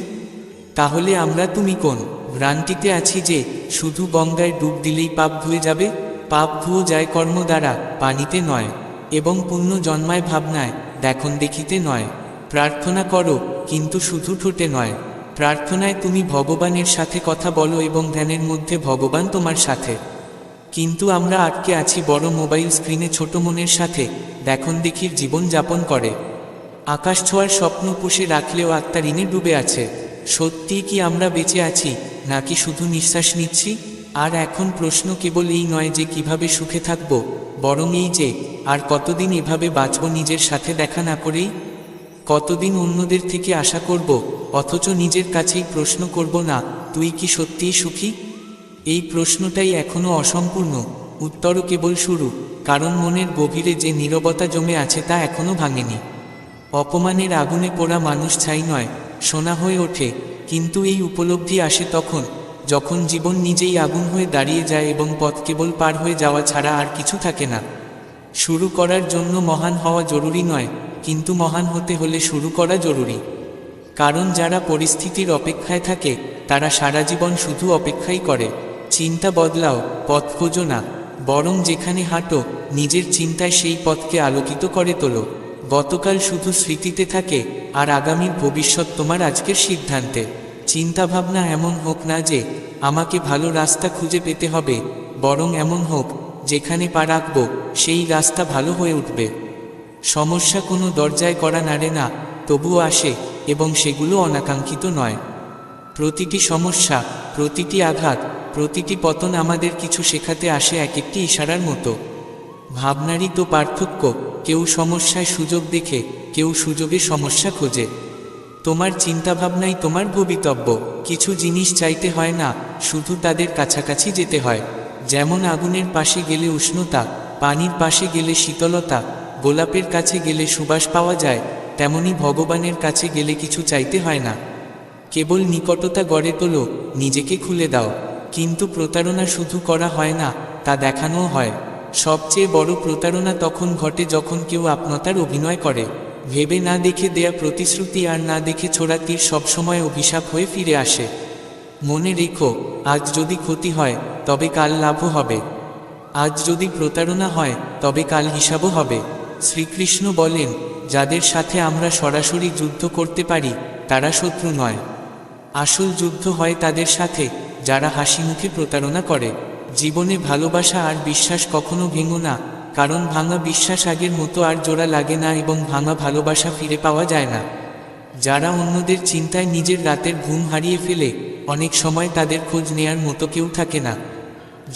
তাহলে আমরা তুমি কোন ভ্রান্তিতে আছি যে শুধু গঙ্গায় ডুব দিলেই পাপ ধুয়ে যাবে? পাপ ধুয়ে যায় কর্ম দ্বারা, পানিতে নয়। এবং পুণ্য জন্মায় ভাবনায়, দেখুন দেখিতে নয়। প্রার্থনা করো, কিন্তু শুধু ঠোঁটে নয়। প্রার্থনায় তুমি ভগবানের সাথে কথা বলো এবং ধ্যানের মধ্যে ভগবান তোমার সাথে। কিন্তু আমরা আটকে আছি বড় মোবাইল স্ক্রিনে, ছোট মনের সাথে দেখুন দেখির জীবন যাপন করে। আকাশ ছোঁয়ার স্বপ্ন পুষে রাখলেও আত্মা ঋণে ডুবে আছে। সত্যি কি আমরা বেঁচে আছি, নাকি শুধু নিঃশ্বাস নিচ্ছি? আর এখন প্রশ্ন কেবল এই নয় যে কিভাবে সুখে থাকব, বরং এই যে আর কতদিন এভাবে বাঁচব নিজের সাথে দেখা না করেই। কতদিন অন্যদের থেকে আশা করব, অথচ নিজের কাছেই প্রশ্ন করব না, তুই কি সত্যিই সুখী? এই প্রশ্নটাই এখনো অসম্পূর্ণ, উত্তরও কেবল শুরু। কারণ মনের গভীরে যে নীরবতা জমে আছে তা এখনো ভাঙেনি। অপমানের আগুনে পোড়া মানুষ ছাই নয়, সোনা হয়ে ওঠে। কিন্তু এই উপলব্ধি আসে তখন, যখন জীবন নিজেই আগুন হয়ে দাঁড়িয়ে যায় এবং পথ কেবল পার হয়ে যাওয়া ছাড়া আর কিছু থাকে না। শুরু করার জন্য মহান হওয়া জরুরি নয়, কিন্তু মহান হতে হলে শুরু করা জরুরি। কারণ যারা পরিস্থিতির অপেক্ষায় থাকে, তারা সারা জীবন শুধু অপেক্ষাই করে। চিন্তা বদলাও, পথ খোঁজো না, বরং যেখানে হাঁটো নিজের চিন্তায় সেই পথকে আলোকিত করে তোলো। গতকাল শুধু স্মৃতিতে থাকে, আর আগামীর ভবিষ্যৎ তোমার আজকের সিদ্ধান্তে। চিন্তাভাবনা এমন হোক না যে আমাকে ভালো রাস্তা খুঁজে পেতে হবে, বরং এমন হোক যেখানে পা রাখব সেই রাস্তা ভালো হয়ে উঠবে। সমস্যা কোনো দরজায় করা নাড়ে না, তবুও আসে, এবং সেগুলো অনাকাঙ্ক্ষিত নয়। প্রতিটি সমস্যা, প্রতিটি আঘাত, প্রতিটি পতন আমাদের কিছু শেখাতে আসে, এক একটি ইশারার মতো। ভাবনারই তো পার্থক্য, কেউ সমস্যায় সুযোগ দেখে, কেউ সুযোগে সমস্যা খোঁজে। তোমার চিন্তাভাবনাই তোমার ভবিতব্য। কিছু জিনিস চাইতে হয় না, শুধু তাদের কাছাকাছি যেতে হয়। যেমন আগুনের পাশে গেলে উষ্ণতা, পানির পাশে গেলে শীতলতা, গোলাপের কাছে গেলে সুবাস পাওয়া যায়, তেমনি ভগবানের কাছে গেলে কিছু চাইতে হয় না, কেবল নিকটতা গড়ে তোলো, নিজেকে খুলে দাও। কিন্তু প্রতারণা শুধু করা হয় না, তা দেখানোও হয়। সবচেয়ে বড় প্রতারণা তখন ঘটে যখন কেউ আপনার অভিনয় করে। ভেবে না দেখে দেয়া প্রতিশ্রুতি আর না দেখে ছোড়া তীর সবসময় অভিশাপ হয়ে ফিরে আসে। মনে রেখো, আজ যদি ক্ষতি হয় তবে কাল লাভও হবে। আজ যদি প্রতারণা হয় তবে কাল হিসাবও হবে। শ্রীকৃষ্ণ বলেন, যাদের সাথে আমরা সরাসরি যুদ্ধ করতে পারি তারা শত্রু নয়। আসল যুদ্ধ হয় তাদের সাথে যারা হাসিমুখে প্রতারণা করে। জীবনে ভালোবাসা আর বিশ্বাস কখনো ভেঙো না, কারণ ভাঙা বিশ্বাস আগের মতো আর জোড়া লাগে না, এবং ভাঙা ভালোবাসা ফিরে পাওয়া যায় না। যারা অন্যদের চিন্তায় নিজের রাতের ঘুম হারিয়ে ফেলে, অনেক সময় তাদের খোঁজ নেয়ার মতো কেউ থাকে না।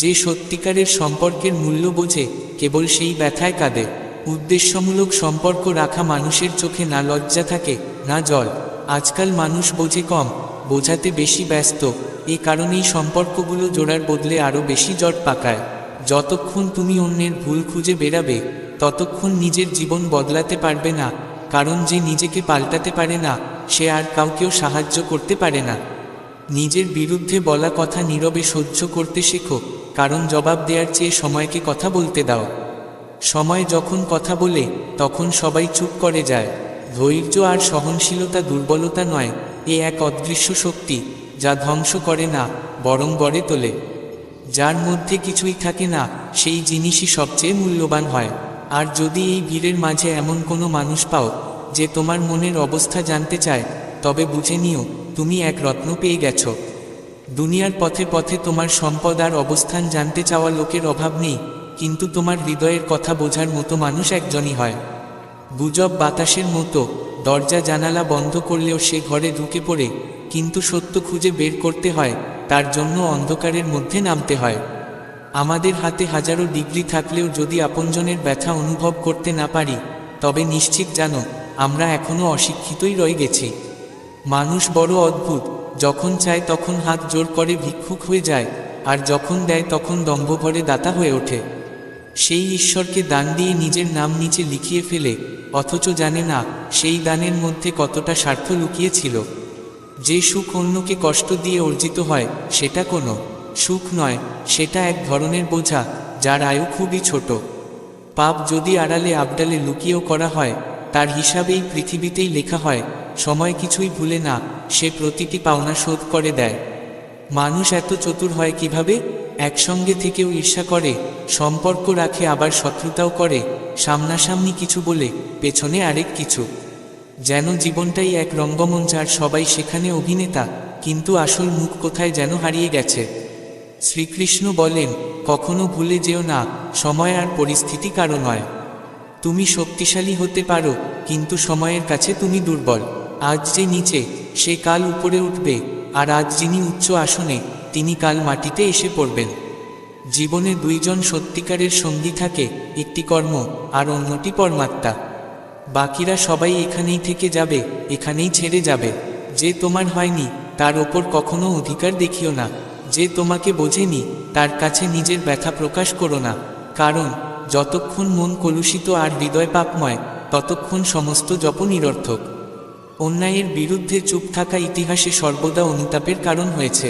যে সত্যিকারের সম্পর্কের মূল্য বোঝে, কেবল সেই ব্যথায় কাঁদে। উদ্দেশ্যমূলক সম্পর্ক রাখা মানুষের চোখে না লজ্জা থাকে, না জল। আজকাল মানুষ বোঝে কম, বোঝাতে বেশি ব্যস্ত। এ কারণেই সম্পর্কগুলো জোড়ার বদলে আরও বেশি জট পাকায়। যতক্ষণ তুমি অন্যের ভুল খুঁজে বেরাবে, ততক্ষণ নিজের জীবন বদলাতে পারবে না, কারণ যে নিজেকে পাল্টাতে পারে না, সে আর কাউকেও সাহায্য করতে পারে না। নিজের বিরুদ্ধে বলা কথা নীরবে সহ্য করতে শেখো, কারণ জবাব দেওয়ার চেয়ে সময়কে কথা বলতে দাও। সময় যখন কথা বলে, তখন সবাই চুপ করে যায়। ধৈর্য আর সহনশীলতা দুর্বলতা নয়, এ এক অদৃশ্য শক্তি, যা ধ্বংস করে না, বরং গড়ে তোলে। যার মধ্যে কিছুই থাকে না, সেই জিনিসই সবচেয়ে মূল্যবান হয়। আর যদি এই ভিড়ের মাঝে এমন কোনো মানুষ পাও যে তোমার মনের অবস্থা জানতে চায়, তবে বুঝে নিও, তুমি এক রত্ন পেয়ে গেছো। দুনিয়ার পথে পথে তোমার সম্পদ আর অবস্থান জানতে চাওয়া লোকের অভাব নেই, কিন্তু তোমার হৃদয়ের কথা বোঝার মতো মানুষ একজনই হয়। গুজব বাতাসের মতো, দরজা জানালা বন্ধ করলেও সে ঘরে ঢুকে পড়ে, কিন্তু সত্য খুঁজে বের করতে হয়, তার জন্য অন্ধকারের মধ্যে নামতে হয়। আমাদের হাতে হাজারো ডিগ্রি থাকলেও যদি আপনজনের ব্যথা অনুভব করতে না পারি, তবে নিশ্চিত জানো, আমরা এখনও অশিক্ষিতই রয়ে গেছি। মানুষ বড় অদ্ভুত, যখন চায় তখন হাত জোর করে ভিক্ষুক হয়ে যায়, আর যখন দেয় তখন দম্ভভরে দাতা হয়ে ওঠে। সেই ঈশ্বরকে দান দিয়ে নিজের নাম নিচে লিখিয়ে ফেলে, অথচ জানে না সেই দানের মধ্যে কতটা স্বার্থ লুকিয়েছিল। যে সুখ অন্যকে কষ্ট দিয়ে অর্জিত হয়, সেটা কোনো সুখ নয়, সেটা এক ধরনের বোঝা, যার আয়ু খুবই ছোট। পাপ যদি আড়ালে আবডালে লুকিয়েও করা হয়, তার হিসাবেই পৃথিবীতেই লেখা হয়। সময় কিছুই ভুলে না, সে প্রতিটি পাওনা শোধ করে দেয়। মানুষ এত চতুর হয় কিভাবে? একসঙ্গে থেকেও ঈর্ষা করে, সম্পর্ক রাখে আবার শত্রুতাও করে, সামনাসামনি কিছু বলে পেছনে আরেক কিছু। যেন জীবনটাই এক রঙ্গমঞ্চ আর সবাই সেখানে অভিনেতা, কিন্তু আসল মুখ কোথায় যেন হারিয়ে গেছে। শ্রীকৃষ্ণ বলেন, কখনো ভুলে যেও না, সময় আর পরিস্থিতি কারো নয়। তুমি শক্তিশালী হতে পারো, কিন্তু সময়ের কাছে তুমি দুর্বল। আজ যে নিচে, সে কাল উপরে উঠবে, আর আজ যিনি উচ্চ আসনে, তিনি কাল মাটিতে এসে পড়বেন। জীবনে দুইজন সত্যিকারের সঙ্গী থাকে, একটি কর্ম আর অন্যটি পরমাত্মা। বাকিরা সবাই এখানেই থেকে যাবে, এখানেই ছেড়ে যাবে। যে তোমার হয়নি তার ওপর কখনো অধিকার দেখিও না। যে তোমাকে বোঝেনি তার কাছে নিজের ব্যথা প্রকাশ করো না, কারণ যতক্ষণ মন কলুষিত আর হৃদয় পাপময়, ততক্ষণ সমস্ত জপ নিরর্থক। অন্যায়ের বিরুদ্ধে চুপ থাকা ইতিহাসে সর্বদা অনুতাপের কারণ হয়েছে।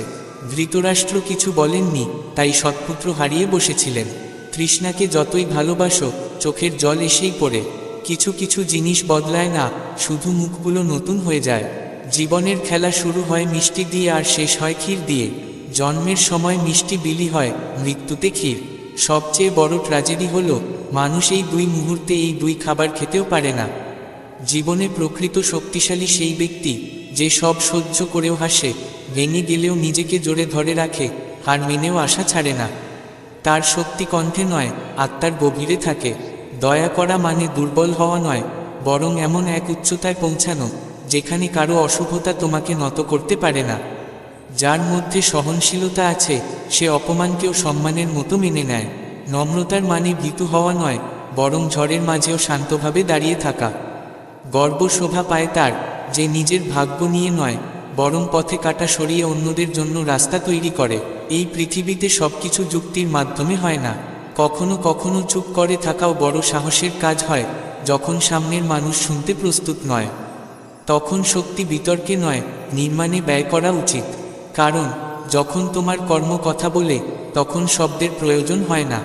ধৃতরাষ্ট্র কিছু বলেননি, তাই সৎপুত্র হারিয়ে বসেছিলেন। তৃষ্ণাকে যতই ভালোবাসো, চোখের জল এসেই পড়ে। কিছু কিছু জিনিস বদলায় না, শুধু মুখগুলো নতুন হয়ে যায়। জীবনের খেলা শুরু হয় মিষ্টি দিয়ে আর শেষ হয় ক্ষীর দিয়ে। জন্মের সময় মিষ্টি বিলি হয়, মৃত্যুতে ক্ষীর। সবচেয়ে বড় ট্র্যাজেডি হলো মানুষ এই দুই মুহূর্তে এই দুই খাবার খেতেও পারে না। জীবনে প্রকৃত শক্তিশালী সেই ব্যক্তি যে সব সহ্য করেও হাসে, ভেঙে গেলেও নিজেকে জোরে ধরে রাখে, হার মেনেও আশা ছাড়ে না। তার শক্তি কণ্ঠে নয়, আত্মার গভীরে থাকে। দয়া করা মানে দুর্বল হওয়া নয়, বরং এমন এক উচ্চতায় পৌঁছানো যেখানে কারো অশুভতা তোমাকে নত করতে পারে না। যার মধ্যে সহনশীলতা আছে সে অপমানকেও সম্মানের মতো মেনে নেয়। নম্রতার মানে ভীতু হওয়া নয়, বরং ঝড়ের মাঝেও শান্তভাবে দাঁড়িয়ে থাকা। গর্ব শোভা পায় তার যে নিজের ভাগ্য নিয়ে নয়, বরং পথে কাটা সরিয়ে অন্যদের জন্য রাস্তা তৈরি করে। এই পৃথিবীতে সবকিছু যুক্তির মাধ্যমে হয় না। কখনো কখনো চুপ করে থাকাও বড় সাহসের কাজ হয়। যখন সামনের মানুষ শুনতে প্রস্তুত নয়, তখন শক্তি বিতর্কে নয়, নির্মাণে ব্যয় করা উচিত। কারণ যখন তোমার কর্ম কথা বলে, তখন শব্দের প্রয়োজন হয় না।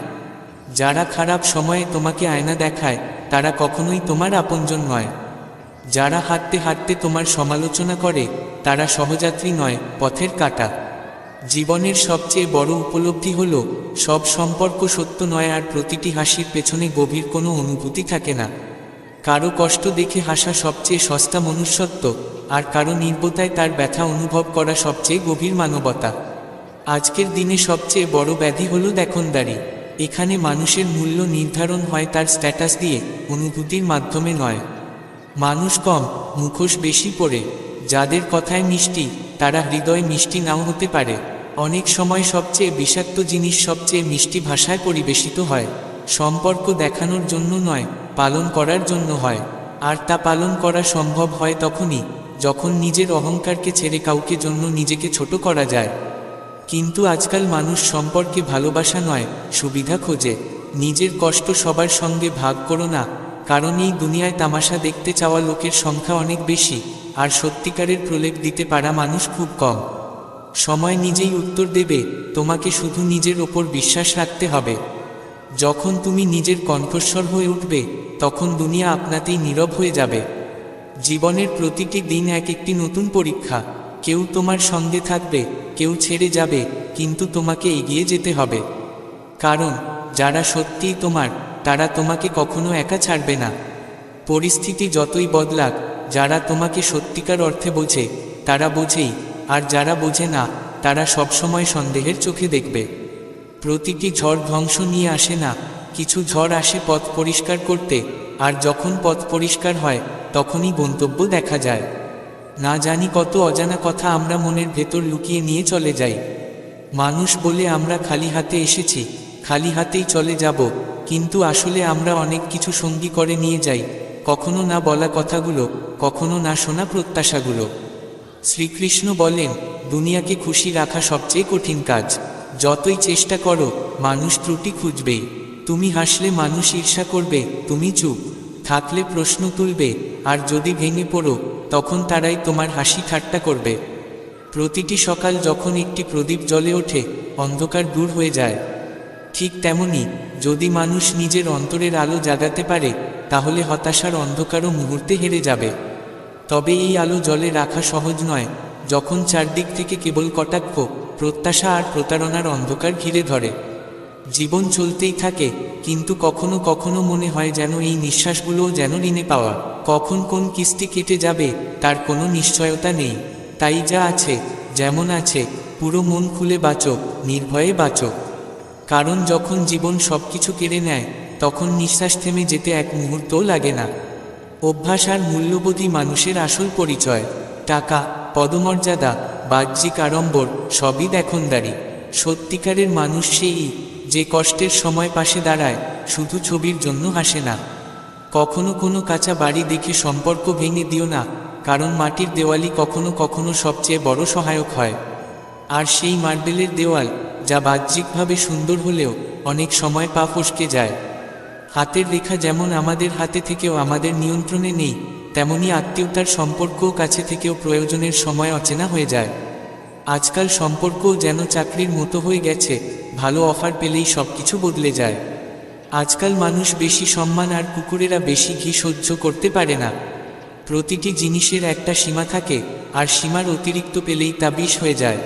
যারা খারাপ সময়ে তোমাকে আয়না দেখায় তারা কখনোই তোমার আপনজন নয়। যারা হাঁটতে হাঁটতে তোমার সমালোচনা করে তারা সহযাত্রী নয়, পথের কাঁটা। জীবনের সবচেয়ে বড় উপলব্ধি হলো সব সম্পর্ক সত্য নয়, আর প্রতিটি হাসির পেছনে গভীর কোনো অনুভূতি থাকে না। কারো কষ্ট দেখে হাসা সবচেয়ে সস্তা মনুষ্যত্ব, আর কারো নির্বতায় তার ব্যথা অনুভব করা সবচেয়ে গভীর মানবতা। আজকের দিনে সবচেয়ে বড় ব্যাধি হলো দেখনদারি। এখানে মানুষের মূল্য নির্ধারণ হয় তার স্ট্যাটাস দিয়ে, অনুভূতির মাধ্যমে নয়। মানুষ কম, মুখোশ বেশি পড়ে। যাদের কথায় মিষ্টি তারা হৃদয় মিষ্টি নাও হতে পারে। অনেক সময় সবচেয়ে বিষাক্ত জিনিস সবচেয়ে মিষ্টি ভাষায় পরিবেশিত হয়। সম্পর্ক দেখানোর জন্য নয়, পালন করার জন্য হয়। আর তা পালন করা সম্ভব হয় তখনই যখন নিজের অহংকারকে ছেড়ে কাউকে জন্য নিজেকে ছোট করা যায়। কিন্তু আজকাল মানুষ সম্পর্কে ভালোবাসা নয়, সুবিধা খোঁজে। নিজের কষ্ট সবার সঙ্গে ভাগ করো না, কারণ এই দুনিয়ায় তামাশা দেখতে চাওয়া লোকের সংখ্যা অনেক বেশি, আর সত্যিকারের প্রলেপ দিতে পারা মানুষ খুব কম। সময় নিজেই উত্তর দেবে, তোমাকে শুধু নিজের ওপর বিশ্বাস রাখতে হবে। যখন তুমি নিজের কণ্ঠস্বর হয়ে উঠবে, তখন দুনিয়া আপনাতেই নীরব হয়ে যাবে। জীবনের প্রতিটি দিন এক একটি নতুন পরীক্ষা। কেউ তোমার সঙ্গে থাকবে, কেউ ছেড়ে যাবে, কিন্তু তোমাকে এগিয়ে যেতে হবে। কারণ যারা সত্যিই তোমার, তারা তোমাকে কখনো একা ছাড়বে না। পরিস্থিতি যতই বদলাক, যারা তোমাকে সত্যিকার অর্থে বোঝে তারা বোঝেই, আর যারা বোঝে না তারা সবসময় সন্দেহের চোখে দেখবে। প্রতিটি ঝড় ধ্বংস নিয়ে আসে না, কিছু ঝড় আসে পথ পরিষ্কার করতে, আর যখন পথ পরিষ্কার হয় তখনই গন্তব্য দেখা যায়। না জানি কত অজানা কথা আমরা মনের ভেতর লুকিয়ে নিয়ে চলে যাই। মানুষ বলে আমরা খালি হাতে এসেছি, খালি হাতেই চলে যাব, কিন্তু আসলে আমরা অনেক কিছু সঙ্গী করে নিয়ে যাই। কখনো না বলা কথাগুলো, কখনো না শোনা প্রত্যাশাগুলো। শ্রীকৃষ্ণ বলেন, দুনিয়াকে খুশি রাখা সবচেয়ে কঠিন কাজ। যতই চেষ্টা করো, মানুষ ত্রুটি খুঁজবেই। তুমি হাসলে মানুষ ঈর্ষা করবে, তুমি চুপ থাকলে প্রশ্ন তুলবে, আর যদি ভেঙে পড়ো তখন তারাই তোমার হাসি ঠাট্টা করবে। প্রতিটি সকাল যখন একটি প্রদীপ জ্বলে ওঠে, অন্ধকার দূর হয়ে যায়। ঠিক তেমনি যদি মানুষ নিজের অন্তরের আলো জাগাতে পারে, তাহলে হতাশার অন্ধকারও মুহূর্তে হেরে যাবে। তবে এই আলো জ্বলে রাখা সহজ নয়, যখন চারদিক থেকে কেবল কটাক্ষ, প্রত্যাশা আর প্রতারণার অন্ধকার ঘিরে ধরে। জীবন চলতেই থাকে, কিন্তু কখনো কখনো মনে হয় যেন এই নিঃশ্বাসগুলোও যেন ঋণে পাওয়া। কখন কোন কিস্তি কেটে যাবে তার কোনো নিশ্চয়তা নেই। তাই যা আছে, যেমন আছে, পুরো মন খুলে বাঁচো, নির্ভয়ে বাঁচো। কারণ যখন জীবন সবকিছু কেড়ে নেয়, তখন নিঃশ্বাস থেমে যেতে এক মুহূর্তও লাগে না। অভ্যাস আর মূল্যবোধই মানুষের আসল পরিচয়। টাকা, পদমর্যাদা, বাহ্যিক আড়ম্বর সবই দেখনদারি। সত্যিকারের মানুষ সেই যে কষ্টের সময় পাশে দাঁড়ায়, শুধু ছবির জন্য হাসে না। কখনো কোনো কাঁচা বাড়ি দেখে সম্পর্ক ভেঙে দিও না, কারণ মাটির দেওয়ালই কখনো কখনো সবচেয়ে বড় সহায়ক হয়। আর সেই মার্বেলের দেওয়াল, যা বাহ্যিকভাবে সুন্দর হলেও অনেক সময় পা ফসকে যায়। হাতের রেখা যেমন আমাদের হাতে থেকেও আমাদের নিয়ন্ত্রণে নেই, তেমনি আত্মীয়তার সম্পর্কও কাছে থেকেও প্রয়োজনের সময় অচেনা হয়ে যায়। আজকাল সম্পর্কও যেন চাকরির মতো হয়ে গেছে, ভালো অফার পেলেই সবকিছু বদলে যায়। আজকাল মানুষ বেশি সম্মান আর কুকুরেরা বেশি ঘি সহ্য করতে পারে না। প্রতিটি জিনিসের একটা সীমা থাকে, আর সীমার অতিরিক্ত পেলেই তা বিষ হয়ে যায়।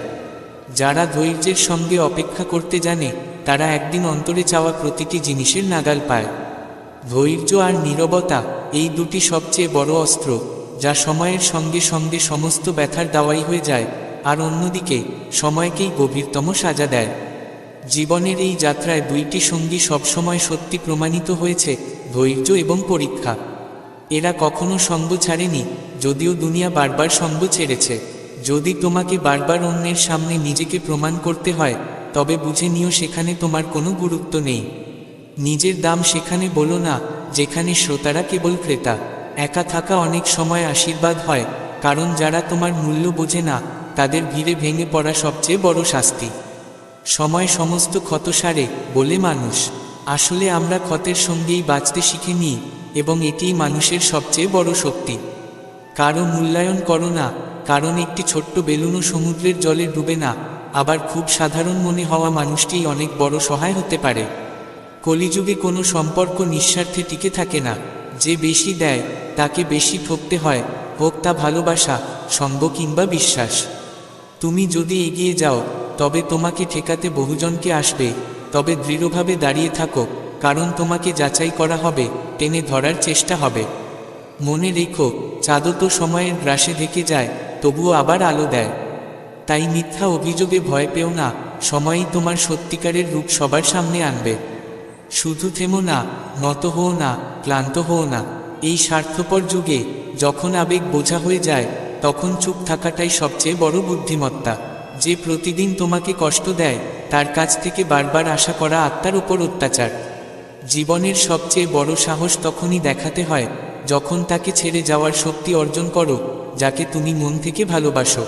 যারা ধৈর্যের সঙ্গে অপেক্ষা করতে জানে, তারা একদিন অন্তরে চাওয়া প্রতিটি জিনিসের নাগাল পায়। ধৈর্য আর নীরবতা, এই দুটি সবচেয়ে বড় অস্ত্র, যা সময়ের সঙ্গে সঙ্গে সমস্ত ব্যথার দাওয়াই হয়ে যায়, আর অন্যদিকে সময়কেই গভীরতম সাজা দেয়। জীবনের এই যাত্রায় দুইটি সঙ্গী সবসময় সত্যি প্রমাণিত হয়েছে, ধৈর্য এবং পরীক্ষা। এরা কখনো সঙ্গ ছাড়েনি, যদিও দুনিয়া বারবার সঙ্গ ছেড়েছে। যদি তোমাকে বারবার অন্যের সামনে নিজেকে প্রমাণ করতে হয়, তবে বুঝে নিও সেখানে তোমার কোনো গুরুত্ব নেই। নিজের দাম সেখানে বলো না, যেখানে শ্রোতারা কেবল ক্রেতা। একা থাকা অনেক সময় আশীর্বাদ হয়, কারণ যারা তোমার মূল্য বোঝে না, তাদের ভিড়ে ভেঙে পড়া সবচেয়ে বড় শাস্তি। সময় সমস্ত ক্ষত সারে বলে মানুষ। আসলে আমরা ক্ষতের সঙ্গেই বাঁচতে শিখে নিই, এবং এটিই মানুষের সবচেয়ে বড় শক্তি। কারো মূল্যায়ন করো না, কারণ একটি ছোট্ট বেলুনও সমুদ্রের জলে ডুবে না। আবার খুব সাধারণ মনে হওয়া মানুষটিই অনেক বড় সহায় হতে পারে। কলিযুগে কোনো সম্পর্ক নিঃস্বার্থে টিকে থাকে না। যে বেশি দেয় তাকে বেশি ঠকতে হয়, হোক তা ভালোবাসা, সঙ্গ কিংবা বিশ্বাস। তুমি যদি এগিয়ে যাও, তবে তোমাকে ঠেকাতে বহুজনকে আসবে। তবে দৃঢ়ভাবে দাঁড়িয়ে থাকো, কারণ তোমাকে যাচাই করা হবে, টেনে ধরার চেষ্টা হবে। মনে রেখো, চাঁদও তো সময়ের গ্রাসে ঢেকে যায়, তবুও আবার আলো দেয়। তাই মিথ্যা অভিযোগে ভয় পেও না, সময়ই তোমার সত্যিকারের রূপ সবার সামনে আনবে। শুধু থেমো না, নত হও না, ক্লান্ত হও না। এই স্বার্থপর যুগে যখন আবেগ বোঝা হয়ে যায়, তখন চুপ থাকাটাই সবচেয়ে বড় বুদ্ধিমত্তা। যে প্রতিদিন তোমাকে কষ্ট দেয়, তার কাছ থেকে বারবার আশা করা আত্মার উপর অত্যাচার। জীবনের সবচেয়ে বড় সাহস তখনই দেখাতে হয়, যখন তাকে ছেড়ে যাওয়ার শক্তি অর্জন করো, যাকে তুমি মন থেকে ভালোবাসো।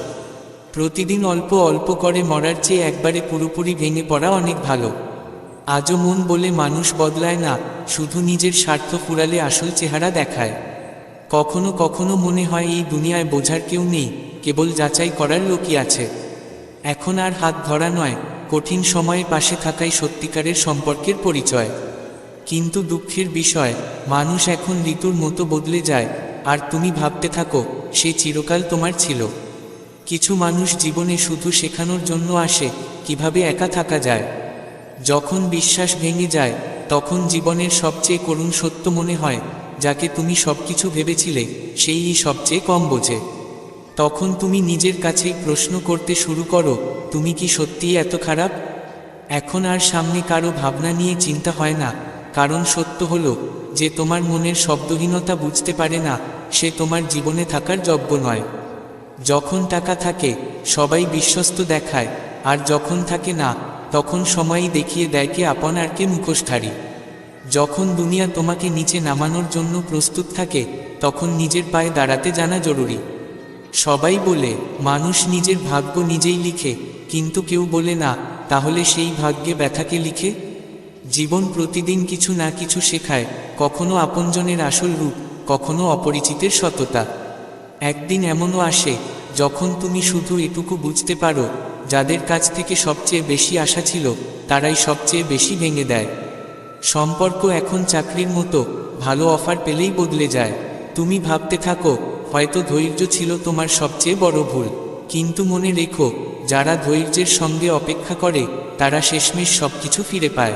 প্রতিদিন অল্প অল্প করে মরার চেয়ে একবারে পুরোপুরি ভেঙে পড়া অনেক ভালো। আজও মন বলে মানুষ বদলায় না, শুধু নিজের স্বার্থ ফুরালে আসল চেহারা দেখায়। কখনো কখনো মনে হয় এই দুনিয়ায় বোঝার কেউ নেই, কেবল যাচাই করার লোকই আছে। এখন আর হাত ধরা নয়, কঠিন সময়ে পাশে থাকাই সত্যিকারের সম্পর্কের পরিচয়। কিন্তু দুঃখের বিষয়, মানুষ এখন ঋতুর মতো বদলে যায়, আর তুমি ভাবতে থাকো সে চিরকাল তোমার ছিল। কিছু মানুষ জীবনে শুধু শেখানোর জন্য আসে কিভাবে একা থাকা যায়। যখন বিশ্বাস ভেঙে যায়, তখন জীবনের সবচেয়ে করুণ সত্য মনে হয়, যাকে তুমি সবকিছু ভেবেছিলে, সেই সবচেয়ে কম বোঝে। তখন তুমি নিজের কাছেই প্রশ্ন করতে শুরু করো, তুমি কি সত্যিই এত খারাপ? এখন আর সামনে কারো ভাবনা নিয়ে চিন্তা হয় না, কারণ সত্য হলো যে তোমার মনের শব্দহীনতা বুঝতে পারে না, সে তোমার জীবনে থাকার যোগ্য নয়। যখন টাকা থাকে, সবাই বিশ্বস্ত দেখায়, আর যখন থাকে না, তখন সময়ই দেখিয়ে দেয় কে আপন আর কে মুখোশধারী। যখন দুনিয়া তোমাকে নিচে নামানোর জন্য প্রস্তুত থাকে, তখন নিজের পায়ে দাঁড়াতে জানা জরুরি। সবাই বলে মানুষ নিজের ভাগ্য নিজেই লিখে, কিন্তু কেউ বলে না, তাহলে সেই ভাগ্যে ব্যথাকে লিখে। জীবন প্রতিদিন কিছু না কিছু শেখায়, কখনো আপনজনের আসল রূপ, কখনো অপরিচিতের সততা। একদিন এমনও আসে যখন তুমি শুধু এটুকু বুঝতে পারো, যাদের কাছ থেকে সবচেয়ে বেশি আশা ছিল, তারাই সবচেয়ে বেশি ভেঙে দেয়। সম্পর্ক এখন চাকরির মতো, ভালো অফার পেলেই বদলে যায়। তুমি ভাবতে থাকো, হয়তো ধৈর্য ছিল তোমার সবচেয়ে বড় ভুল। কিন্তু মনে রেখো, যারা ধৈর্যের সঙ্গে অপেক্ষা করে, তারা শেষমেশ সবকিছু ফিরে পায়।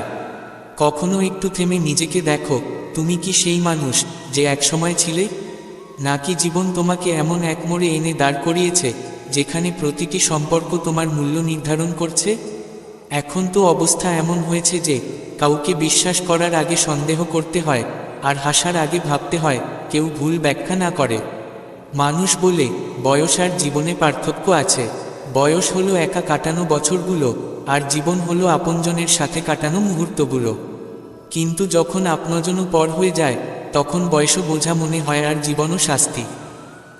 কখনো একটু থেমে নিজেকে দেখো, তুমি কি সেই মানুষ যে একসময় ছিলে? নাকি জীবন তোমাকে এমন এক মোড়ে এনে দাঁড় করিয়েছে, যেখানে প্রতিটি সম্পর্ক তোমার মূল্য নির্ধারণ করছে? এখন তো অবস্থা এমন হয়েছে যে কাউকে বিশ্বাস করার আগে সন্দেহ করতে হয়, আর হাসার আগে ভাবতে হয় কেউ ভুল ব্যাখ্যা না করে। মানুষ বলে বয়স আর জীবনে পার্থক্য আছে। বয়স হলো একা কাটানো বছরগুলো, আর জীবন হলো আপনজনের সাথে কাটানো মুহূর্তগুলো। কিন্তু যখন আপনজনও পর হয়ে যায়, তখন বয়সও বোঝা মনে হয় আর জীবনও শাস্তি।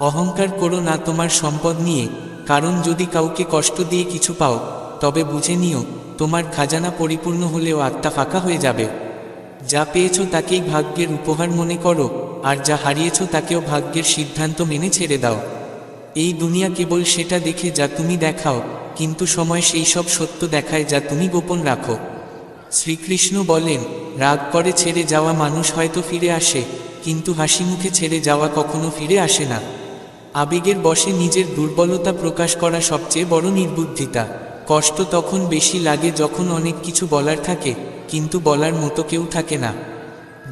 অহংকার করো না তোমার সম্পদ নিয়ে, কারণ যদি কাউকে কষ্ট দিয়ে কিছু পাও, তবে বুঝে নিও তোমার খাজানা পরিপূর্ণ হলেও আত্মা ফাঁকা হয়ে যাবে। যা পেয়েছো তাকেই ভাগ্যের উপহার মনে করো, আর যা হারিয়েছো তাকেও ভাগ্যের সিদ্ধান্ত মেনে ছেড়ে দাও। এই দুনিয়া কেবল সেটা দেখে যা তুমি দেখাও, কিন্তু সময় সেই সব সত্য দেখায় যা তুমি গোপন রাখো। শ্রীকৃষ্ণ বলেন, রাগ করে ছেড়ে যাওয়া মানুষ হয়তো ফিরে আসে, কিন্তু হাসি মুখে ছেড়ে যাওয়া কখনো ফিরে আসে না। আবেগের বশে নিজের দুর্বলতা প্রকাশ করা সবচেয়ে বড় নির্বুদ্ধিতা। কষ্ট তখন বেশি লাগে যখন অনেক কিছু বলার থাকে কিন্তু বলার মতো কেউ থাকে না।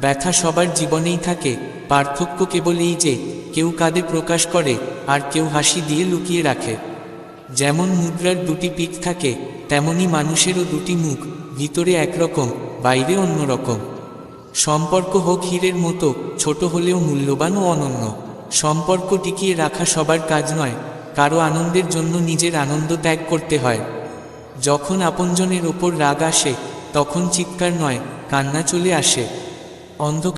ব্যথা সবার জীবনেই থাকে, পার্থক্য কেবল এই যে কেউ কাঁদে প্রকাশ করে আর কেউ হাসি দিয়ে লুকিয়ে রাখে। যেমন মুদ্রার দুটি পিঠ থাকে, তেমনি মানুষেরও দুটি মুখ, ভিতরে একরকম, বাইরে অন্যরকম। সম্পর্ক হোক হীরের মতো, ছোট হলেও মূল্যবান ও অনন্য। সম্পর্ক টিকিয়ে রাখা সবার কাজ নয়, কারো আনন্দের জন্য নিজের আনন্দ ত্যাগ করতে হয়। যখন আপনজনের ওপর রাগ আসে, তখন চিৎকার নয়, কান্না চলে আসে। অন্ধকার